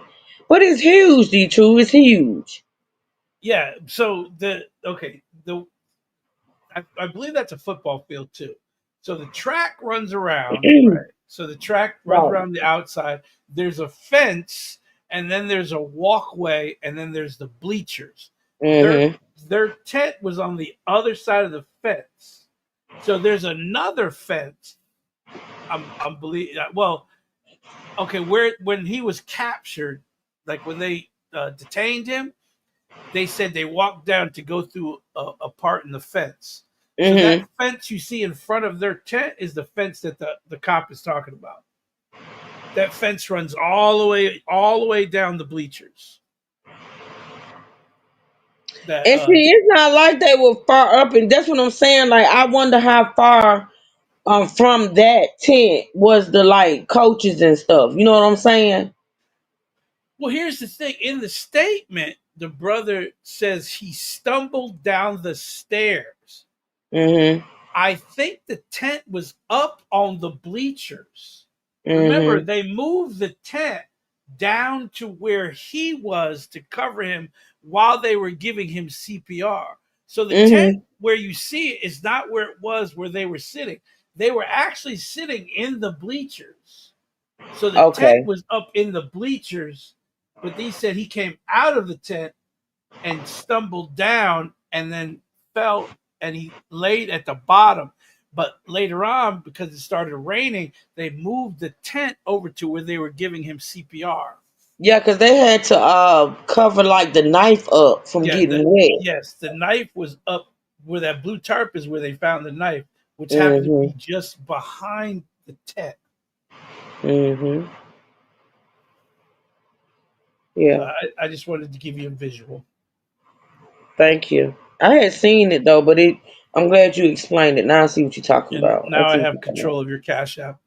But it's huge, D True. It's huge.
Yeah. So I believe that's a football field too. So the track runs around, right? So the track runs
Right.
around the outside. There's a fence, and then there's a walkway, and then there's the bleachers. Their
Mm-hmm.
their tent was on the other side of the fence. So there's another fence. I'm believe well, okay, where when he was captured, like when they detained him, they said they walked down to go through a part in the fence. So that
Mm-hmm.
fence you see in front of their tent is the fence that the cop is talking about. That fence runs all the way down the bleachers. That
And see, it's not like they were far up, and that's what I'm saying. Like, I wonder how far from that tent was the like coaches and stuff. You know what I'm saying?
well, here's the thing. In the statement, the brother says he stumbled down the stairs.
Mm-hmm.
I think the tent was up on the bleachers. Remember,
Mm-hmm.
they moved the tent down to where he was to cover him while they were giving him CPR. So the tent
Mm-hmm.
where you see it is not where it was where they were sitting. They were actually sitting in the bleachers. So the tent
Okay.
was up in the bleachers, but he said he came out of the tent and stumbled down and then fell and he laid at the bottom. But later on, because it started raining, they moved the tent over to where they were giving him CPR.
Yeah, because they had to cover like the knife up from
Yeah,
getting wet.
yes, the knife was up where that blue tarp is where they found the knife, which happened to be
Mm-hmm.
just behind the tent.
Mm-hmm.
So
Yeah.
I just wanted to give you a visual.
Thank you. I had seen it though, but I'm glad you explained it. Now I see what you're talking
And
about. I
now I
see what
have
you're talking about.
control of your Cash App.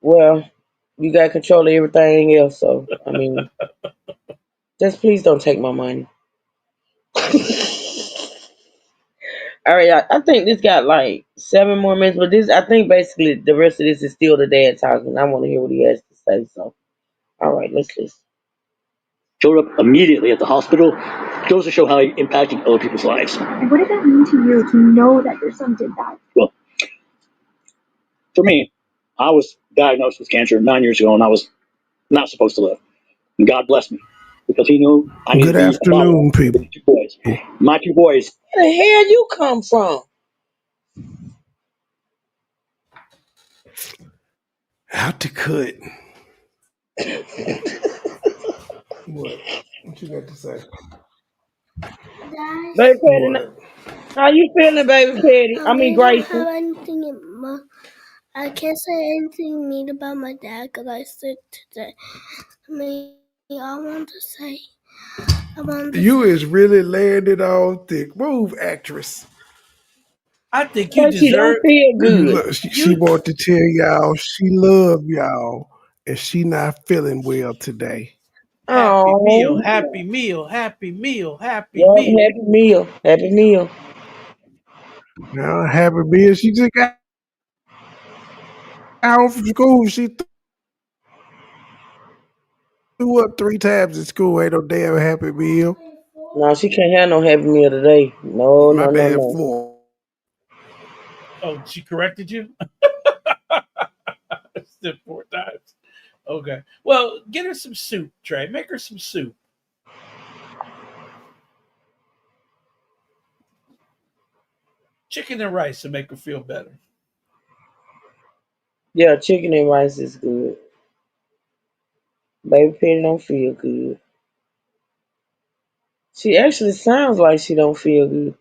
Well, you got control of everything else, so I mean, just please don't take my money. All right, I think this got like 7 more minutes, but this I think basically the rest of this is still the dad talking. I want to hear what he has to say. So, all right, let's listen.
Showed up immediately at the hospital. Goes to show how he impacted other people's lives.
And what did that mean to you to know that your son did that?
Well, for me, I was diagnosed with cancer 9 years ago, and I was not supposed to live. And God blessed me because He knew I needed
Good
to be a father
afternoon,
for
people.
the two boys. My two boys.
Where the hell you come from?
Out to cut. What? What you got to say?
Baby Petty,
What?
how you feeling, baby Petty? I mean,
We don't
Grayson.
have anything I can't say anything mean about my dad because I said today. I mean, I want to say,
You is really laying it on thick. Move, actress.
I think you
Because she don't
deserve
feel
you
You
good.
look. She
you
want to tell y'all she love y'all, and she not feeling well today.
happy meal,
Oh,
happy meal, happy meal, happy
well,
meal.
happy meal, happy meal.
Now, happy meal. She just got out from school. She threw up 3 times in school. Ain't no damn happy meal.
No, she can't have no happy meal today. No,
My
no, no,
bad.
no.
4.
Oh, she corrected you? Still 4 times. Okay. Well, get her some soup, Trey. Make her some soup. Chicken and rice to make her feel better.
Yeah, chicken and rice is good. Baby Petty don't feel good. She actually sounds like she don't feel good.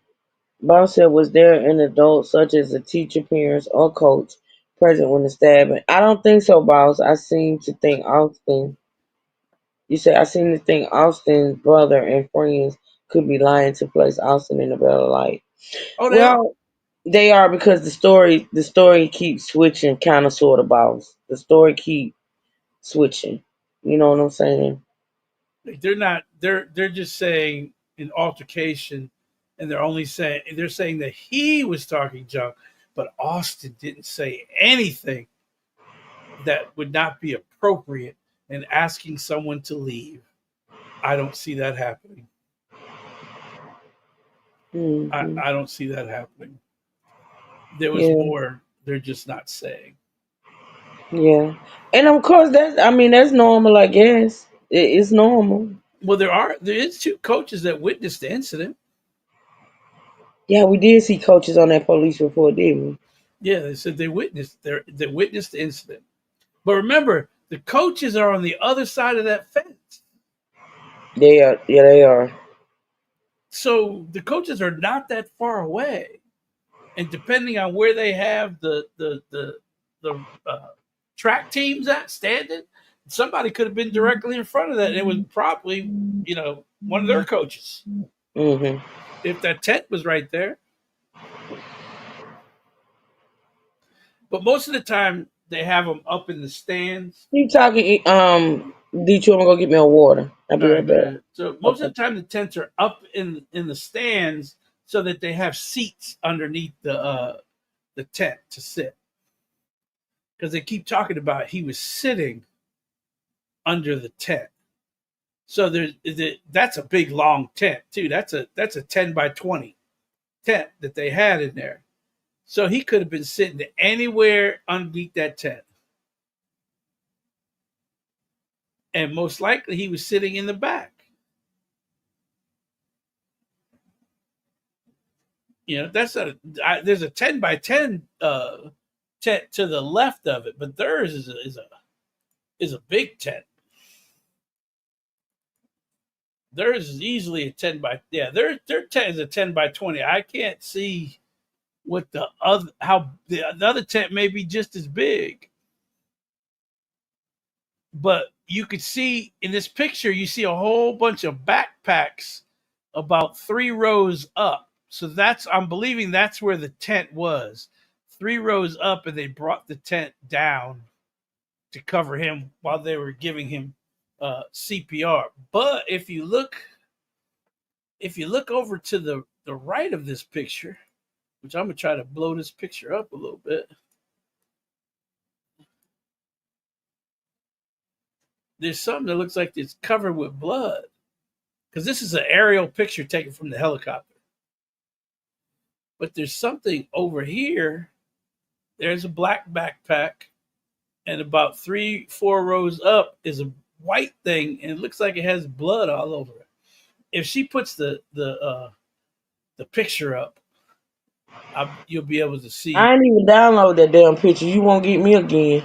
Boss said, was there an adult such as a teacher, parents, or coach present when the stabbing? I don't think so, boss. I seem to think Austin. You said I seem to think Austin's brother and friends could be lying to place Austin in a better light.
Oh, they are.
Well, they are because the story keeps switching, kind of, sort of, boss. The story keep switching. You know what I'm saying?
Like, they're not. They're just saying an altercation, and they're saying that he was talking junk, but Austin didn't say anything that would not be appropriate in asking someone to leave. I don't see that happening.
Mm-hmm.
I don't see that happening. There was
Yeah.
more. They're just not saying.
Yeah. And of course that's normal, I guess. It's normal.
Well, there is two coaches that witnessed the incident.
Yeah, we did see coaches on that police report, didn't
Yeah, they said they witnessed the incident. But remember, the coaches are on the other side of that fence.
we? They are. Yeah, they are.
So the coaches are not that far away. And depending on where they have the track teams at standing, somebody could have been directly in front of that. And it was probably, one of their coaches.
Mm-hmm.
If that tent was right there. But most of the time, they have them up in the stands.
You talking? D2, I'm gonna go get me a water. I'll
All
be
right,
right
go
back.
ahead. So most of
Okay.
the time, the tents are up in the stands so that they have seats underneath the tent to sit. Because they keep talking about he was sitting under the tent. So that's a big long tent too. That's a 10 by 20 tent that they had in there. So he could have been sitting anywhere underneath that tent. And most likely he was sitting in the back. There's a 10 by 10 tent to the left of it, but theirs is a big tent. Theirs is easily a 10 by. Their tent is a 10 by 20. I can't see what the other tent may be just as big. But you could see in this picture, you see a whole bunch of backpacks about 3 rows up. So I'm believing that's where the tent was. 3 rows up, and they brought the tent down to cover him while they were giving him CPR. But if you look over to the right of this picture, which I'm gonna try to blow this picture up a little bit. There's something that looks like it's covered with blood, because this is an aerial picture taken from the helicopter. But there's something over here. There's a black backpack, and about 3-4 rows up is a white thing, and it looks like it has blood all over it. If she puts the picture up, you'll be able to see.
I ain't even download that damn picture. You won't get me again.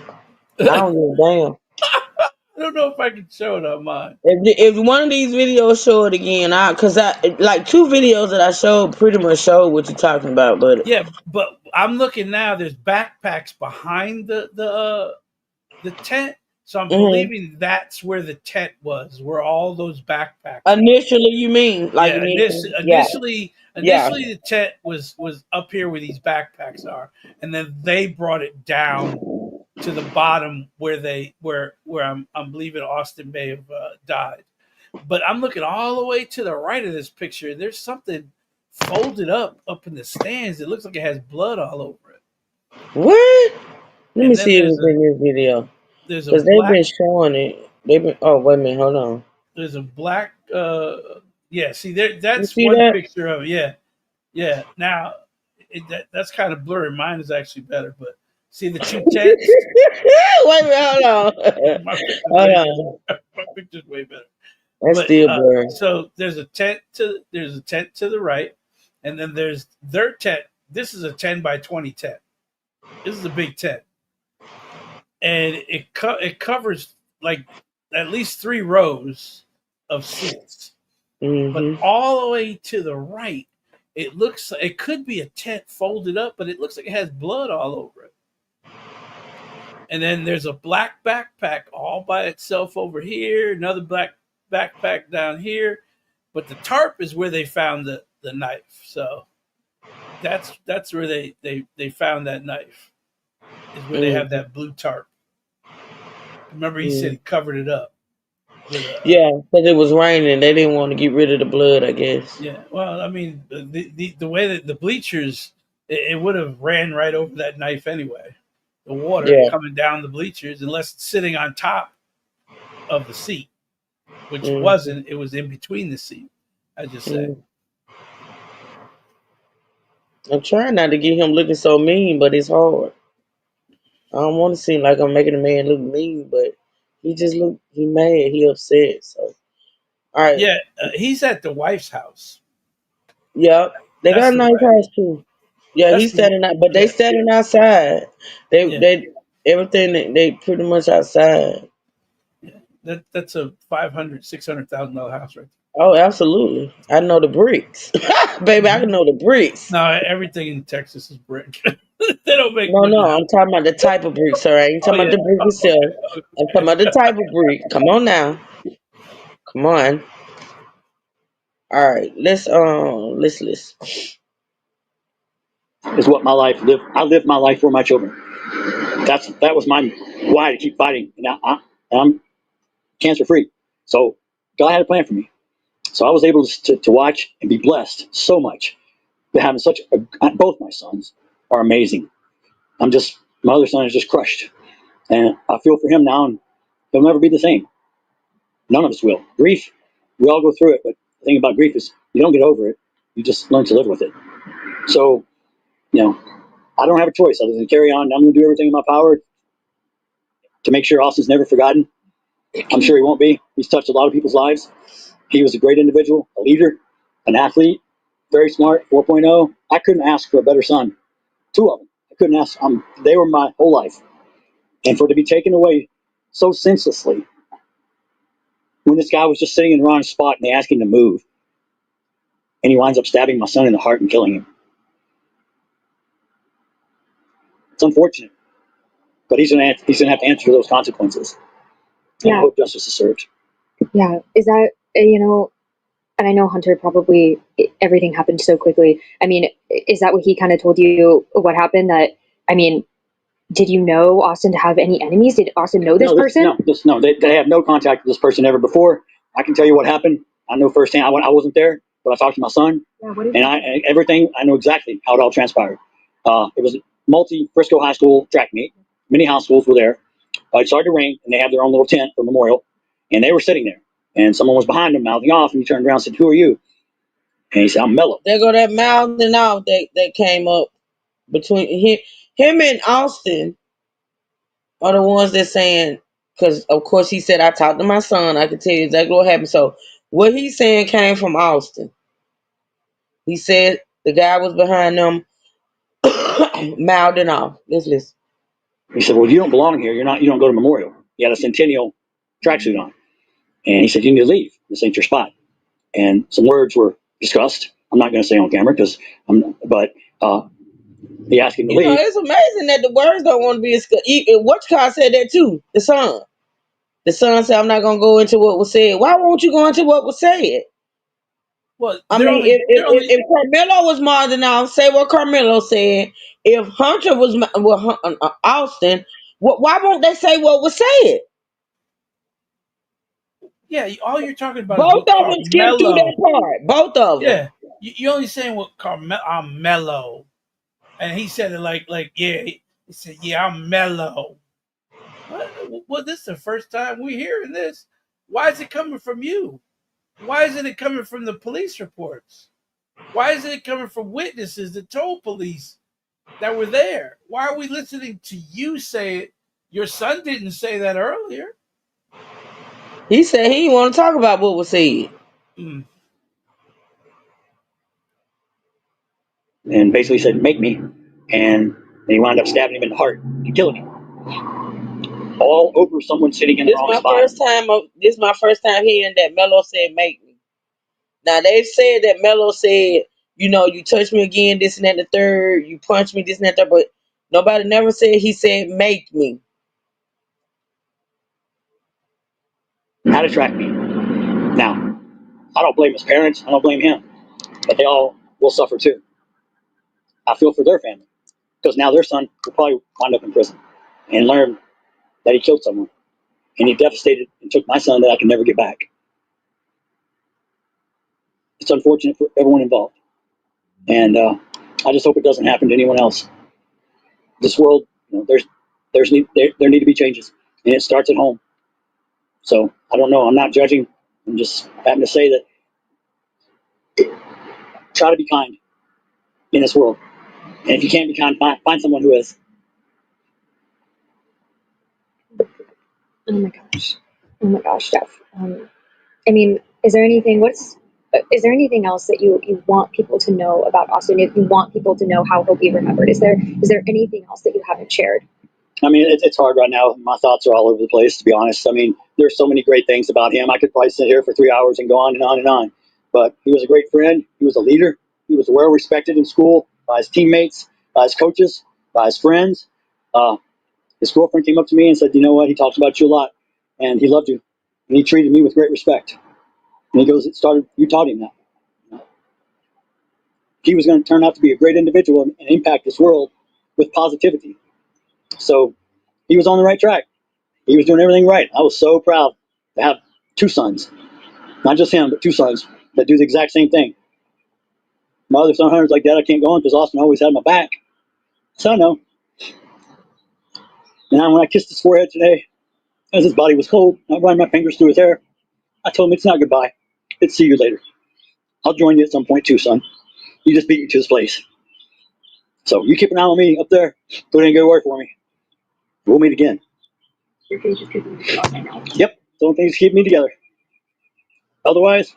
I don't give a damn.
I don't know if I can show it on mine.
If one of these videos show it again, cause I like 2 videos that I showed pretty much showed what you're talking about, but
Yeah, but I'm looking now. There's backpacks behind the tent, so I'm
mhm.
believing that's where the tent was, where all those backpacks were.
Initially, you mean like
Yeah,
initially? Yeah,
initially
yeah.
the tent was up here where these backpacks are, and then they brought it down to the bottom where I'm believing Austin may have died. But I'm looking all the way to the right of this picture. There's something folded up in the stands. It looks like it has blood all over it.
What? Let me
And then
see if it's in this video,
there's a
cause they've
black
been showing it. They've been. Oh wait a minute, hold on.
there's a black yeah, see there,
You
that's
see
one
that?
picture of it. Yeah. Now that's kind of blurry. Mine is actually better, but see the two tents.
Wait a minute, hold on.
My picture's
Hold
way
on.
better. My picture's way better.
That's
But
still blurry.
so there's a tent to the right, and then there's their tent. This is a 10 by 20 tent. This is a big tent, and it covers like at least 3 rows of seats. But
Hmm.
all the way to the right, it could be a tent folded up, but it looks like it has blood all over it. And then there's a black backpack all by itself over here, another black backpack down here. But the tarp is where they found the knife. So that's where they found that knife. Is where they have
Hmm.
that blue tarp. Remember, he said
Hmm.
he covered it up with a
Yeah, because it was raining. They didn't want to get rid of the blood, I guess.
yeah. Well, I mean, the way that the bleachers, it would have ran right over that knife anyway. The water
Yeah.
coming down the bleachers, unless it's sitting on top of the seat, which
Hmm.
wasn't. It was in between the seat. I just say.
Hmm. I'm trying not to get him looking so mean, but it's hard. I don't want to seem like I'm making a man look mean, but he mad, he upset. So, all right,
Yeah, he's at the wife's house.
yep, they
That's
got a
the
nice
wife.
house too. Yeah,
That's
he's
the
standing out, but they
yeah
standing outside. They
yeah
they everything they pretty much outside.
yeah. That's a 500,000 $600,000 house right
Oh, absolutely. I know the bricks,
there.
baby. I can know the bricks.
No, everything in Texas is brick. They don't make
No,
wooden
no, I'm
houses.
talking about the type of brick, sir. I ain't
Oh
talking about
yeah.
the brick itself. I'm talking about the type of brick. Come on now. Come on. All right. Let's.
Is what my life lived. I lived my life for my children. That was my why to keep fighting. And I'm cancer free. So God had a plan for me. So I was able to watch and be blessed so much. Having both my sons are amazing. My other son is just crushed. And I feel for him now, and he'll never be the same. None of us will. Grief, we all go through it, but the thing about grief is you don't get over it. You just learn to live with it. So, I don't have a choice other than carry on. I'm going to do everything in my power to make sure Austin's never forgotten. I'm sure he won't be. He's touched a lot of people's lives. He was a great individual, a leader, an athlete, very smart, 4.0. I couldn't ask for a better son. Two of them. I couldn't ask. They were my whole life. And for it to be taken away so senselessly when this guy was just sitting in the wrong spot and they asked him to move, and he winds up stabbing my son in the heart and killing him. It's unfortunate, but he's gonna have to answer for those consequences. And I hope justice is served.
Yeah. Is that, and I know Hunter probably, everything happened so quickly. I mean, is that what he kind of told you what happened? I mean, did you know Austin to have any enemies? Did Austin know this person?
No. They have no contact with this person ever before. I can tell you what happened. I know firsthand. I wasn't there, but I talked to my son, and everything. I know exactly how it all transpired. It was a multi-Frisco high school track meet. Many high schools were there. It started to rain, and they had their own little tent for memorial, and they were sitting there. And someone was behind them mouthing off, and he turned around and said, "Who are you?" And he said, "I'm Mello."
There go that mouthing off that came up between him and Austin are the ones that saying, because of course he said I talked to my son. I could tell you exactly what happened. So what he's saying came from Austin. He said the guy was behind them mouthing off. Let's listen.
He said, "Well, you don't belong here. You don't go to memorial." He had a Centennial tracksuit on, and he said, "You need to leave. This ain't your spot." And some words were discussed. I'm not going to say on camera but he asked him to leave.
It's amazing that the words don't want to be. What Carl said that too. The son. The son said, "I'm not gonna go into what was said." Why won't you go into what was said?
Well,
I
they're
mean,
only they're only
if Carmelo was Martin off, say what Carmelo said. If Hunter was Austin, why won't they say what was said?
yeah. All you're talking about is
Both
what
of them skipped through
Carmelo.
that part. Both of them.
Yeah, you're only saying what Carmelo. I'm mellow, and he said it like yeah. He said yeah, I'm mellow. What? Well, this is the first time we're hearing this. Why is it coming from you? Why isn't it coming from the police reports? Why isn't it coming from witnesses that told police that were there? Why are we listening to you say it? Your son didn't say that earlier.
He said he didn't want to talk about what was said.
Mm.
And basically said, "Make me." And he wound up stabbing him in the heart and killing him. All over someone sitting in the wrong spot.
This my first time hearing that Melo said "make me." Now they've said that Melo said, you touch me again, this and that, the third, you punch me, this and that, third, but nobody never said he said "make me."
How to track me. Now, I don't blame his parents. I don't blame him. But they all will suffer too. I feel for their family because now their son will probably wind up in prison and learn that he killed someone. And he devastated and took my son that I can never get back. It's unfortunate for everyone involved. And I just hope it doesn't happen to anyone else. This world, there need to be changes. And it starts at home. So I don't know. I'm not judging. I'm just having to say that try to be kind in this world.
And if you can't be kind, find someone who is.
Oh my gosh. Oh my gosh, Jeff. I mean, is there anything else that you want people to know about Austin? If you want people to know how he'll be remembered, is there anything else that you haven't shared?
I mean, it's hard right now. My thoughts are all over the place, to be honest. I mean, there's so many great things about him. I could probably sit here for 3 hours and go on and on and on. But he was a great friend. He was a leader. He was well respected in school by his teammates, by his coaches, by his friends. His girlfriend came up to me and said, "You know what? He talks about you a lot, and he loved you, and he treated me with great respect." And he goes, You taught him that. He was going to turn out to be a great individual and impact this world with positivity. So he was on the right track. He was doing everything right. I was so proud to have 2 sons, not just him, but 2 sons that do the exact same thing. My other son Hunter's like, "Dad, I can't go on because Austin always had my back." So I know. And when I kissed his forehead today, as his body was cold, I ran my fingers through his hair. I told him it's not goodbye. It's see you later. I'll join you at some point too, son. You just beat me to this place. So you keep an eye on me up there. Put in a good word for me. We'll meet again. Yep. The only thing is keep me together. Otherwise,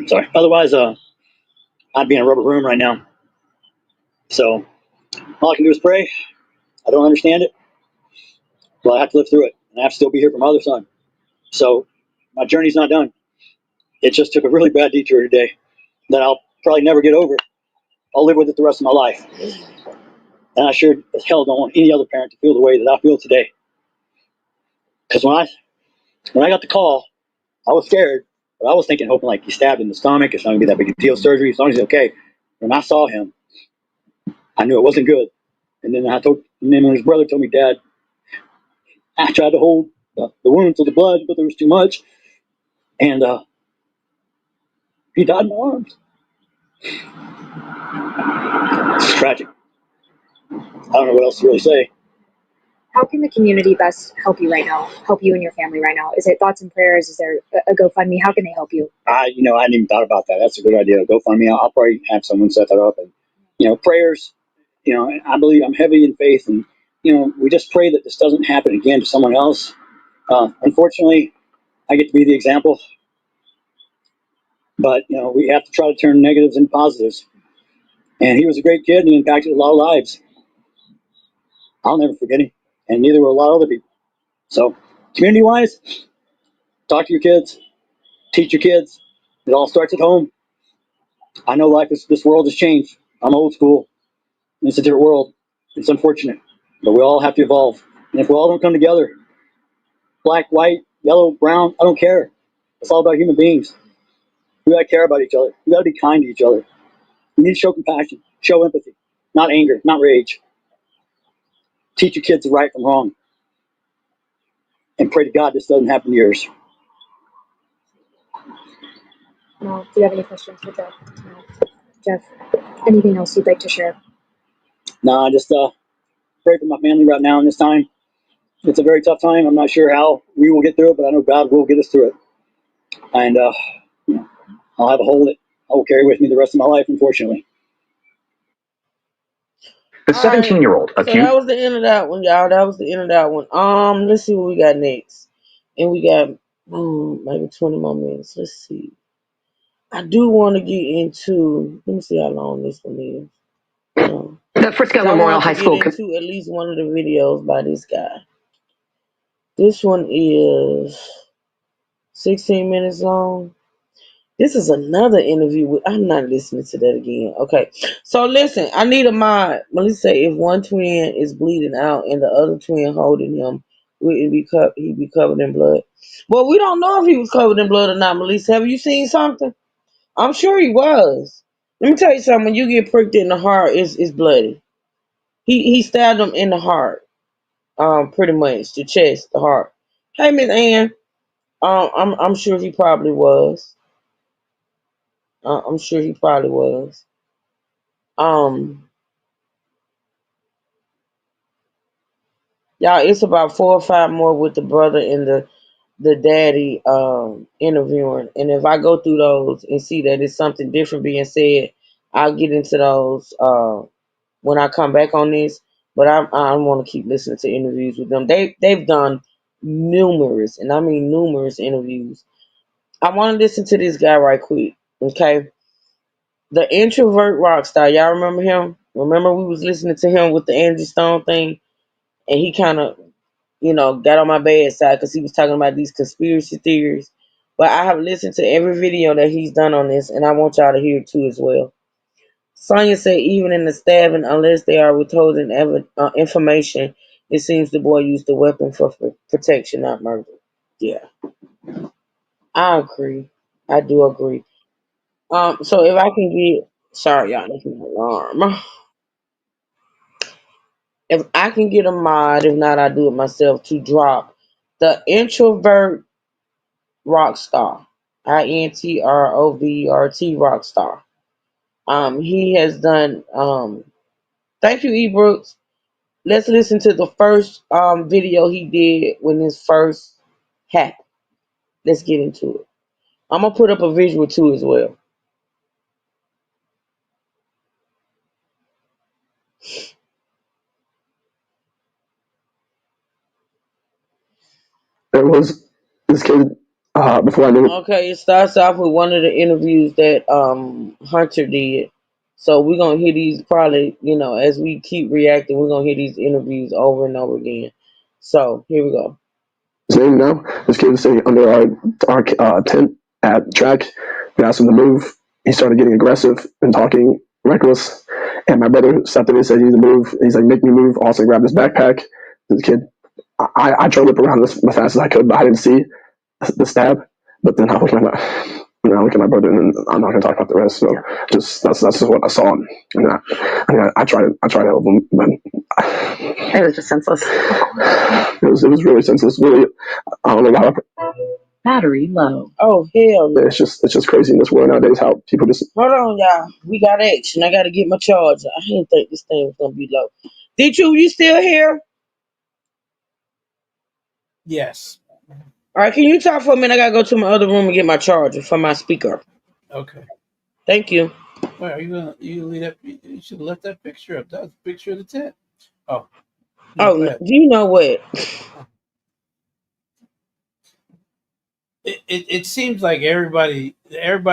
sorry. Otherwise, I'd be in a rubber room right now. So all I can do is pray. I don't understand it, but I have to live through it, and I have to still be here for my other son. So my journey's not done. It just took a really bad detour today that I'll probably never get over. I'll live with it the rest of my life. And I sure as hell don't want any other parent to feel the way that I feel today. Because when I got the call, I was scared, but I was thinking, hoping like he's stabbed in the stomach. It's not gonna be that big a deal. Surgery, as long as he's okay. When I saw him, I knew it wasn't good. And then when his brother told me, "Dad, I tried to hold the wound to the blood, but there was too much, and he died in my arms." It's tragic. I don't know what else to really say.
How can the community best help you right now? Help you and your family right now? Is it thoughts and prayers? Is there a GoFundMe? How can they help you?
I hadn't even thought about that. That's a good idea. GoFundMe. I'll probably have someone set that up, and prayers. I believe I'm heavy in faith, and we just pray that this doesn't happen again to someone else. Unfortunately, I get to be the example, but we have to try to turn negatives into positives. And he was a great kid, and he impacted a lot of lives. I'll never forget him, and neither will a lot of other people. So, community-wise, talk to your kids, teach your kids. It all starts at home. I know this world has changed. I'm old school. It's a different world. It's unfortunate, but we all have to evolve. And if we all don't come together, black, white, yellow, brown, I don't care. It's all about human beings. We gotta care about each other. We gotta be kind to each other. We need to show compassion, show empathy, not anger, not rage. Teach your kids the right from wrong, and pray to God this doesn't happen to yours.
No. Do you have any questions for Jeff? No. Jeff, anything else you'd like to share?
No, I just pray for my family right now in this time. It's a very tough time. I'm not sure how we will get through it, but I know God will get us through it. And I'll have a hole that I will carry with me the rest of my life, unfortunately.
The 17-year-old accused. So that was the end of that one, y'all. That was the end of that one. Let's see what we got next. And we got maybe 20 more minutes. Let's see. I do want to get into. Let me see how long this one is.
The Frisco Memorial High School.
Get into at least one of the videos by this guy. This one is 16 minutes long. This is another interview with. I'm not listening to that again. Okay, so listen. I need a mod. Let's say if one twin is bleeding out and the other twin holding him, he'd be covered in blood. Well, we don't know if he was covered in blood or not, Melissa. Have you seen something? I'm sure he was. Let me tell you something. When you get pricked in the heart, it's bloody. He stabbed him in the heart. Pretty much the chest, the heart. Hey, Miss Ann. I'm sure he probably was. I'm sure he probably was. Y'all, it's about 4 or 5 more with the brother and the daddy interviewing. And if I go through those and see that it's something different being said, I'll get into those when I come back on this. But I want to keep listening to interviews with them. They've done numerous, and I mean numerous interviews. I want to listen to this guy right quick. Okay, the introvert rock star. Y'all remember him? Remember we was listening to him with the Angie Stone thing, and he kind of got on my bad side because he was talking about these conspiracy theories. But I have listened to every video that he's done on this, and I want y'all to hear it too as well. Sonya said, even in the stabbing, unless they are withholding information, it seems the boy used the weapon for protection, not murder. Yeah, I agree. I do agree. So if I can get, sorry y'all, that's my alarm. If I can get a mod, if not, I do it myself to drop the introvert rock star, INTROVRT rock star. He has done. Thank you, E Brooks. Let's listen to the first video he did when this first happened. Let's get into it. I'm gonna put up a visual too as well.
It was this kid before I knew it.
Okay, it starts off with one of the interviews that Hunter did. So we're gonna hear these probably, as we keep reacting, we're gonna hear these interviews over and over again. So here we go.
His name now. This kid was sitting under our tent at track. We asked him to move. He started getting aggressive and talking reckless. And my brother stepped in and said, "You need to move." He's like, "Make me move." Also grabbed his backpack. This kid, I tried to whip around as fast as I could, but I didn't see the stab. But then I look at my brother, and I'm not gonna talk about the rest. So just that's just what I saw. And I tried to help him, but
It was just senseless.
it was really senseless. Really, I don't know how.
Battery low.
Oh hell no.
It's just crazy in this world nowadays how people just.
Hold on, y'all. We got action. I gotta get my charger. I didn't think this thing was gonna be low. You still here?
Yes.
All right, can you talk for a minute? I gotta go to my other room and get my charger for my speaker.
Okay.
Thank you.
Wait, are you leave that? You should have left that picture up. That was a picture of the tent. Oh. No,
Oh,
go ahead.
you know what?
It seems like everybody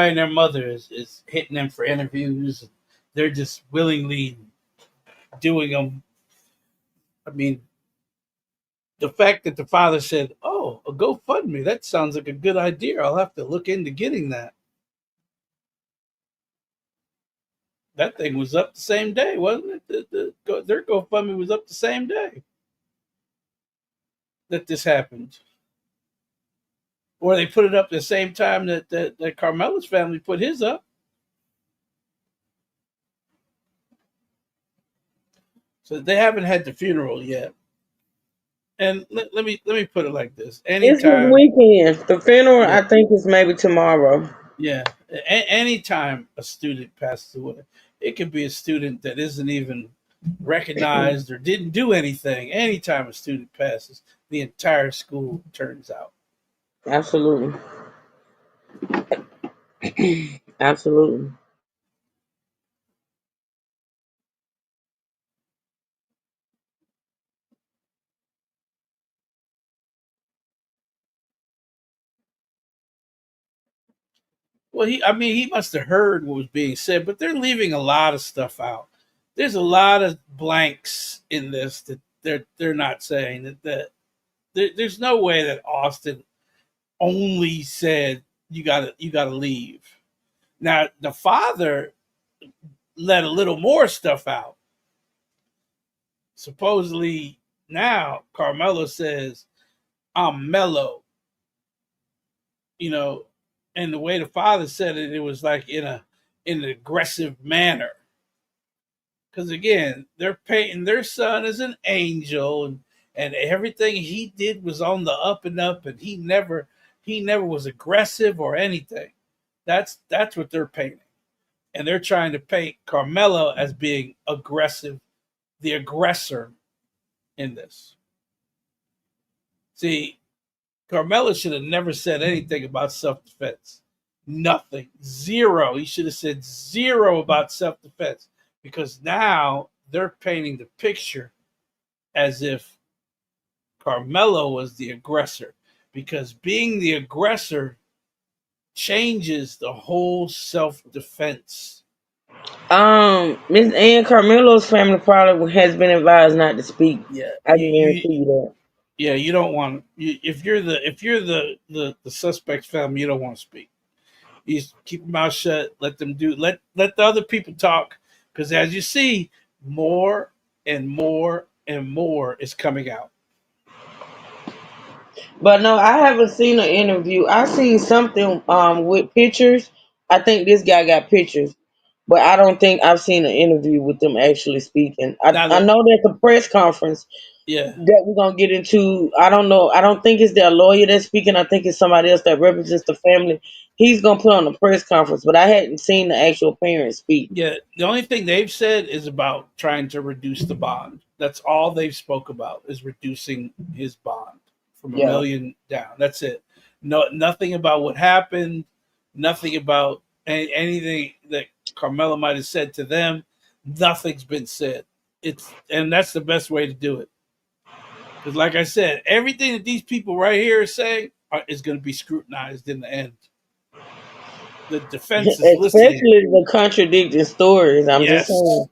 and their mother is hitting them for interviews. They're just willingly doing them. I mean, the fact that the father said, "Oh, a GoFundMe, that sounds like a good idea. I'll have to look into getting that." That thing was up the same day, wasn't it? Their GoFundMe was up the same day that this happened. Or they put it up the same time that Carmela's family put his up. So they haven't had the funeral yet. And let me put it like this:
It's this
anytime,
weekend. The funeral,
yeah,
I think, is maybe tomorrow.
yeah, anytime a student passes away, it could be a student that isn't even recognized or didn't do anything. Anytime a student passes, the entire school turns out.
Absolutely. Absolutely.
Well, he must have heard what was being said, but they're leaving a lot of stuff out. There's a lot of blanks in this that they're not saying there's no way that Austin only said you gotta leave. Now the father let a little more stuff out. Supposedly now Carmelo says I'm mellow, you know, and the way the father said it, it was like in an aggressive manner. Because again, they're painting their son as an angel, and everything he did was on the up and up, and he never was aggressive or anything. That's what they're painting, and they're trying to paint Carmelo as being aggressive, the aggressor in this. See, Carmelo should have never said anything about self defense. Nothing. Zero. He should have said zero about self defense because now they're painting the picture as if Carmelo was the aggressor, because being the aggressor changes the whole self-defense.
Miss Ann Carmelo's family probably has been advised not to speak.
Yeah,
I can guarantee you that.
yeah, you don't want if you're the suspect's family, you don't want to speak. You just keep your mouth shut. Let them let the other people talk, because as you see, more and more and more is coming out.
But no, I haven't seen an interview. I seen something with pictures. I think this guy got pictures, but I don't think I've seen an interview with them actually speaking.
Now
I know there's a press conference
yeah,
that we're gonna get into. I don't know. I don't think it's their lawyer that's speaking. I think it's somebody else that represents the family. He's gonna put on a press conference, but I hadn't seen the actual parents speak.
yeah. The only thing they've said is about trying to reduce the bond. That's all they've spoke about, is reducing his bond from $1
Yeah.
million down. That's it. No, nothing about what happened. Nothing about anything that Carmelo might have said to them. Nothing's been said. And that's the best way to do it. Because, like I said, everything that these people right here are saying is going to be scrutinized in the end. The defense is listening.
Especially the contradicting stories. I'm just
Yes.
saying.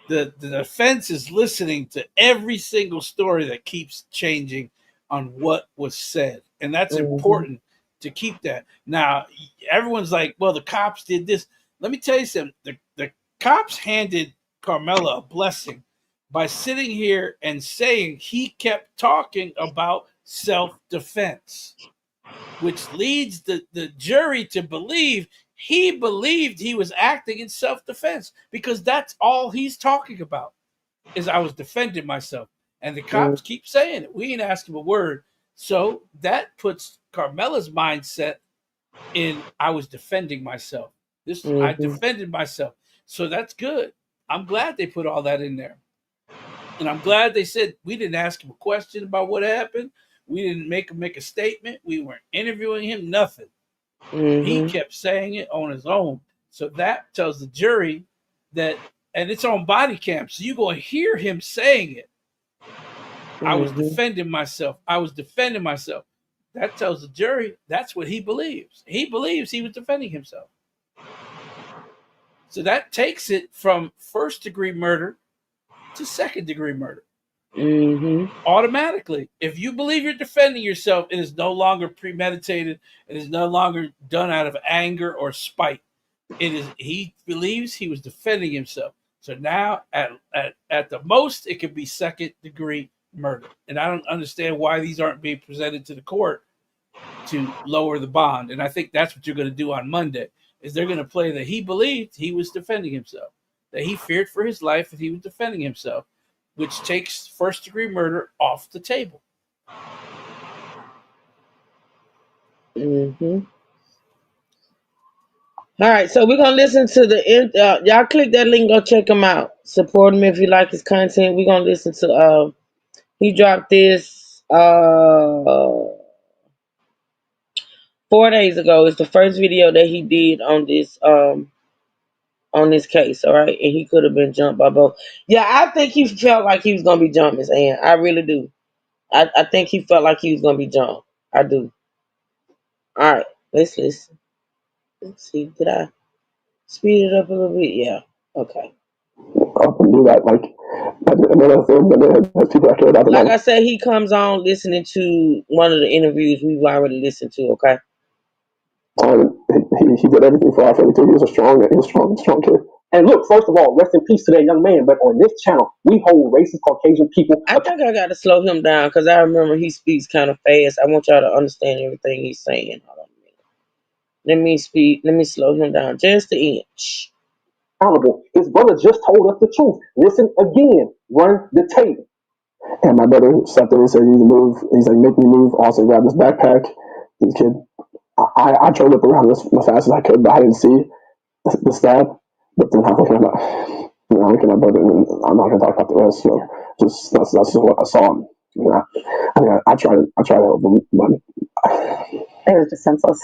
The defense is listening to every single story that keeps changing on what was said. And that's important to keep that. Now, everyone's like, well, the cops did this. Let me tell you something. The cops handed Carmela a blessing by sitting here and saying he kept talking about self-defense, which leads the jury to believe he believed he was acting in self-defense, because that's all he's talking about, is I was defending myself. And the cops keep saying it. We ain't asking a word. So that puts Carmela's mindset in, I was defending myself. I defended myself. So that's good. I'm glad they put all that in there. And I'm glad they said we didn't ask him a question about what happened. We didn't make him make a statement. We weren't interviewing him, nothing. He kept saying it on his own. So that tells the jury that, and it's on body cam, so you're going to hear him saying it. I was defending myself. I was defending myself. That tells the jury that's what he believes. He believes he was defending himself. So that takes it from first-degree murder to second-degree murder. Automatically. If you believe you're defending yourself, it is no longer premeditated. It is no longer done out of anger or spite. It is, he believes he was defending himself. So now at the most, it could be second-degree murder. And I don't understand why these aren't being presented to the court to lower the bond. And I think that's what you're going to do on Monday, is they're going to play that he believed he was defending himself, that he feared for his life and he was defending himself, which takes first-degree murder off the table.
All right, so we're gonna listen to the y'all click that link, go check him out. Support him if you like his content. We're gonna listen to he dropped this 4 days ago. It's the first video that he did on this case, all right? And he could have been jumped by both. Yeah, I think he felt like he was gonna be jumped, Miss Ann. I really do. I think he felt like he was gonna be jumped. I do. All right, let's listen. Let's see, did I speed it up a little bit? Yeah. Okay.
Up and do that, like another thing that has people I care about.
Like I said, he comes on listening to one of the interviews we've already listened to. Okay.
He did everything for our family too. He was strong kid. And look, first of all, rest in peace to that young man. But on this channel, we hold racist Caucasian people.
I think I got to slow him down because I remember he speaks kind of fast. I want y'all to understand everything he's saying. Hold on a minute. Let me slow him down just an inch.
Accountable. His brother just told us the truth. Listen again. Run the tape. And my brother stepped in and said, "You need to move." He's like, "Make me move." Also, grabbed his backpack. This kid, I tried to look around as fast as I could, but I didn't see the stab. But then I'm looking at my brother, and I'm not gonna talk about the rest. So just that's just what I saw. I tried to help him, but
it was just senseless.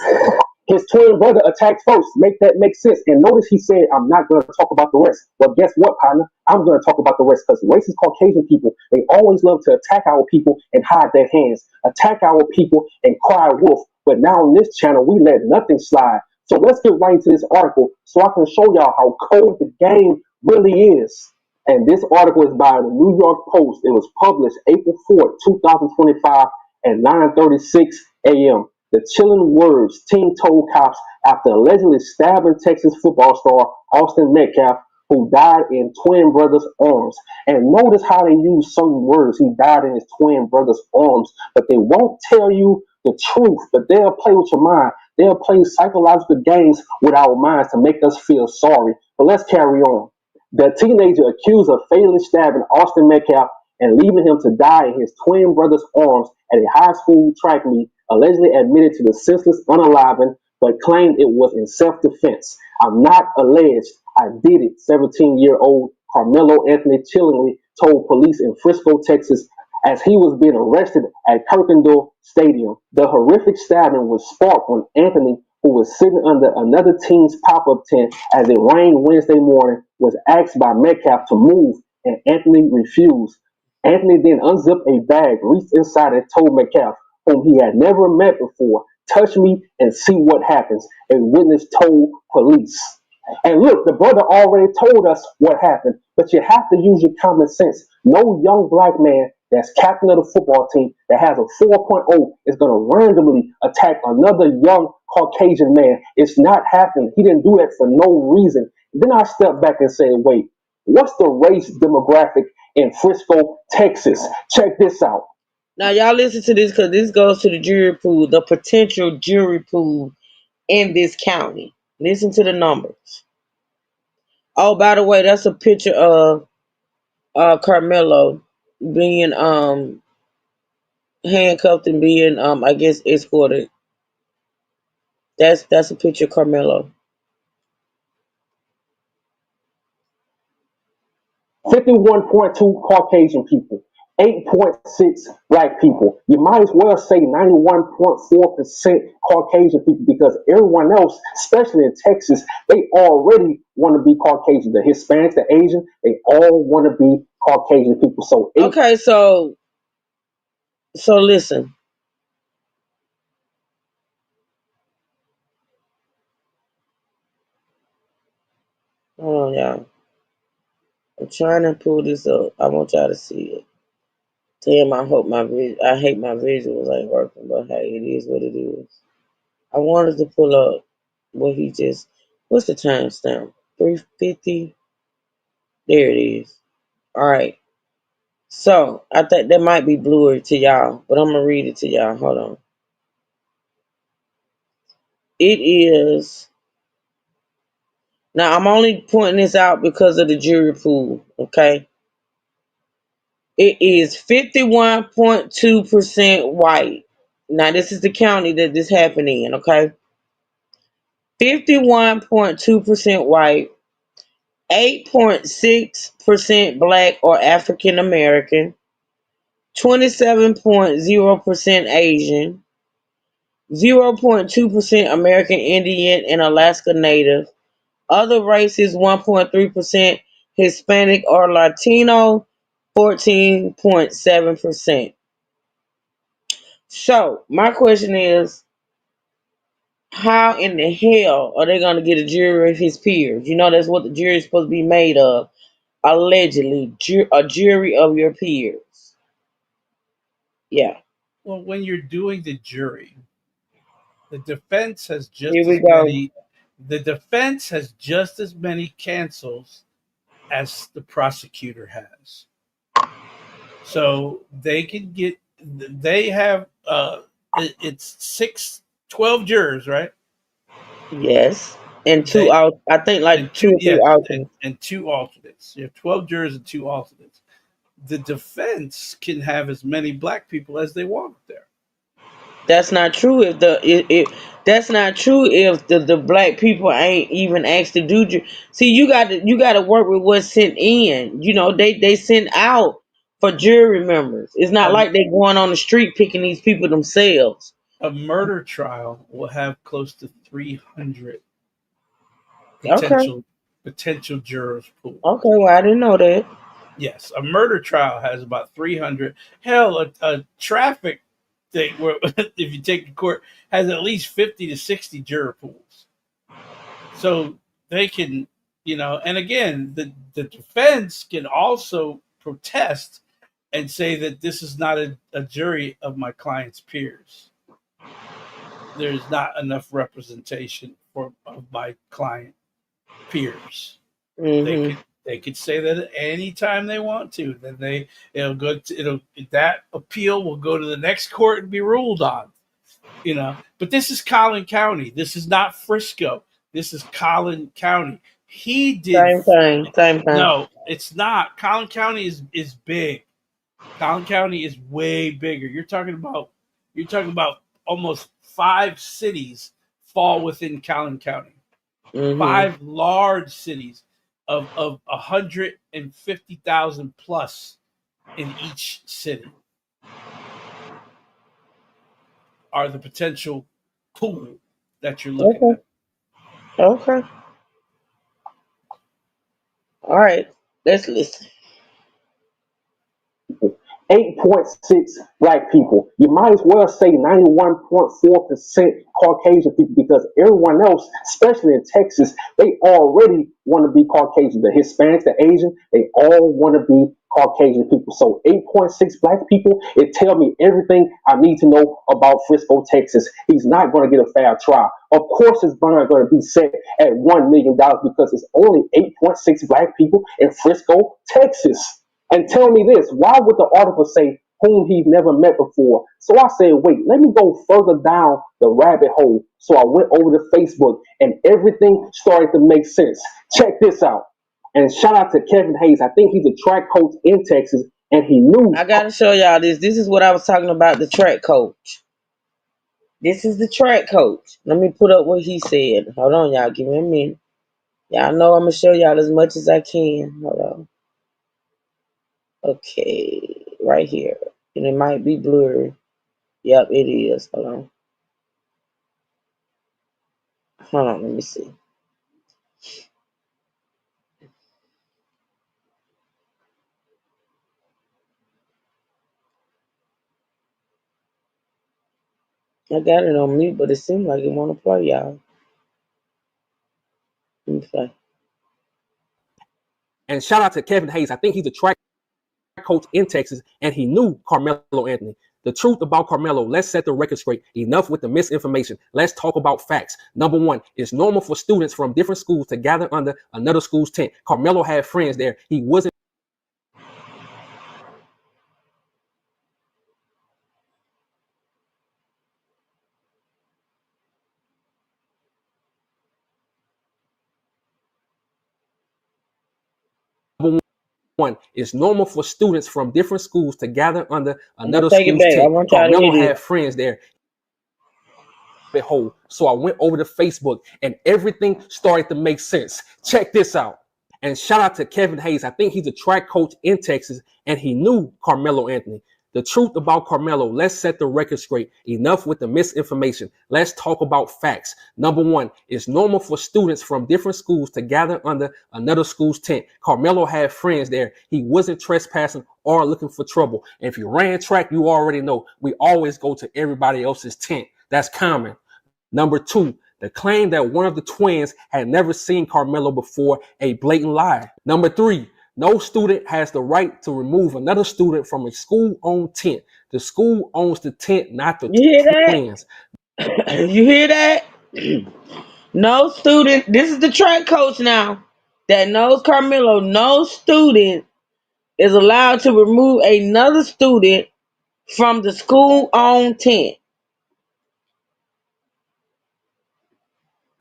His twin brother attacked first. Make that make sense. And notice he said, I'm not going to talk about the rest. Well, guess what, partner? I'm going to talk about the rest because racist Caucasian people, they always love to attack our people and hide their hands, attack our people and cry wolf. But now on this channel, we let nothing slide. So let's get right into this article so I can show y'all how cold the game really is. And this article is by the New York Post. It was published April 4th, 2025 at 9:36 a.m. The chilling words team told cops after allegedly stabbing Texas football star Austin Metcalf, who died in twin brother's arms. And notice how they use certain words. He died in his twin brother's arms, but they won't tell you the truth, but they'll play with your mind. They'll play psychological games with our minds to make us feel sorry. But let's carry on. The teenager accused of fatally stabbing Austin Metcalf and leaving him to die in his twin brother's arms at a high school track meet allegedly admitted to the senseless unaliving but claimed it was in self-defense. I'm not alleged. I did it, 17-year-old Carmelo Anthony chillingly told police in Frisco, Texas, as he was being arrested at Kirkendall Stadium. The horrific stabbing was sparked when Anthony, who was sitting under another team's pop-up tent as it rained Wednesday morning, was asked by Metcalf to move, and Anthony refused. Anthony then unzipped a bag, reached inside, and told Metcalf, whom he had never met before, touch me and see what happens, a witness told police. And look, the brother already told us what happened, but you have to use your common sense. No young black man that's captain of the football team that has a 4.0 is going to randomly attack another young Caucasian man. It's not happening. He didn't do that for no reason. Then I stepped back and said, wait, what's the race demographic in Frisco, Texas? Check this out.
Now y'all listen to this because this goes to the jury pool, the potential jury pool in this county. Listen to the numbers. Oh, by the way, that's a picture of Carmelo being handcuffed and being I guess escorted. That's a picture of Carmelo.
51.2 Caucasian people, 8.6 black people. You might as well say 91.4% Caucasian people because everyone else, especially in Texas, they already want to be Caucasian. The Hispanics, the Asian, they all want to be Caucasian people. So
okay, so listen. Hold on, y'all. I'm trying to pull this up. I want y'all to see it. Damn, I hate my visuals ain't working, but hey, it is what it is. I wanted to pull up what he just. What's the timestamp? 3:50. There it is. All right. So I think that might be blurry to y'all, but I'm gonna read it to y'all. Hold on. It is. Now I'm only pointing this out because of the jury pool. Okay. It is 51.2% white. Now this is the county that this happened in. Okay. 51.2% white, 8.6% black or African American, 27.0% Asian, 0.2% American Indian and Alaska Native, other races 1.3%, Hispanic or Latino 14.7%. So my question is, how in the hell are they going to get a jury of his peers? You know, that's what the jury is supposed to be made of. Allegedly, a jury of your peers. Yeah.
Well, when you're doing the jury, the defense has
Here
just
we
as
go.
many. The defense has just as many cancels as the prosecutor has. So they can get. They have. It's 12 jurors, right?
Yes. And
They
I think like
and two,
two or three
yes,
alternates.
and two alternates. You have 12 jurors and two alternates. The defense can have as many black people as they want there.
That's not true if that's not true if the black people ain't even asked to do see you got to work with what's sent in. You know, they sent out for jury members. It's not
And
like they going on the street picking these people themselves.
a murder trial will have close to 300
Okay.
potential jurors pool.
Okay. Well, I didn't know that.
Yes, a murder trial has about 300. Hell, a traffic thing where if you take the court has at least 50 to 60 juror pools. So they can, and again, the defense can also protest and say that this is not a jury of my client's peers. There's not enough representation of my client peers.
Mm-hmm.
They could say that at any time they want to. Then that appeal will go to the next court and be ruled on. But this is Collin County. This is not Frisco. This is Collin County. He did
Same thing. Same thing.
No, it's not. Collin County is big. Collin County is way bigger. You're talking about almost 5 cities fall within Collin County.
Mm-hmm.
5 large cities of 150,000 plus in each city are the potential pool that you're looking at.
Okay. All right. Let's listen.
8.6 black people. You might as well say 91.4% Caucasian people because everyone else, especially in Texas, they already want to be Caucasian. The Hispanics, the Asian, they all want to be Caucasian people. So 8.6 black people, it tells me everything I need to know about Frisco, Texas. He's not going to get a fair trial. Of course, his bond going to be set at $1 million because it's only 8.6 black people in Frisco, Texas. And tell me this, why would the article say whom he's never met before? So I said, wait, let me go further down the rabbit hole. So I went over to Facebook and everything started to make sense. Check this out. And shout out to Kevin Hayes. I think he's a track coach in Texas and he knew.
I got to show y'all this. This is what I was talking about, the track coach. This is the track coach. Let me put up what he said. Hold on, y'all. Give me a minute. Y'all know I'm going to show y'all as much as I can. Hold on. Okay, right here. And it might be blurry. Yep, it is. Hold on. Hold on, let me see. I got it on mute, but it seems like it want to play, y'all. Let me play.
And shout out to Kevin Hayes. I think he's a track coach in Texas, and he knew Carmelo Anthony. The truth about Carmelo, let's set the record straight. Enough with the misinformation. Let's talk about facts. Number one, it's normal for students from different schools to gather under another school's tent. Carmelo had friends there. He wasn't. Number one, it's normal for students from different schools to gather under another school's tent. Carmelo had friends there. Hole. So I went over to Facebook and everything started to make sense. Check this out. And shout out to Kevin Hayes. I think he's a track coach in Texas, and he knew Carmelo Anthony. The truth about Carmelo, let's set the record straight. Enough with the misinformation. Let's talk about facts. Number one, it's normal for students from different schools to gather under another school's tent. Carmelo had friends there. He wasn't trespassing or looking for trouble. And if you ran track, you already know we always go to everybody else's tent. That's common. Number two, the claim that one of the twins had never seen Carmelo before, a blatant lie. Number three, no student has the right to remove another student from a school-owned tent. The school owns the tent, not the twins.
You hear that? No student, this is the track coach now that knows Carmelo. No student is allowed to remove another student from the school-owned tent.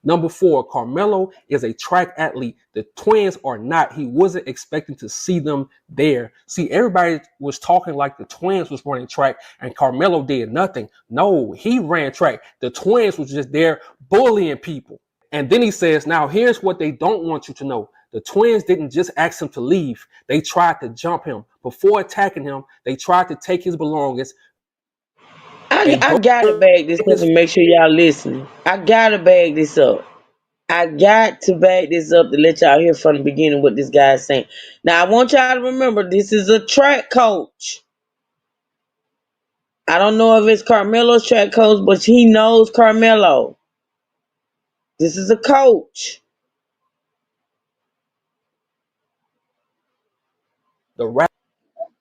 Number four, Carmelo is a track athlete. The twins are not. He wasn't expecting to see them there. See, everybody was talking like the twins was running track and Carmelo did nothing. No, he ran track. The twins was just there bullying people. And then he says, now here's what they don't want you to know. The twins didn't just ask him to leave. They tried to jump him. Before attacking him, they tried to take his belongings.
I gotta bag this up and make sure y'all listening. I gotta bag this up. I got to bag this up to let y'all hear from the beginning what this guy's saying. Now I want y'all to remember this is a track coach. I don't know if it's Carmelo's track coach, but he knows Carmelo. This is a coach.
The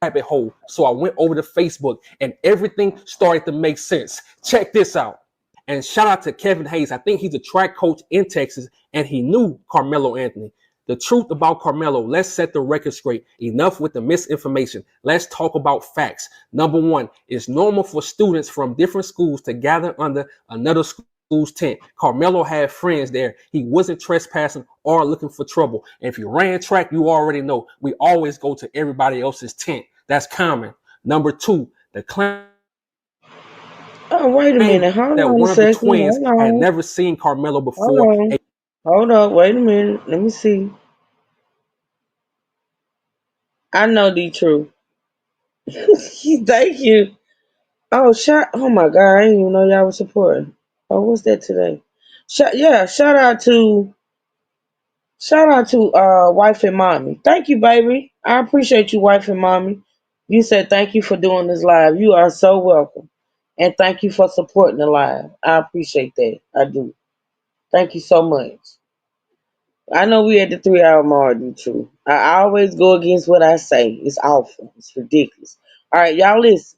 rabbit hole. So I went over to Facebook and everything started to make sense. Check this out. And shout out to Kevin Hayes. I think he's a track coach in Texas and he knew Carmelo Anthony. The truth about Carmelo, let's set the record straight. Enough with the misinformation. Let's talk about facts. Number one, it's normal for students from different schools to gather under another school's tent. Carmelo had friends there. He wasn't trespassing or looking for trouble. And if you ran track, you already know we always go to everybody else's tent. That's common. Number two, the claim
Oh, wait a minute. Hold
that
on a
one of the
second.
twins
Hold
had
on.
never seen Carmelo
Hold
before.
on. Hold up. Wait a minute. Let me see. I know the truth. Thank you. Oh, oh my God. I didn't even know y'all was supporting. Oh, what's that today? Shout out to wife and mommy. Thank you, baby. I appreciate you, wife and mommy. You said thank you for doing this live. You are so welcome. And thank you for supporting the live. I appreciate that. I do. Thank you so much. I know we at the 3 hour mark, too. I always go against what I say. It's awful. It's ridiculous. All right, y'all listen.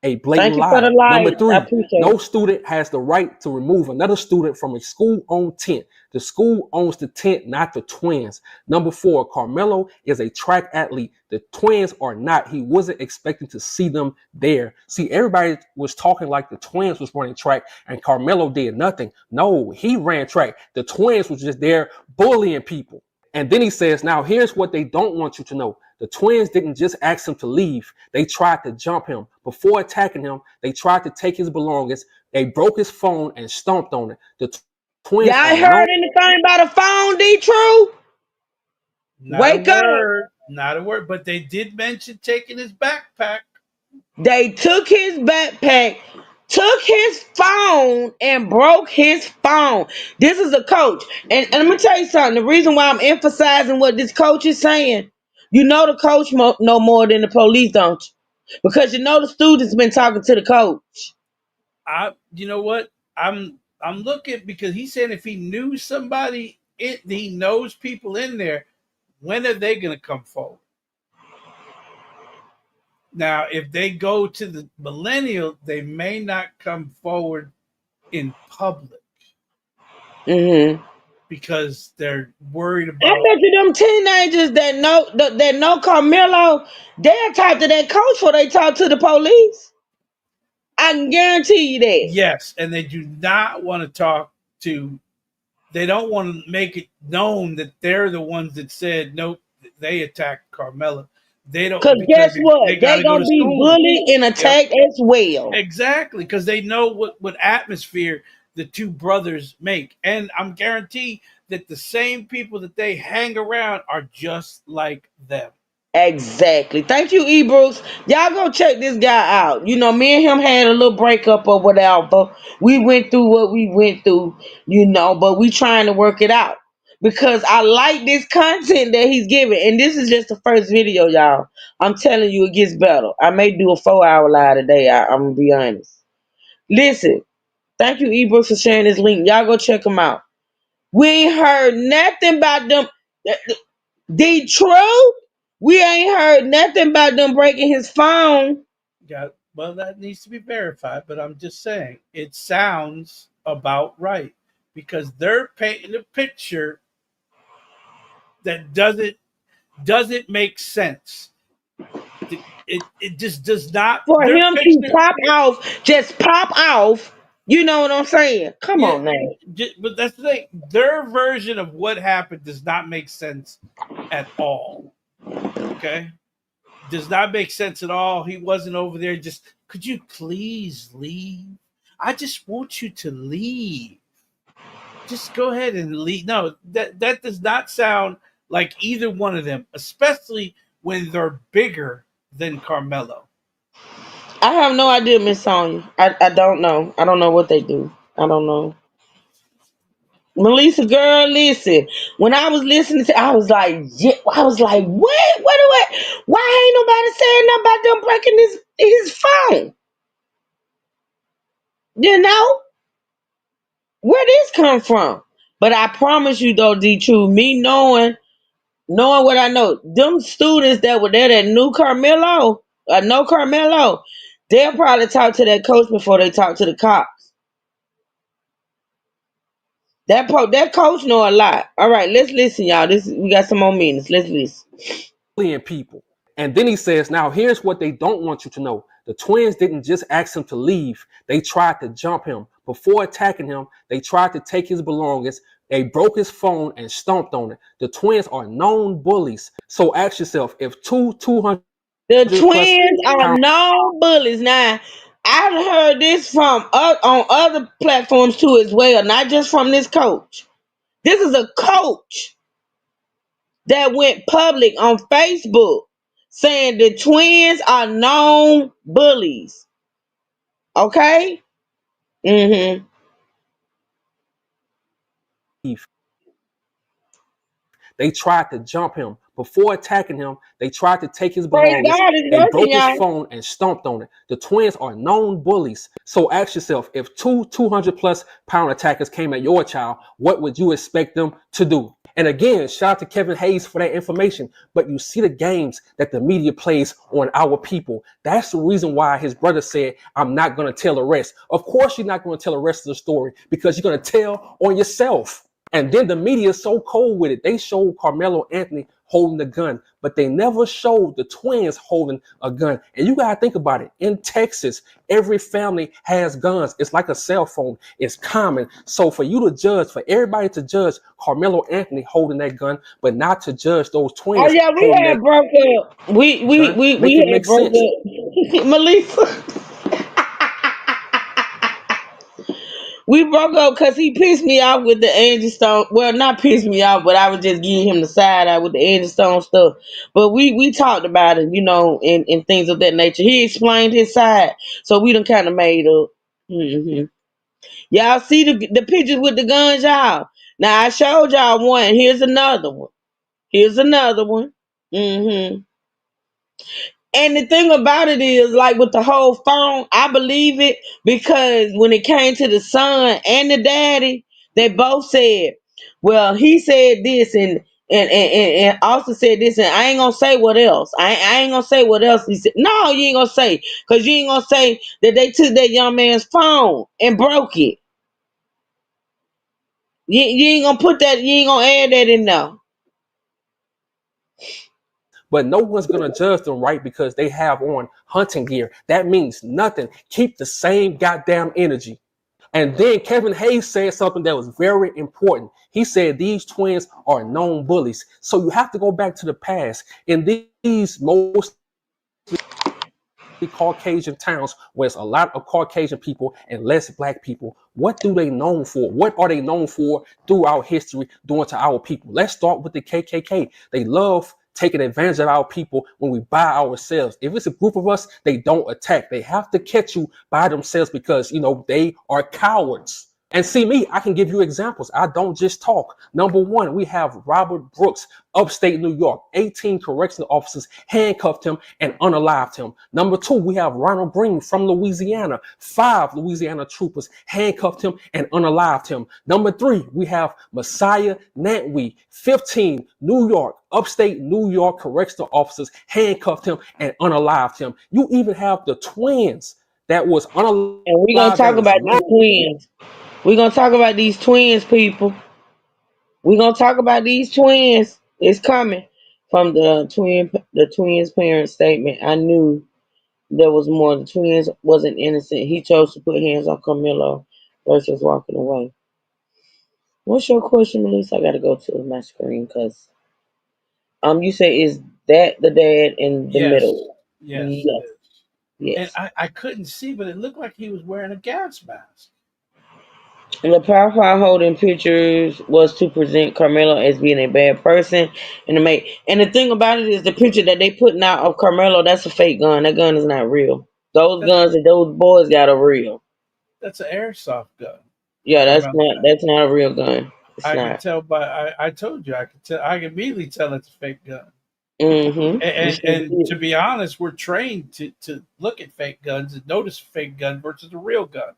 A blatant
Thank you for the
lie. Number
light. I
three,
appreciate
no
it.
student has the right to remove another student from a school-owned tent. The school owns the tent, not the twins. Number four, Carmelo is a track athlete. The twins are not. He wasn't expecting to see them there. See, everybody was talking like the twins was running track and Carmelo did nothing. No, he ran track. The twins was just there bullying people. And then he says, now here's what they don't want you to know. The twins didn't just ask him to leave. They tried to jump him. Before attacking him, they tried to take his belongings. They broke his phone and stomped on it. The twins
Y'all
are
heard
known.
anything about a phone, D-True?
Not a
Wake up.
word. Not a word. But they did mention taking his backpack.
They took his backpack, took his phone, and broke his phone. This is a coach. And let me tell you something. The reason why I'm emphasizing what this coach is saying, you know the coach know more than the police, don't you? Because you know the students been talking to the coach.
You know what? I'm looking because he's saying if he knew somebody, he knows people in there. When are they going to come forward? Now, if they go to the millennial, they may not come forward in public because they're worried
I
about.
bet you them teenagers that know Carmelo, they'll talk to that coach before they talk to the police. I can guarantee you that.
Yes, and they do not want to talk to. They don't want to make it known that they're the ones that said nope. They attacked Carmela. They don't
Cause
because
guess
they
what?
got
They
to go to
gonna be
school.
bullied and
Yep.
attacked as well.
Exactly, because they know what atmosphere the two brothers make. And I'm guaranteed that the same people that they hang around are just like them.
Exactly. Thank you, Ebruce. Y'all go check this guy out. You know, me and him had a little breakup or whatever. We went through what we went through, but we trying to work it out. Because I like this content that he's giving. And this is just the first video, y'all. I'm telling you, it gets better. I may do a 4 hour live today. I'm gonna be honest. Listen, thank you, Ebruce, for sharing this link. Y'all go check him out. We ain't heard nothing about them. The truth, we ain't heard nothing about them breaking his phone.
Well, that needs to be verified, but I'm just saying it sounds about right because they're painting a picture that doesn't make sense. It just does not.
For
They're
him to
picture.
pop off, you know what I'm saying? Come
Yeah,
on now.
but that's the thing. Their version of what happened does not make sense at all. Okay, does not make sense at all. He wasn't over there. Just could you please leave? I just want you to leave. Just go ahead and leave. No, that does not sound like either one of them, especially when they're bigger than Carmelo.
I have no idea, Miss Sonya. I don't know. I don't know what they do. I don't know. Melissa, girl, listen. When I was listening to, I was like, yeah, I was like, what? Why ain't nobody saying nothing about them breaking his phone? You know where this come from? But I promise you, though, D True, me knowing what I know, them students that were there that knew Carmelo, know Carmelo, they'll probably talk to that coach before they talk to the cops. That coach know a lot. All right, let's listen, y'all. We got some more minutes. Let's listen.
People. And then he says, now here's what they don't want you to know. The twins didn't just ask him to leave. They tried to jump him. Before attacking him, they tried to take his belongings. They broke his phone and stomped on it. The twins are known bullies. So ask yourself, if 200
The
plus
twins are
pounds
known bullies. Now, I've heard this from on other platforms too as well, not just from this coach. This is a coach that went public on Facebook saying the twins are known bullies. Okay? Mm-hmm.
they tried to jump him. Before attacking him, they tried to take his
Praise
belongings.
God, it's
They
working,
broke his
y'all.
phone and stomped on it. The twins are known bullies. So ask yourself, if 200 plus pound attackers came at your child, what would you expect them to do? And again, shout out to Kevin Hayes for that information. But you see the games that the media plays on our people. That's the reason why his brother said, I'm not going to tell the rest. Of course, you're not going to tell the rest of the story because you're going to tell on yourself. And then the media is so cold with it. They showed Carmelo Anthony holding the gun, but they never showed the twins holding a gun. And you got to think about it. In Texas, every family has guns. It's like a cell phone. It's common. So for you to judge, for everybody to judge Carmelo Anthony holding that gun, but not to judge those
Oh
twins
yeah, we
holding
had
that
broke up.
gun, make it
We had
make
broke
sense.
up. Melissa. We broke up because he pissed me off with the Angie Stone. Well, not pissed me off, but I was just giving him the side eye with the Angie Stone stuff. But we talked about it, and things of that nature. He explained his side, so we done kind of made up. Hmm. Y'all see the pictures with the guns, y'all. Now I showed y'all one. Here's another one. Here's another one. Hmm. And the thing about it is, like with the whole phone, I believe it because when it came to the son and the daddy, they both said, "Well, he said this and also said this, and I ain't gonna say what else. I ain't gonna say what else he said. No, you ain't gonna say because you ain't gonna say that they took that young man's phone and broke it. You ain't gonna put that. You ain't gonna add that in there.
But no one's going to judge them right because they have on hunting gear. That means nothing. Keep the same goddamn energy. And then Kevin Hayes said something that was very important. He said these twins are known bullies. So you have to go back to the past. In these most Caucasian towns where it's a lot of Caucasian people and less black people, what do they known for? What are they known for throughout history doing to our people? Let's start with the KKK. They love taking advantage of our people when we buy ourselves. If it's a group of us, they don't attack. They have to catch you by themselves because, they are cowards. And see me, I can give you examples. I don't just talk. Number one, we have Robert Brooks, upstate New York. 18 correctional officers handcuffed him and unalived him. Number two, we have Ronald Green from Louisiana. 5 Louisiana troopers handcuffed him and unalived him. Number three, we have Messiah Nantwee. 15 New York, upstate New York correctional officers handcuffed him and unalived him. You even have the twins that was unalived,
And we're gonna
that
talk
was
about these
murdered.
twins. We're gonna talk about these twins, people. We're gonna talk about these twins. It's coming from the twins' parents' statement. I knew there was more. The twins wasn't innocent. He chose to put hands on Camilo versus walking away. What's your question, Melissa? I gotta go to my screen because you say is that the dad in the
Yes,
middle?
yes, it
Yes,
is. And
yes.
I couldn't see, but it looked like he was wearing a gas mask.
And the profile holding pictures was to present Carmelo as being a bad person and to make. And the thing about it is the picture that they putting out of Carmelo, that's a fake gun. That gun is not real. Those
That's
guns that those boys got are real.
that's an airsoft gun.
Yeah,
From
that's not a real gun. It's
I can
not.
tell by I told you I could tell I can immediately tell it's a fake gun.
Mm-hmm. You sure
And to
did.
be honest, we're trained to look at fake guns and notice a fake gun versus a real gun.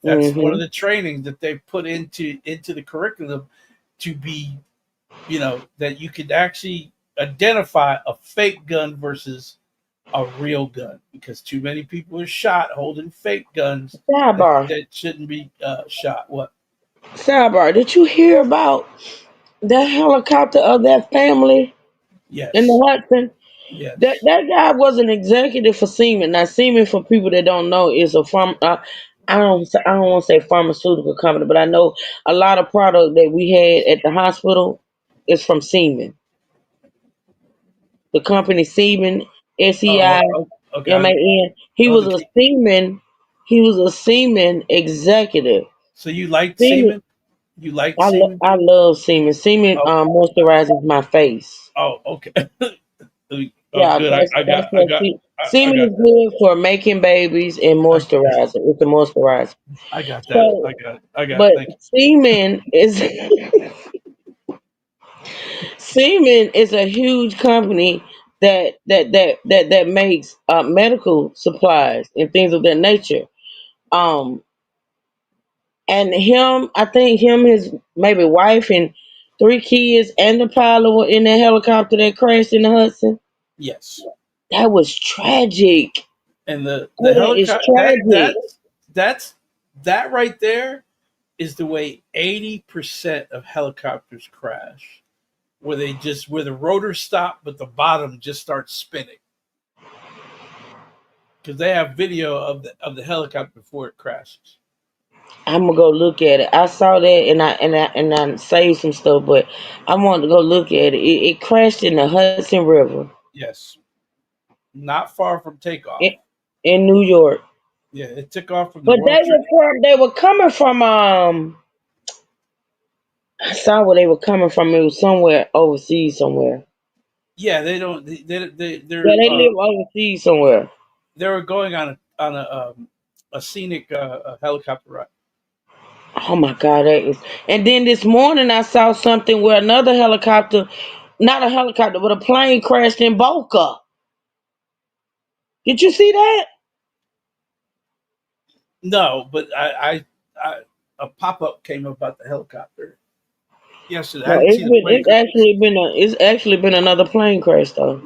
That's one of
Mm-hmm.
the trainings that they put into the curriculum to be, that you could actually identify a fake gun versus a real gun because too many people are shot holding fake guns
Sidebar.
that shouldn't be shot. What?
Sidebar. Did you hear about that helicopter of that family in
Yes,
the Hudson? That
yes,
that guy was an executive for Semen. Now, Semen, for people that don't know, is a I don't want to say pharmaceutical company, but I know a lot of product that we had at the hospital is from Semen. The company Semen,
Oh,
SEIMAN.
okay.
He
Oh,
was a Semen. He was a Semen executive.
so you liked
Semen.
semen? You liked semen?
I love Semen. Semen
Okay.
moisturizes my face.
Oh, okay. Oh,
Yeah,
good.
that's what
I
semen
got
is good for making babies and
I,
moisturizer. It's a moisturizer.
I got that.
So,
I got it.
but
Thank you.
semen is semen is a huge company that makes medical supplies and things of that nature. Um, and him, I think him, his maybe wife and 3 kids and the pilot were in that helicopter that crashed in the Hudson.
Yes.
That was tragic.
And the
That is
helicopter
tragic.
that's that right there is the way 80% of helicopters crash, where the rotor stop but the bottom just starts spinning because they have video of the helicopter before it crashes.
I'm gonna go look at it. I saw that and I saved some stuff, but I wanted to go look at it. It crashed in the Hudson River
Yes, not far from
in,
takeoff.
in New York.
Yeah, it took off from the
But
World Trade.
they were coming from I saw where they were coming from. It was somewhere overseas somewhere.
Yeah, they don't.
Yeah, they live overseas somewhere.
They were going on a scenic helicopter ride.
Oh my God, that is. And then this morning I saw something where another helicopter, not a helicopter, but a plane crashed in Boca. Did you see that?
No, but I a pop up came about the helicopter yesterday. I
No,
didn't see the plane crash.
it's actually been another plane crash though.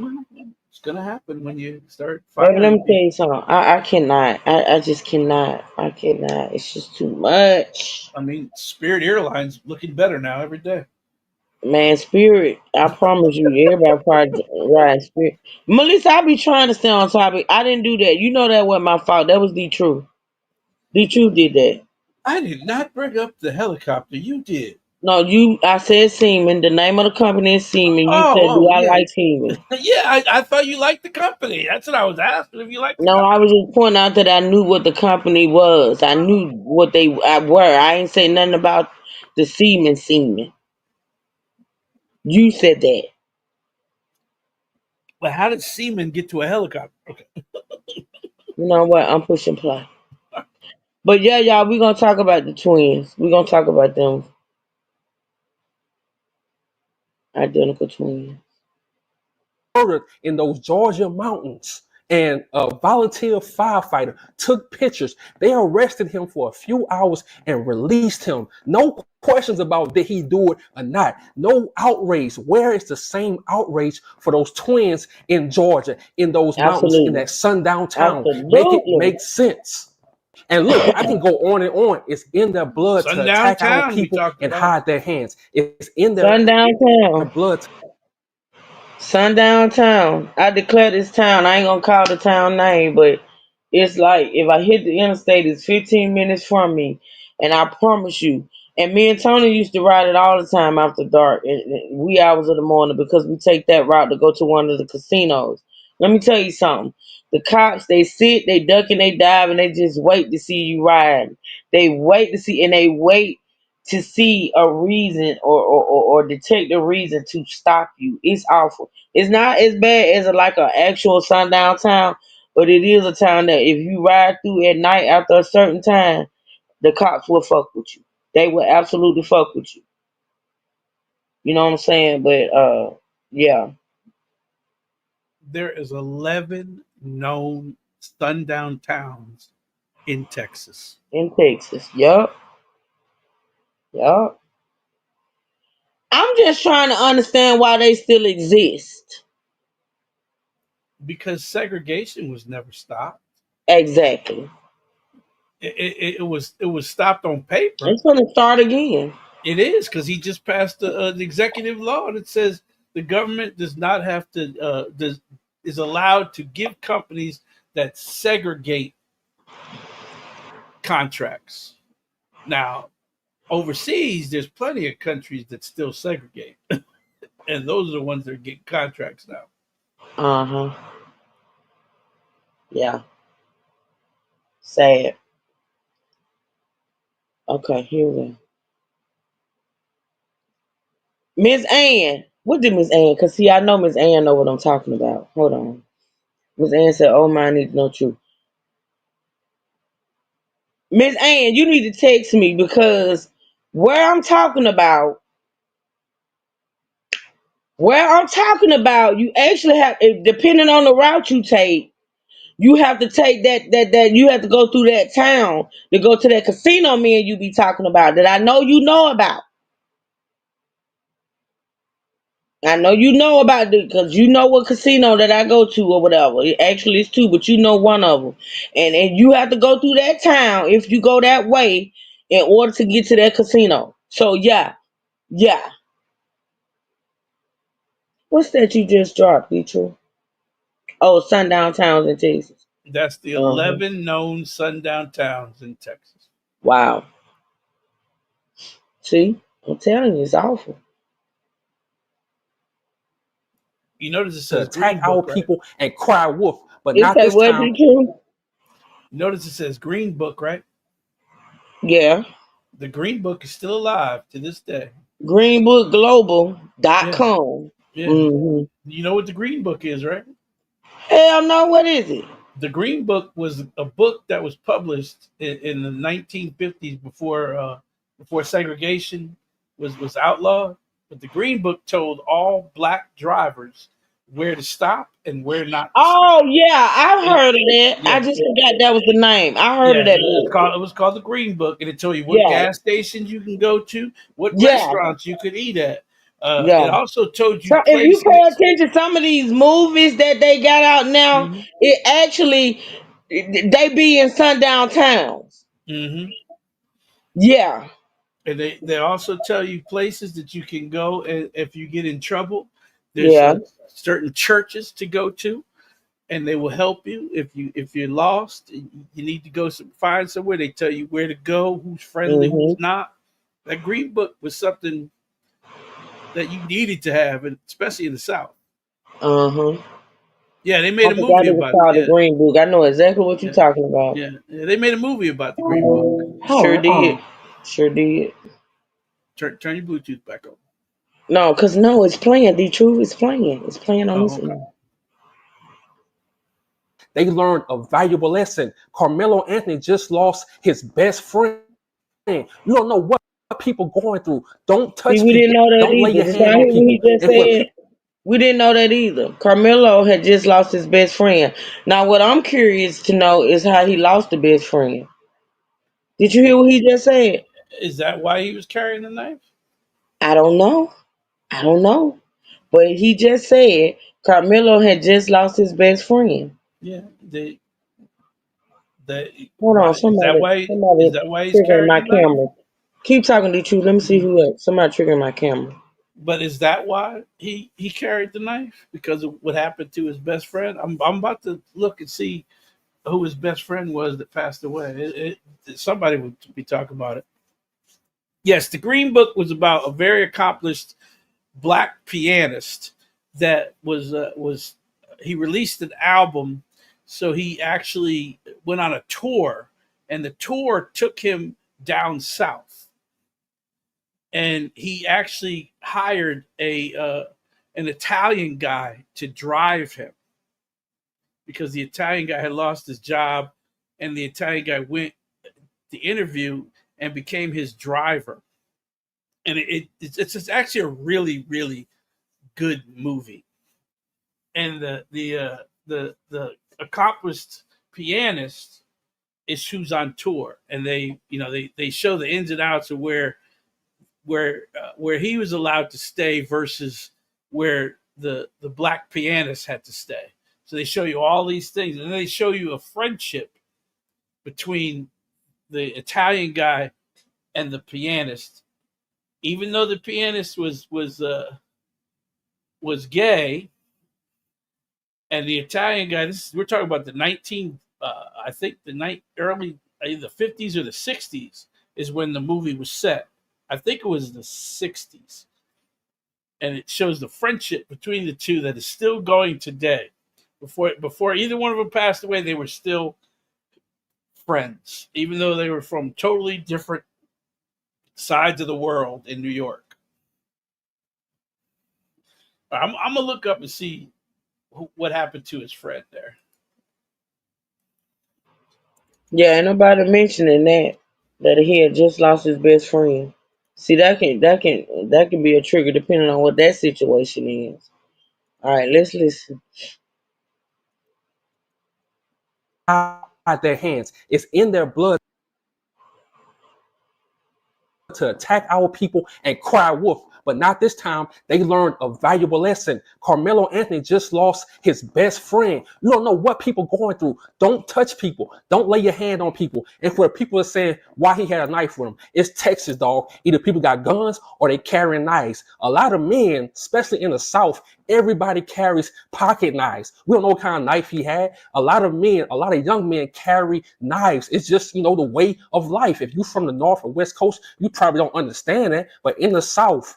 It's gonna happen when you start
Baby, let
firing
me tell
people.
you something. I cannot. I just cannot. I cannot. It's just too much.
I mean, Spirit Airlines looking better now every day.
Man, Spirit, I promise you, everybody probably ride Spirit. Melissa, I be trying to stay on topic. I didn't do that. You know that wasn't my fault. That was the truth. The truth did that.
I did not bring up the helicopter. You did.
No, I said Seaman. The name of the company is Seaman. You said, do I
Yeah,
like Seaman?
yeah. I thought you liked the company. That's what I was asking if you liked the
No, I
company.
was just pointing out that I knew what the company was. I knew what they were. I ain't say nothing about the semen. You said that.
But how did Seaman get to a helicopter? Okay.
You know what? I'm pushing play. But yeah, y'all, we're gonna talk about the twins. We're gonna talk about them identical twins.
Murdered in those Georgia mountains. And a volunteer firefighter took pictures. They arrested him for a few hours and released him. No questions about did he do it or not. No outrage. Where is the same outrage for those twins in Georgia, in those mountains, in
Absolutely.
that sundown town? Make it
Absolutely.
make sense. And look, I can go on and on. It's in their blood to
Sundown
attack our
Town we
people
talked
and
about.
hide their hands. It's in their
Sundown Town.
blood.
Sundown Town. I declare this town. I ain't gonna call the town name, but it's like if I hit the interstate, it's 15 minutes from me, and I promise you. And me and Tony used to ride it all the time after dark, wee hours of the morning, because we take that route to go to one of the casinos. Let me tell you something. The cops, they sit, they duck and they dive, and they just wait to see you ride. They wait to see, and they wait to see a reason or detect a reason to stop you. It's awful. It's not as bad as like an actual sundown town, But it is a town that if you ride through at night after a certain time, the cops will fuck with you. They will absolutely fuck with you. You know what I'm saying? But yeah,
There is 11 known sundown towns in Texas
in Texas. Yup. Yup. I'm just trying to understand why they still exist.
because segregation was never stopped.
Exactly.
It was stopped on paper.
It's gonna start again.
It is because he just passed the executive law that says the government does not have to is allowed to give companies that segregate contracts. Now, overseas, there's plenty of countries that still segregate, and those are the ones that get contracts now.
Uh-huh. Yeah. Sad. Okay, here we go. Miss Ann. What did Miss Ann? Cause see, I know Miss Ann know what I'm talking about. Hold on. Miss Ann said, "Oh my, I need to know truth." Miss Ann, you need to text me because where I'm talking about, you actually have, depending on the route you take, you have to take that you have to go through that town to go to that casino me and you be talking about that I know you know about. I know you know about it because you know what casino that I go to or whatever. Actually, it's two, but you know one of them. And you have to go through that town if you go that way in order to get to that casino. So, yeah. Yeah. What's that you just dropped, Detroit? Oh, Sundown Towns in Texas.
That's the
Uh-huh.
11 known sundown towns in Texas.
Wow. See? I'm telling you, it's awful.
You notice it
To
says
attack
Green
our
Book, right?
people and cry wolf, but
It
not
say
this
what,
town.
Detroit?
Notice it says Green Book, right?
Yeah.
The Green Book is still alive to this day.
Greenbookglobal.com.
Yeah, yeah.
Mm-hmm.
You know what the Green Book is, right?
Hell no, what is it?
The Green Book was a book that was published in the 1950s before segregation was outlawed. But the Green Book told all black drivers where to stop and where not to stop.
Oh yeah, I've
And
heard of that. I
yeah,
just
yeah,
forgot that was the name. I heard of
yeah.
that
It's
book.
called it was called the Green Book, and it told you what
Yeah,
gas stations you can go to, what
yeah,
restaurants you could eat at.
yeah.
It also told you
So if you pay
places.
attention, some of these movies that they got out now,
Hmm.
it actually they be in sundown towns.
Hmm.
Yeah,
And they also tell you places that you can go and if you get in trouble. There's
yeah.
certain churches to go to, and they will help you if you're lost. You need to go find somewhere. They tell you where to go, who's friendly, who's
Mhm.
not. That Green Book was something that you needed to have, and especially in the South.
Uh huh.
Yeah, they
I
made a
forgot
movie
it was
about it.
called the
Yeah,
Green Book. I know exactly what you're
yeah,
talking about.
yeah. They made a movie about the Green Book.
Sure did. Sure did.
Turn your Bluetooth back on.
No, cause no, it's playing. The truth is playing. It's playing on
Oh,
this
okay.
end.
They learned a valuable lesson. Carmelo Anthony just lost his best friend. You don't know what people going through. Don't
See,
touch
we didn't
people.
know that
Don't lay
either.
your
Did
hand
y'all
on
hear what he
people.
just
And for
said? We didn't know that either. Carmelo had just lost his best friend. Now, what I'm curious to know is how he lost the best friend. Did you hear what he just said?
Is that why he was carrying the knife?
I don't know. I don't know. But he just said Carmelo had just lost his best friend.
Yeah, they
Hold on,
why is that
somebody,
why is
somebody
that why he's
triggering
carrying
my
the knife?
camera. Keep talking to you. Let me see
Mhm.
who else. Somebody triggering my camera.
But is that why he carried the knife because of what happened to his best friend? I'm about to look and see who his best friend was that passed away. Somebody would be talking about it. Yes, the Green Book was about a very accomplished black pianist that was he released an album, so he actually went on a tour, and the tour took him down south, and he actually hired a an Italian guy to drive him, because the Italian guy had lost his job, and the Italian guy went to the interview and became his driver. And it's actually a really, really good movie. And the accomplished pianist is who's on tour, and they show the ins and outs of where he was allowed to stay versus where the black pianist had to stay. So they show you all these things, and then they show you a friendship between the Italian guy and the pianist. Even though the pianist was gay, and the Italian guy, we're talking about the I think the early either the 50s or the 60s is when the movie was set. I think it was the 60s. And it shows the friendship between the two that is still going today. Before either one of them passed away, they were still friends, even though they were from totally different sides of the world in New York. I'm gonna look up and see what happened to his friend there.
Yeah, ain't nobody mentioning that he had just lost his best friend. See, that can be a trigger depending on what that situation is. All right, let's listen.
Out their hands. It's in their blood to attack our people and cry wolf. But not this time. They learned a valuable lesson. Carmelo Anthony just lost his best friend. You don't know what people going through. Don't touch people. Don't lay your hand on people. And for the people that are saying why he had a knife with him, it's Texas, dog. Either people got guns or they carrying knives. A lot of men, especially in the South, everybody carries pocket knives. We don't know what kind of knife he had. A lot of young men carry knives. It's just, the way of life. If you're from the North or West Coast, you probably don't understand that. But in the South,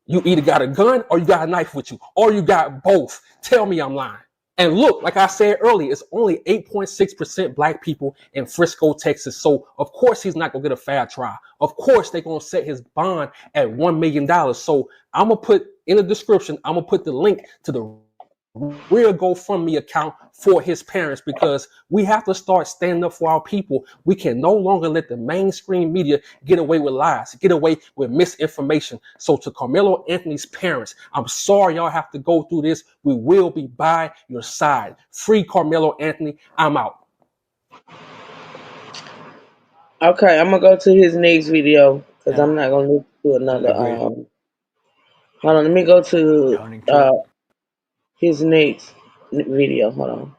you either got a gun or you got a knife with you, or you got both. Tell me I'm lying. And look, like I said earlier, it's only 8.6% black people in Frisco, Texas. So, of course, he's not going to get a fair trial. Of course, they're going to set his bond at $1 million. So I'm going to put in the description, I'm going to put the link to the real GoFundMe account for his parents, because we have to start standing up for our people. We can no longer let the mainstream media get away with lies, get away with misinformation. So to Carmelo Anthony's parents, I'm sorry y'all have to go through this. We will be by your side. Free Carmelo Anthony. I'm out.
Okay, I'm gonna go to his next video because I'm not gonna listen to another. Hold on, let me go to his next video. Hold on.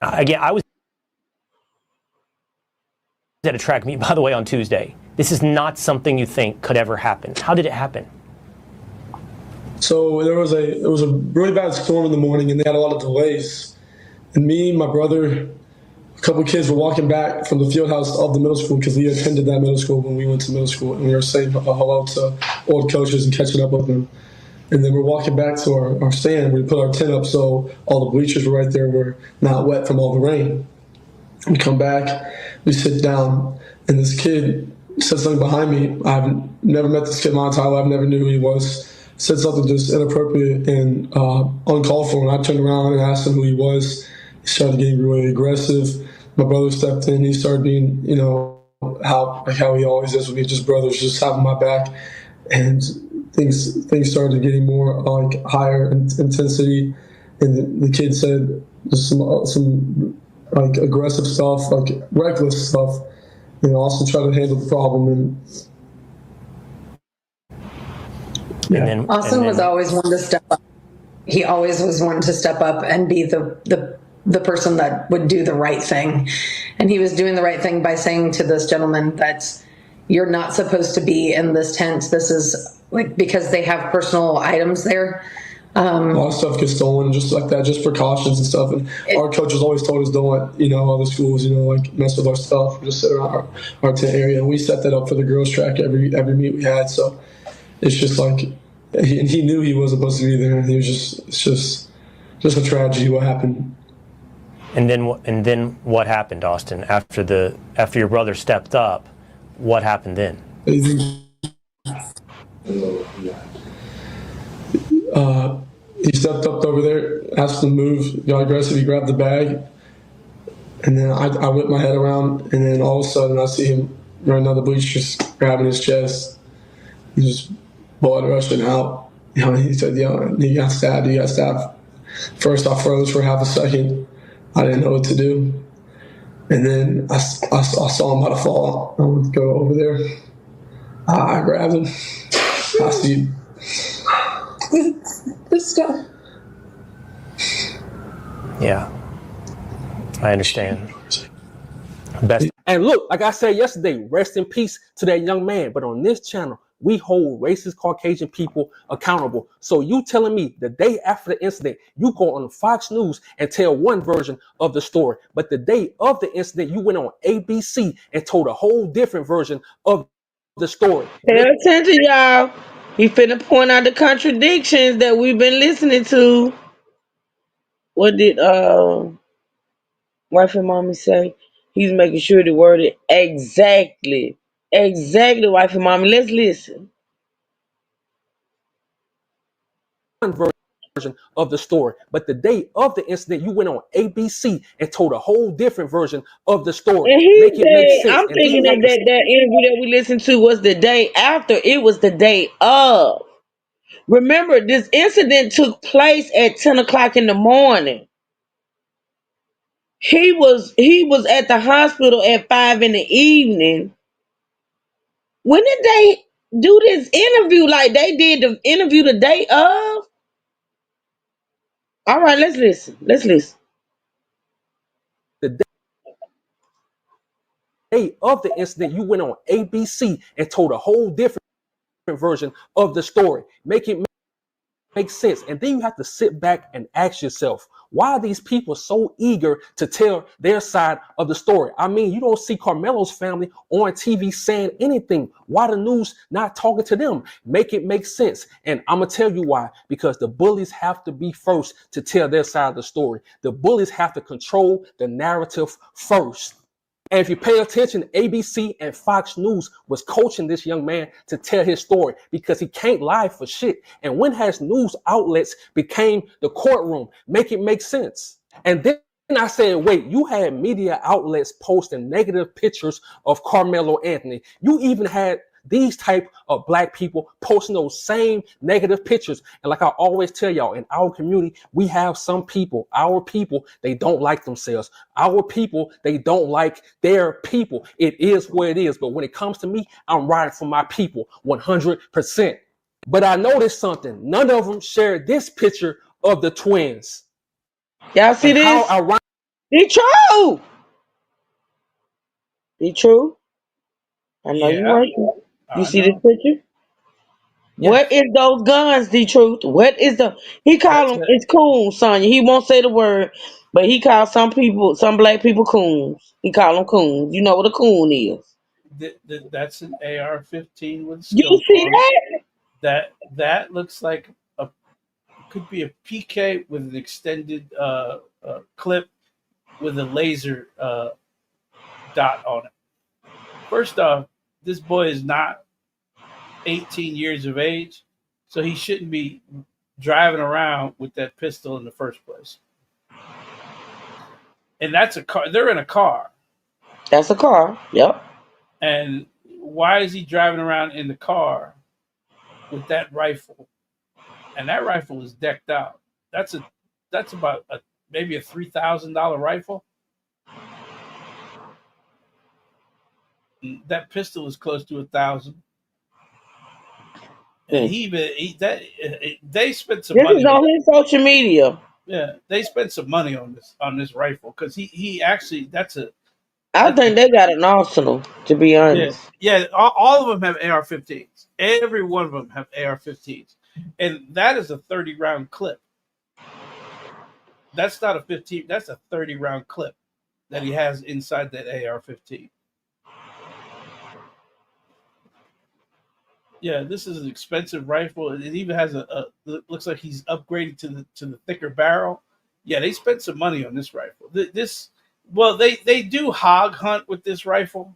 Again, I was at a track meet, by the way, on Tuesday. This is not something you think could ever happen. How did it happen?
So it was a really bad storm in the morning, and they had a lot of delays. And me, my brother, a couple kids were walking back from the field house of the middle school, because we attended that middle school when we went to middle school, and we were saying hello to old coaches and catching up with them. And then we're walking back to our stand. We put our tent up so all the bleachers were right there, were not wet from all the rain. We come back, we sit down, and this kid said something behind me. I've never met this kid in my entire life. I never knew who he was. Said something just inappropriate and uncalled for. And I turned around and asked him who he was. He started getting really aggressive. My brother stepped in. He started being, how he always is with me, just brothers, just having my back. And things started getting more higher intensity. And the kid said some aggressive stuff, reckless stuff. Also try to handle the problem. And
Austin was always one to step up. He always was one to step up and be the person that would do the right thing. And he was doing the right thing by saying to this gentleman that you're not supposed to be in this tent. This is because they have personal items there.
A lot of stuff gets stolen just like that, just precautions and stuff. And our coaches always told us don't let, other schools, like mess with our stuff, just sit around our tent area. And we set that up for the girls track every meet we had. So it's just like, he knew he wasn't supposed to be there. And it's just a tragedy what happened.
And then what happened, Austin? After your brother stepped up, what happened then?
He stepped up over there, asked him to move, got aggressive. He grabbed the bag, and then I whipped my head around, and then all of a sudden I see him running down the bleachers, grabbing his chest, and just blood rushing out. He said, "You got stabbed. You got stabbed." First, I froze for half a second. I didn't know what to do, and then I saw him about to fall. I went to go over there. I grabbed him. I see.
Stop.
Yeah, I understand. Best.
And look, like I said yesterday, rest in peace to that young man. But on this channel, we hold racist Caucasian people accountable. So you telling me the day after the incident, you go on Fox News and tell one version of the story, but the day of the incident, you went on ABC and told a whole different version of the story.
Pay attention, y'all. He finna point out the contradictions that we've been listening to. What did wife and mommy say? He's making sure to word it exactly. Exactly, wife and mommy. Let's listen.
One version of the story, but the day of the incident, you went on ABC and told a whole different version of the story.
And he
Make it make
said,
sense.
I'm
And then
thinking
you
that,
have to
that interview that we listened to was the day after. It was the day of. Remember, this incident took place at 10 o'clock in the morning. He was at the hospital at 5 in the evening. When did they do this interview? Like they did the interview the day of? All right, let's listen. Let's listen.
the day of the incident, you went on ABC and told a whole different version of the story. Make it make sense. And then you have to sit back and ask yourself, why are these people so eager to tell their side of the story? I mean, you don't see Carmelo's family on TV saying anything. Why the news not talking to them? Make it make sense. And I'm going to tell you why. Because the bullies have to be first to tell their side of the story. The bullies have to control the narrative first. And if you pay attention, ABC and Fox News was coaching this young man to tell his story because he can't lie for shit. And when has news outlets became the courtroom? Make it make sense. And then I said, wait, you had media outlets posting negative pictures of Carmelo Anthony. You even had these type of black people posting those same negative pictures. And like I always tell y'all, in our community, we have some people, our people, they don't like themselves. Our people, they don't like their people. It is what it is. But when it comes to me, I'm riding for my people 100%. But I noticed something. None of them shared this picture of the twins.
Y'all see
and
this?
How ironic.
Be true. Be true. I know you
Yeah,
working. You
I
see this
know.
picture? What is those guns, the truth? What is the he call
That's
them?
it.
It's coons, Sonya. He won't say the word, but he calls some people, some black people coons. He call them coons. You know what a coon is?
That's an AR-15 with a
You
scope
see
on it.
that?
That looks like a could be a PK with an extended clip with a laser dot on it. First off, this boy is not 18 years of age, so he shouldn't be driving around with that pistol in the first place. And that's a car. They're in a car.
That's a car. Yep.
And why is he driving around in the car with that rifle? And that rifle is decked out. That's about maybe a $3,000 rifle. That pistol is close to 1,000. And they spent some
This is
money on.
on his social media.
Yeah, they spent some money on this rifle because he actually
I think they got an arsenal, to be honest.
yeah, all of them have AR-15s. Every one of them have AR-15s. And that is a 30-round clip. That's not a 15. That's a 30-round clip that he has inside that AR-15. Yeah, this is an expensive rifle. It even has looks like he's upgraded to the thicker barrel. Yeah, they spent some money on this rifle. Well, they do hog hunt with this rifle,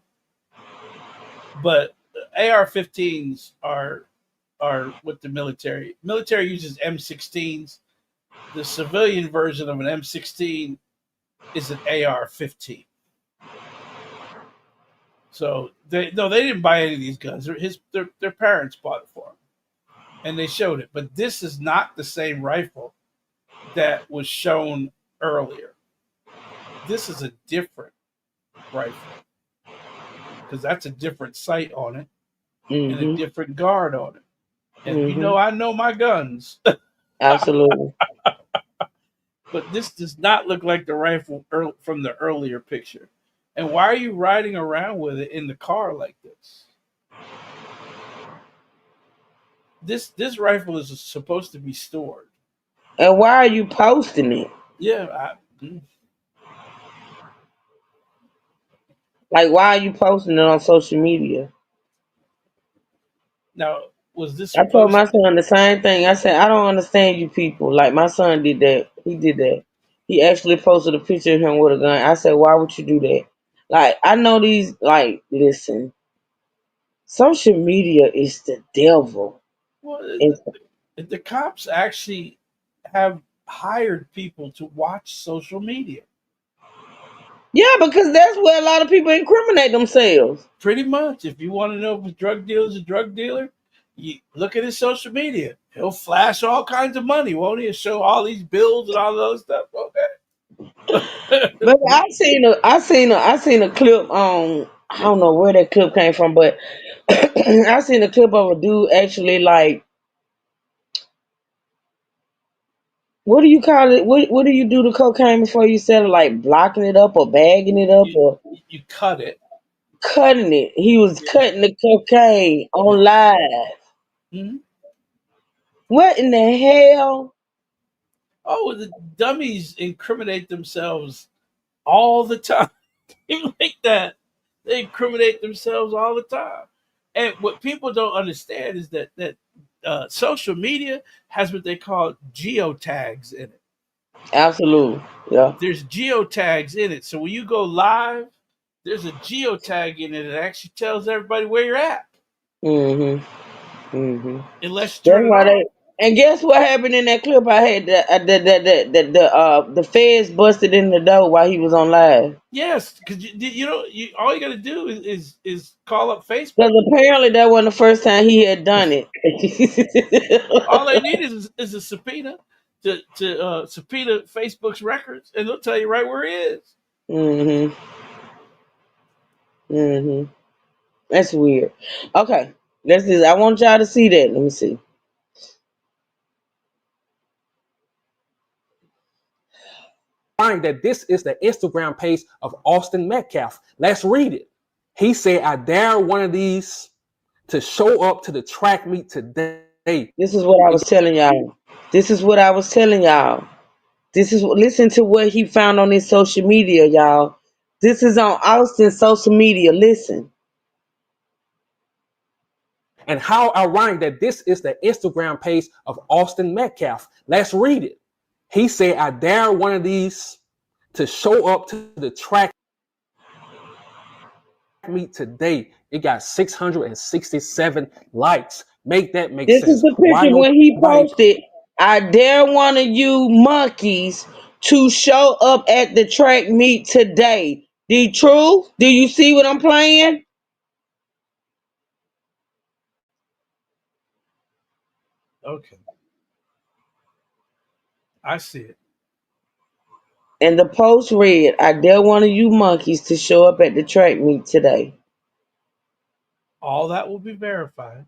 but AR-15s are with the military. Military uses M16s. The civilian version of an M16 is an AR-15. So they didn't buy any of these guns. Their parents bought it for them, and they showed it. But this is not the same rifle that was shown earlier. This is a different rifle because that's a different sight on it and a different guard on it. And you know, I know my guns.
Absolutely.
But this does not look like the rifle from the earlier picture. And why are you riding around with it in the car like this? This rifle is supposed to be stored.
And why are you posting it?
Yeah.
Like, why are you posting it on social media?
Now, was this
I told
supposed
my son the same thing. I said, I don't understand you people. Like, my son did that. He did that. He actually posted a picture of him with a gun. I said, why would you do that? Like, I know these, like, listen, social media is the devil.
Well,
It's,
the cops actually have hired people to watch social media.
yeah, because that's where a lot of people incriminate themselves.
Pretty much. If you want to know if a drug dealer is a drug dealer, you look at his social media. He'll flash all kinds of money, won't he? He'll show all these bills and all those stuff. Okay.
But I seen a clip on, I don't know where that clip came from, but I seen a clip of a dude actually, like, what do you call it? What do you do to cocaine before you sell it? Like blocking it up or bagging it up or
You cut it.
cutting it. He was cutting the cocaine on live.
Mm-hmm.
What in the hell?
Oh, the dummies incriminate themselves all the time. Like that. They incriminate themselves all the time. And what people don't understand is that social media has what they call geotags in it.
Absolutely. Yeah.
There's geotags in it. So when you go live, there's a geotag in it that actually tells everybody where you're at. Unless you
That's
turn it
why
off.
they. And guess what happened in that clip? I had the feds busted in the door while he was on live.
Yes, because you all you got to do is call up Facebook.
Because apparently that wasn't the first time he had done it.
All they need is a subpoena to subpoena Facebook's records, and they'll tell you right where he is.
That's weird. Okay, I want y'all to see that. Let me see.
Find that this is the Instagram page of Austin Metcalf. Let's read it. He said, I dare one of these to show up to the track meet today.
This is what I was telling y'all. Listen to what he found on his social media, y'all. This is on Austin's social media. Listen.
And how ironic that this is the Instagram page of Austin Metcalf. Let's read it. He said, I dare one of these to show up to the track meet today. It got 667 likes. Make that make
This
sense.
is the picture when he posted, I dare one of you monkeys to show up at the track meet today. The truth? Do you see what I'm playing?
Okay, I see it.
And the post read, I dare one of you monkeys to show up at the track meet today.
All that will be verified.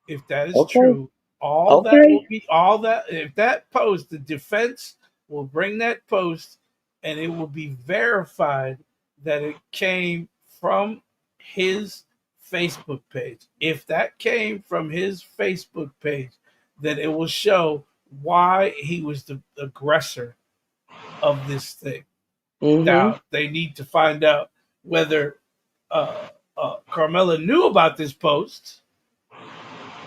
If that is
Okay.
true, all that will
Okay.
be all that. If that post, the defense will bring that post, and it will be verified that it came from his Facebook page. If that came from his Facebook page, then it will show why he was the aggressor of this thing.
Mm-hmm.
Now they need to find out whether Carmela knew about this post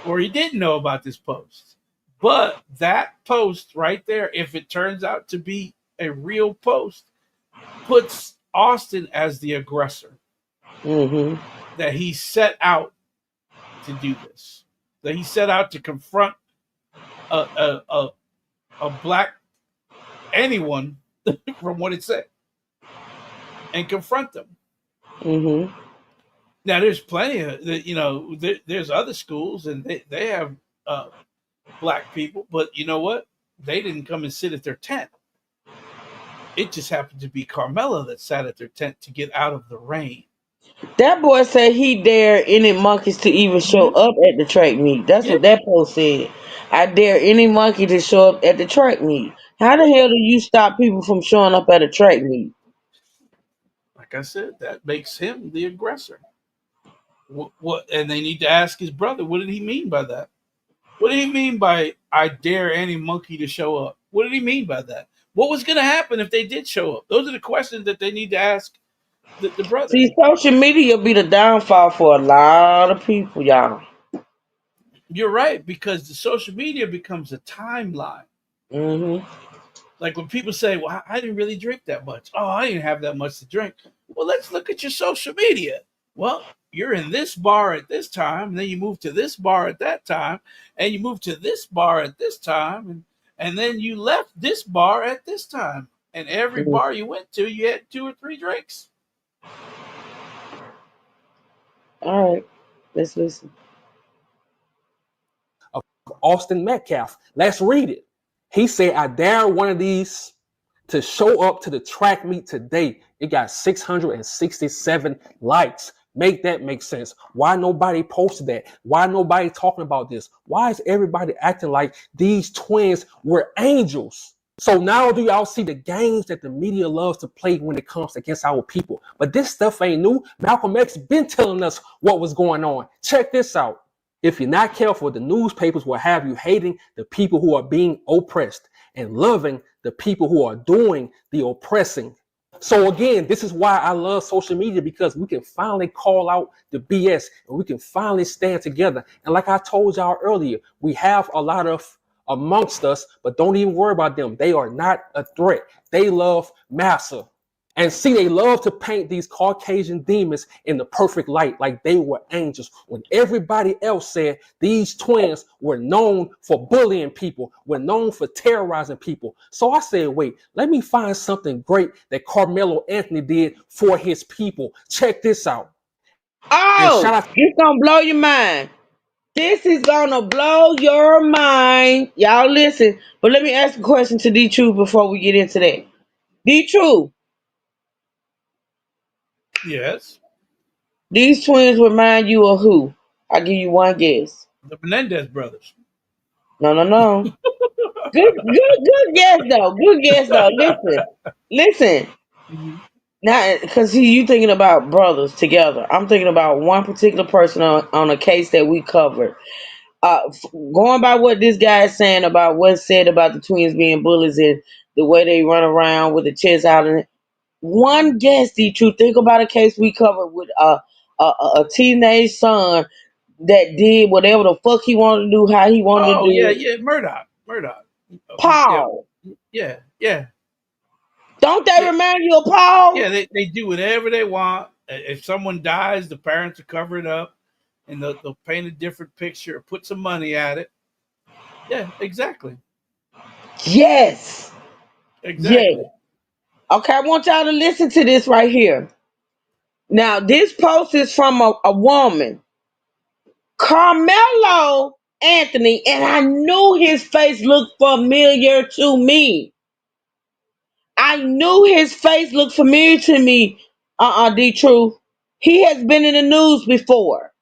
or he didn't know about this post. But that post right there, if it turns out to be a real post, puts Austin as the aggressor.
Mm-hmm.
That he set out to do this. That he set out to confront a black anyone from what it said and confront them.
Mm-hmm.
Now, there's plenty of there's other schools and they have black people, but you know what? They didn't come and sit at their tent. It just happened to be Carmela that sat at their tent to get out of the rain.
That boy said he dare any monkeys to even show up at the track meet. That's
Yeah.
what that post said. I dare any monkey to show up at the track meet. How the hell do you stop people from showing up at a track meet?
Like I said, that makes him the aggressor. What? And they need to ask his brother, what did he mean by that? What did he mean by I dare any monkey to show up? What did he mean by that? What was going to happen if they did show up? Those are the questions that they need to ask the brother.
See, social media be the downfall for a lot of people, y'all.
You're right, because the social media becomes a timeline.
Mm-hmm.
Like when people say, well, I didn't really drink that much. Oh, I didn't have that much to drink. Well, let's look at your social media. Well, you're in this bar at this time, and then you move to this bar at that time, and you move to this bar at this time, and then you left this bar at this time. And every
Mm-hmm.
bar you went to, you had 2 or 3 drinks.
All right, let's listen.
Of Austin Metcalf. Let's read it. He said, I dare one of these to show up to the track meet today. It got 667 likes. Make that make sense. Why nobody posted that? Why nobody talking about this? Why is everybody acting like these twins were angels? So now do y'all see the games that the media loves to play when it comes against our people? But this stuff ain't new. Malcolm X been telling us what was going on. Check this out. If you're not careful, the newspapers will have you hating the people who are being oppressed and loving the people who are doing the oppressing. So again, this is why I love social media, because we can finally call out the BS and we can finally stand together. And like I told y'all earlier, we have a lot of amongst us, but don't even worry about them. They are not a threat. They love massa. And see, they love to paint these Caucasian demons in the perfect light, like they were angels, when everybody else said these twins were known for bullying people, were known for terrorizing people. So I said, wait, let me find something great that Carmelo Anthony did for his people. Check this out. And
Oh,
shout out.
this gonna blow your mind. This is gonna blow your mind. Y'all listen. But let me ask a question to D True before we get into that. D True,
Yes.
these twins remind you of who? I'll give you one guess.
The Menendez brothers.
No. Good guess though. Good guess though. Listen.
Mhm.
Now, because you thinking about brothers together. I'm thinking about one particular person on a case that we covered. Going by what this guy is saying about what's said about the twins being bullies and the way they run around with the chest out. And one guess, the truth. Think about a case we covered with a teenage son that did whatever the fuck he wanted to do, how he wanted to
Oh,
do
yeah,
it.
yeah, Murdoch. Yeah,
Paul,
yeah.
don't they
Yeah,
remind you of Paul?
yeah, they do whatever they want. If someone dies, the parents will cover it up and they'll paint a different picture or put some money at it. Yeah, exactly.
Yes. Yeah.
Exactly.
Okay, I want y'all to listen to this right here. Now, this post is from a woman, Carmelo Anthony, and I knew his face looked familiar to me. I knew his face looked familiar to me, D Truth. He has been in the news before.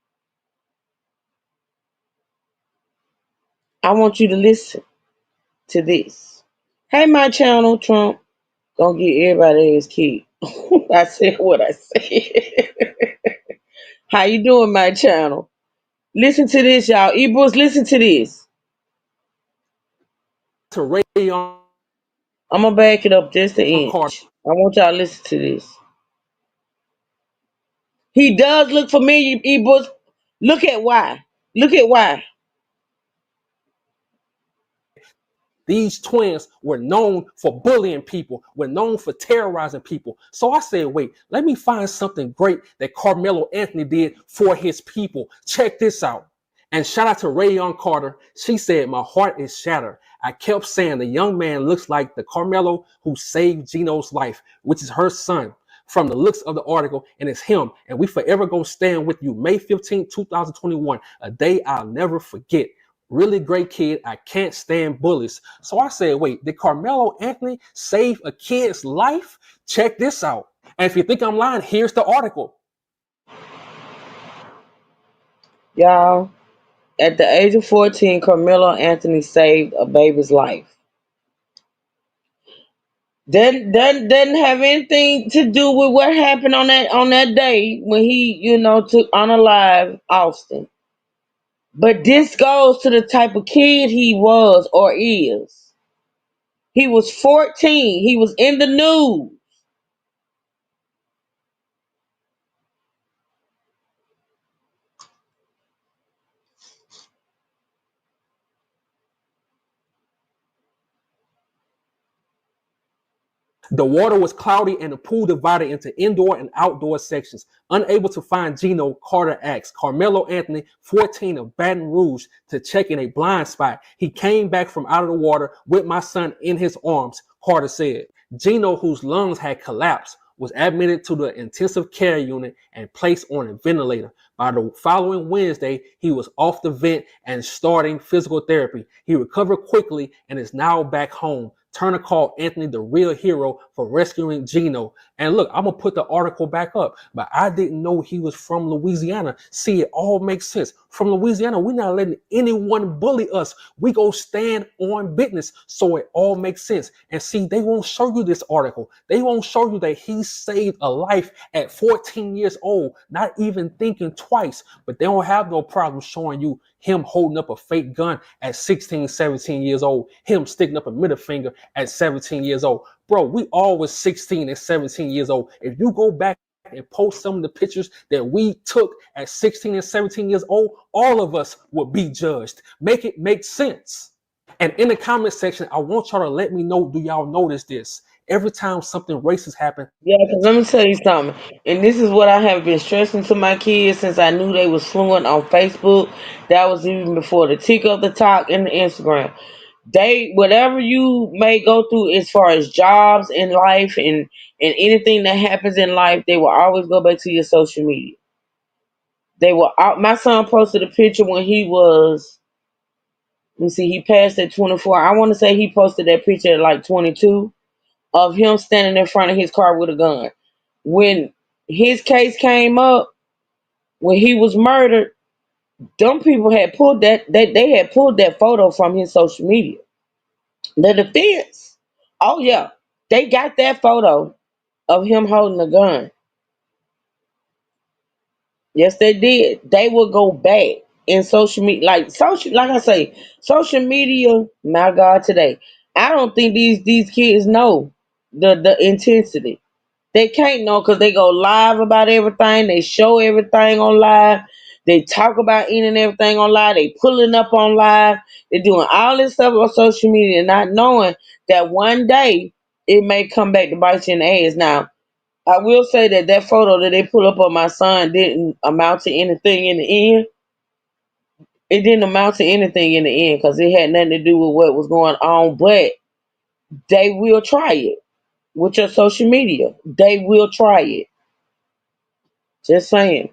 I want you to listen to this. Hey, my channel, Trump. Gonna get everybody his key. I said what I said. How you doing, my channel? Listen to this, y'all. Ebros, listen to this.
to Rayon
I'm gonna back it up just an
Carter.
inch. I want y'all to listen to this. He does look familiar, E-Books. Look at why. Look at why.
These twins were known for bullying people, were known for terrorizing people. So I said, wait, let me find something great that Carmelo Anthony did for his people. Check this out. And shout out to Rayon Carter. She said, my heart is shattered. I kept saying the young man looks like the Carmelo who saved Gino's life, which is her son. From the looks of the article, and it's him. And we forever gonna stand with you. May 15, 2021, a day I'll never forget. Really great kid. I can't stand bullies. So I said, wait, did Carmelo Anthony save a kid's life? Check this out. And if you think I'm lying, here's the article.
Y'all, at the age of 14, Carmelo Anthony saved a baby's life. That doesn't have anything to do with what happened on that day when he, took unalive Austin. But this goes to the type of kid he was or is. He was 14. He was in the news.
The water was cloudy and the pool divided into indoor and outdoor sections. Unable to find Gino, Carter asked Carmelo Anthony, 14 of Baton Rouge, to check in a blind spot. He came back from out of the water with my son in his arms, Carter said. Gino, whose lungs had collapsed, was admitted to the intensive care unit and placed on a ventilator. By the following Wednesday, he was off the vent and starting physical therapy. He recovered quickly and is now back home. Turner called Anthony the real hero for rescuing Gino. And look, I'm going to put the article back up, but I didn't know he was from Louisiana. See, it all makes sense. From Louisiana, we're not letting anyone bully us. We go stand on business. So it all makes sense. And see, they won't show you this article. They won't show you that he saved a life at 14 years old, not even thinking twice. But they don't have no problem showing you him holding up a fake gun at 16, 17 years old, him sticking up a middle finger at 17 years old. Bro, we all was 16 and 17 years old. If you go back and post some of the pictures that we took at 16 and 17 years old, all of us would be judged. Make it make sense. And in the comment section, I want y'all to let me know, do y'all notice this? Every time something racist happens.
Yeah, because let me tell you something. And this is what I have been stressing to my kids since I knew they was fluent on Facebook. That was even before the TikTok, the talk, and the Instagram. Whatever you may go through as far as jobs in life and anything that happens in life, they will always go back to your social media. My son posted a picture when he was, let me see, he passed at 24. I want to say he posted that picture at like 22 of him standing in front of his car with a gun. When his case came up, when he was murdered, them people had pulled they had pulled that photo from his social media. The defense, oh yeah, they got that photo of him holding a gun. Yes, they did. They will go back in social media, like I say, social media. My God, today, I don't think these kids know the intensity. They can't know because they go live about everything. They show everything on live. They talk about any and everything on live. They pulling up on live. They're doing all this stuff on social media, not knowing that one day it may come back to bite you in the ass. Now, I will say that photo that they pull up on my son didn't amount to anything in the end. It didn't amount to anything in the end because it had nothing to do with what was going on. But they will try it with your social media. They will try it. Just saying.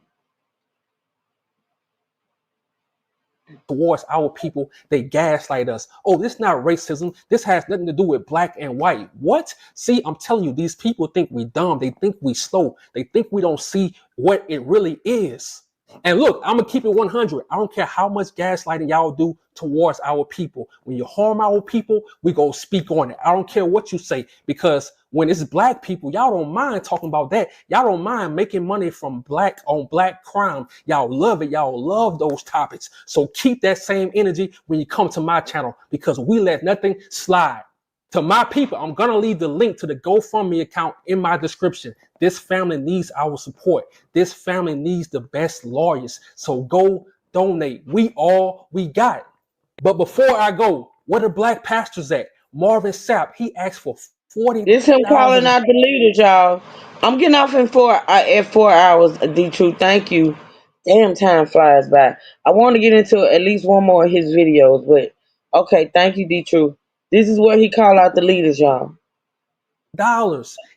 Towards our people, they gaslight us. Oh, this is not racism. This has nothing to do with black and white. What? See, I'm telling you, these people think we dumb. They think we slow. They think we don't see what it really is. And look, I'm gonna keep it 100. I don't care how much gaslighting y'all do towards our people. When you harm our people, we go speak on it. I don't care what you say, because when it's black people, y'all don't mind talking about that. Y'all don't mind making money from black on black crime. Y'all love it. Y'all love those topics. So keep that same energy when you come to my channel, because we let nothing slide. To my people, I'm going to leave the link to the GoFundMe account in my description. This family needs our support. This family needs the best lawyers. So go donate. We got. But before I go, where the black pastors at? Marvin Sapp, he asked for
This him calling
$40,000.
out the leaders, y'all. I'm getting off in 4 hours, D True. Thank you. Damn, time flies by. I want to get into at least one more of his videos, but okay, thank you, D True. This is where he call out the leaders, y'all.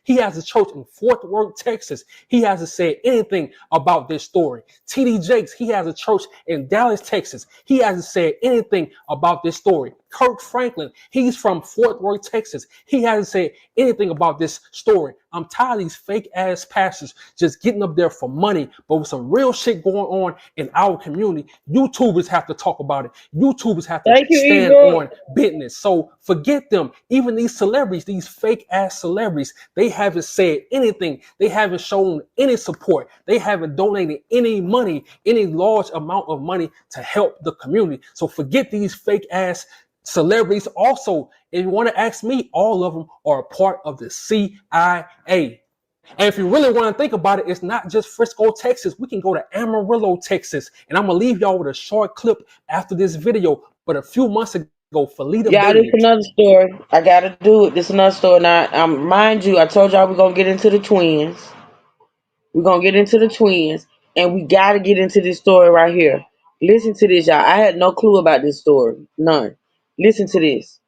He has a church in Fort Worth, Texas. He hasn't said anything about this story. TD Jakes, he has a church in Dallas, Texas. He hasn't said anything about this story. Kirk Franklin, he's from Fort Worth, Texas. He hasn't said anything about this story. I'm tired of these fake ass pastors just getting up there for money, but with some real shit going on in our community, YouTubers have to talk about it. YouTubers have to
Thank you,
stand
Ebro.
on business. So forget them. Even these celebrities, these fake ass celebrities, they haven't said anything. They haven't shown any support. They haven't donated any money, any large amount of money to help the community. So forget these fake ass celebrities. Also, if you want to ask me, all of them are a part of the CIA. And if you really want to think about it, it's not just Frisco, Texas. We can go to Amarillo, Texas. And I'm going to leave y'all with a short clip after this video. But a few months ago, Felita
Y'all, this
Bailey.
another story. I gotta do it. This another story. Now, mind you, I told y'all we're gonna get into the twins. We're gonna get into the twins, and we gotta get into this story right here. Listen to this, y'all. I had no clue about this story. None. Listen to this.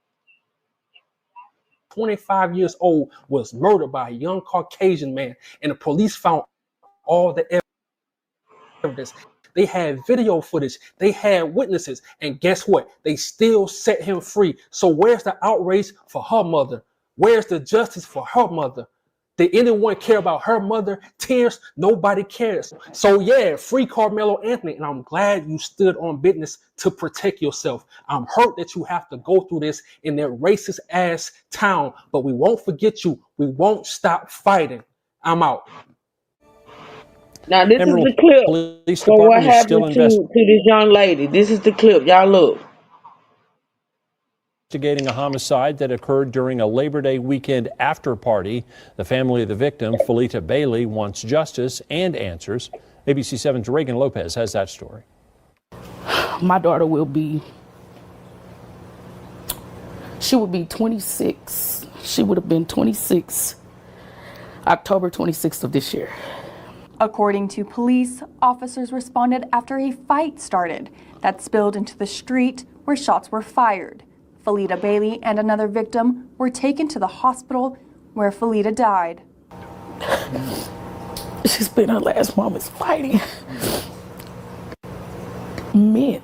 25 years old, was murdered by a young Caucasian man, and the police found all the evidence. They had video footage, they had witnesses, and guess what? They still set him free. So where's the outrage for her mother? Where's the justice for her mother? Did anyone care about her mother? Tears? Nobody cares. So yeah, free Carmelo Anthony, and I'm glad you stood on business to protect yourself. I'm hurt that you have to go through this in that racist ass town, but we won't forget you. We won't stop fighting. I'm out.
Now this
Emerald
is the clip
Police
for what
Department is
happened
still
to this young lady. This is the clip. Y'all look.
Investigating a homicide that occurred during a Labor Day weekend after party. The family of the victim, Felita Bailey, wants justice and answers. ABC 7's Reagan Lopez has that story.
My daughter will be 26. She would have been 26 October 26th of this year.
According to police, officers responded after a fight started that spilled into the street where shots were fired. Felita Bailey and another victim were taken to the hospital where Felita died.
She spent her last moments fighting men.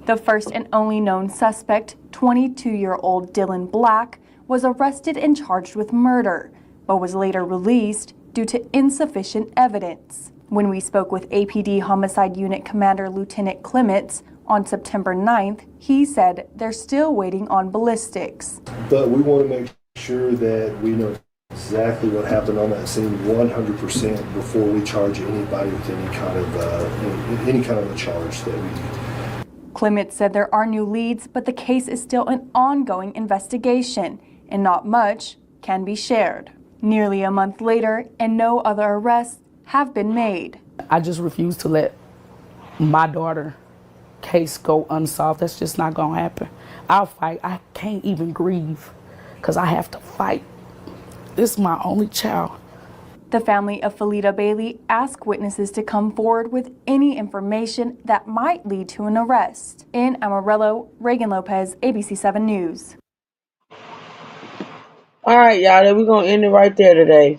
The first and only known suspect, 22-year-old Dylan Black, was arrested and charged with murder, but was later released due to insufficient evidence. When we spoke with APD Homicide Unit Commander Lieutenant Clements on September 9th, he said they're still waiting on ballistics.
But we want to make sure that we know exactly what happened on that scene 100% before we charge anybody with any kind of a charge that we.
Clements said there are new leads, but the case is still an ongoing investigation, and not much can be shared. Nearly a month later, and no other arrests have been made.
I just refuse to let my daughter case go unsolved. That's just not gonna happen. I'll fight. I can't even grieve because I have to fight. This is my only child.
The family of Felita Bailey asked witnesses to come forward with any information that might lead to an arrest. In Amarillo, Reagan Lopez, ABC 7 News.
All right, y'all. We're gonna end it right there today.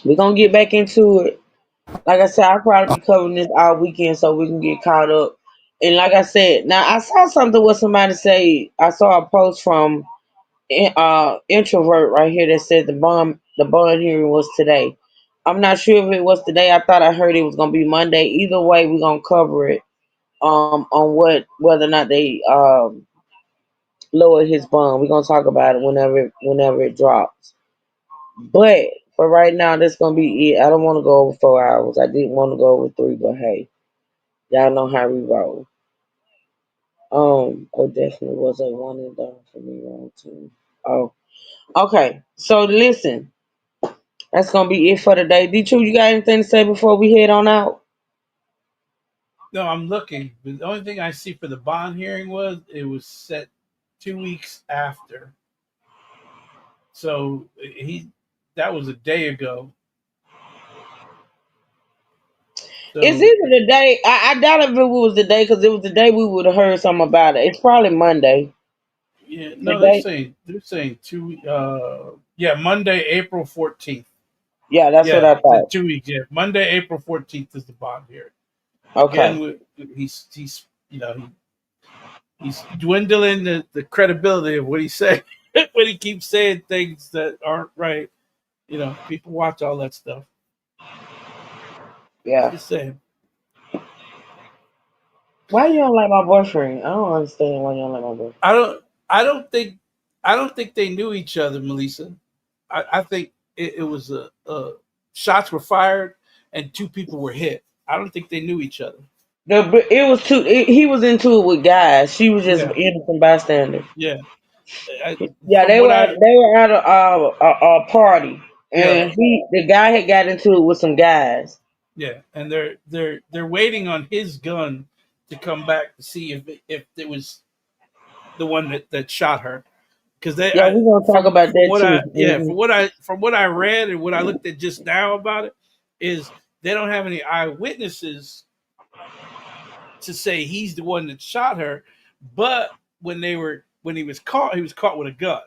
We're gonna get back into it. Like I said, I'll probably be covering this all weekend so we can get caught up. And like I said, now I saw something with somebody say, I saw a post from introvert right here that said the bond hearing was today. I'm not sure if it was today. I thought I heard it was gonna be Monday. Either way, we're gonna cover it. On whether or not they lower his bond. We're gonna talk about it whenever it drops. But for right now, that's gonna be it. I don't want to go over 4 hours. I didn't want to go over three, but hey, y'all know how we roll. Oh, definitely was a one and done for me wrong too. Oh, okay. So listen, that's gonna be it for today. D2, you got anything to say before we head on out?
No, I'm looking. But the only thing I see for the bond hearing was it was set 2 weeks after. So that was a day ago.
It's
So
either the day. I doubt if it was the day because it was the day we would have heard something about it. It's probably Monday.
yeah,
The
no,
day.
they're saying yeah, Monday, April 14th.
Yeah, that's what
Yeah,
I
the
thought.
2 weeks. Yeah, Monday, April 14th is the bond hearing. Again,
Okay.
he's he's dwindling the credibility of what he said when he keeps saying things that aren't right. People watch all that stuff.
Yeah.
Just saying.
Why you don't like my boyfriend? I don't understand why you don't like my boyfriend.
I don't. I don't think. I don't think they knew each other, Melissa. I think it was shots were fired and two people were hit. I don't think they knew each other.
It was too. He was into it with guys. She was just
Yeah,
innocent bystander.
yeah. I,
Yeah,
from
they
what
were
I
they were at a party,
yeah
and the guy had got into it with some guys.
yeah, and they're waiting on his gun to come back to see if it was the one that shot her because
Yeah, we're gonna talk about
from
that
what
too.
I yeah
Hmm.
from what I read and what I looked at just now about it is they don't have any eyewitnesses to say he's the one that shot her, but when he was caught with a gun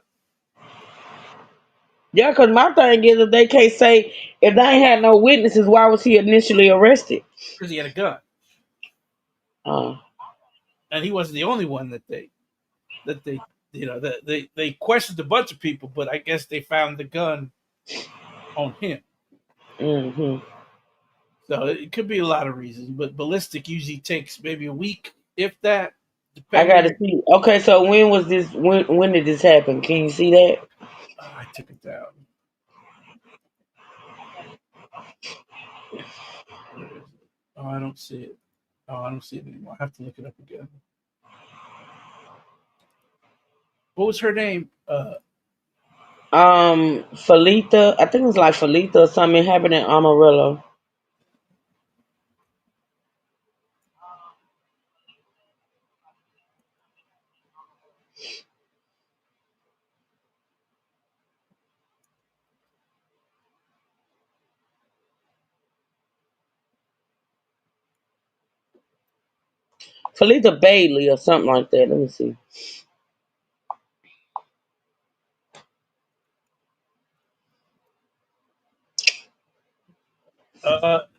Yeah, because my thing is, if they can't say if they ain't had no witnesses, why was he initially arrested?
because he had a gun,
Uh,
and he wasn't the only one that they that they questioned a bunch of people, but I guess they found the gun on him.
hmm
So it could be a lot of reasons, but ballistic usually takes maybe a week, if that,
I gotta
depending.
see. Okay, so when was this? When did this happen? Can you see that?
I took it down. Where is it? Oh, I don't see it. Oh, I don't see it anymore. I have to look it up again. What was her name?
Felita. I think it was like Felita or something happened in Amarillo. Felita Bailey or something like that. Let me see.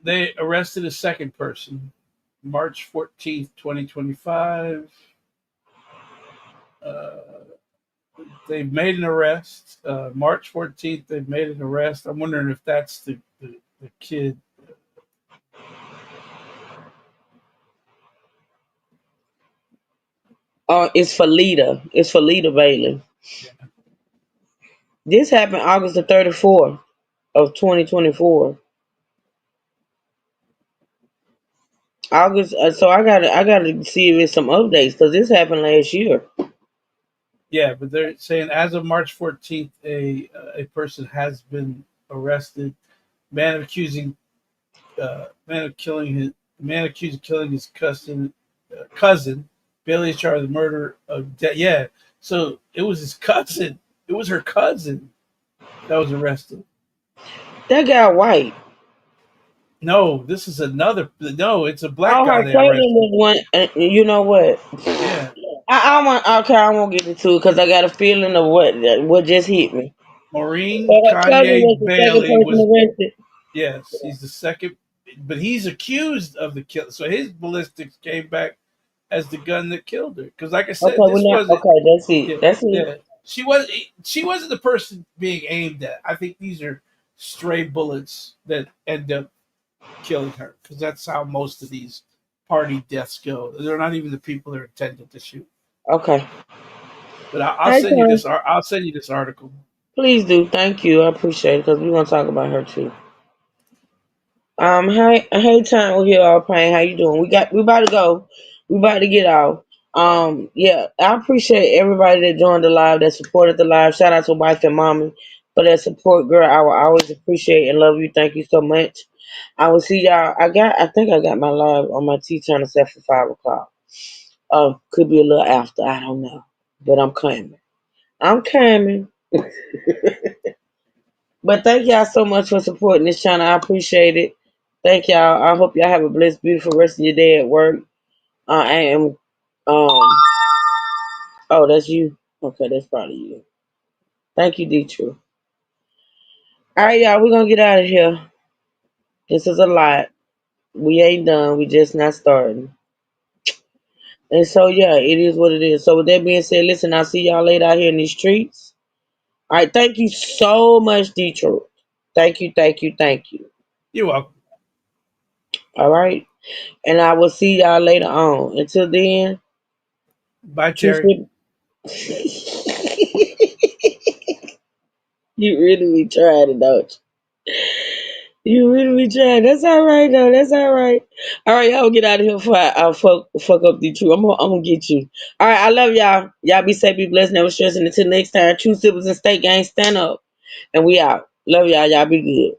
They arrested a second person, March 14th, 2025. Uh, they made an arrest. March 14th, they made an arrest. I'm wondering if that's the kid.
It's Felita. It's Felita Bailey.
Yeah.
This happened August the 34th of 2024. August. So I gotta see if there's some updates because this happened last year.
Yeah, but they're saying as of March 14th, a person has been arrested. Man accusing man of killing his man accused of killing his cousin. Bailey is charged with murder of yeah. So it was his cousin. It was her cousin that was arrested.
That guy white.
No, this is another. No, it's a black
Oh,
guy
her
they
cousin
arrested.
was one. You know what?
Yeah,
I want. Okay, I won't get into it because I got a feeling of what just hit me.
Maureen
But her cousin
Kanye
was the second
Bailey
person
was.
arrested.
Yes, he's the second, but he's accused of the kill. So his ballistics came back as the gun that killed her. Because, like I
Okay,
said, this
we're not.
wasn't.
Okay, that's it.
Yeah,
That's it.
yeah. She wasn't the person being aimed at. I think these are stray bullets that end up killing her, because that's how most of these party deaths go. They're not even the people that are intended to shoot.
Okay.
But I'll
Hey,
send you
Tom.
this. I'll send you this article.
Please do. Thank you. I appreciate it because we're gonna talk about her too. Hey, time we here all praying. How you doing? We about to go. We about to get out. Yeah, I appreciate everybody that joined the live, that supported the live. Shout out to wife and mommy for that support, girl. I will always appreciate and love you. Thank you so much. I will see y'all. I think I got my live on my T channel set for 5 o'clock. Could be a little after. I don't know, but I'm coming. I'm coming. But thank y'all so much for supporting this channel. I appreciate it. Thank y'all. I hope y'all have a blessed, beautiful rest of your day at work. I am. Oh, that's you. Okay, that's probably you. Thank you, D-True. All right, y'all. We're gonna get out of here. This is a lot. We ain't done. We just not starting. And so yeah, it is what it is. So with that being said, listen, I'll see y'all later out here in these streets. All right, thank you so much, D-True. Thank you, thank you, thank you.
You're welcome.
All right. And I will see y'all later on. Until then,
Bye,
choose
Terry.
You really be trying it, don't you? You really be trying. That's all right, though. That's all right. All right, y'all get out of here before I fuck up the truth. I'm gonna get you. All right, I love y'all. Y'all be safe, be blessed, never stressing. Until next time, true siblings and state gang, stand up. And we out. Love y'all. Y'all be good.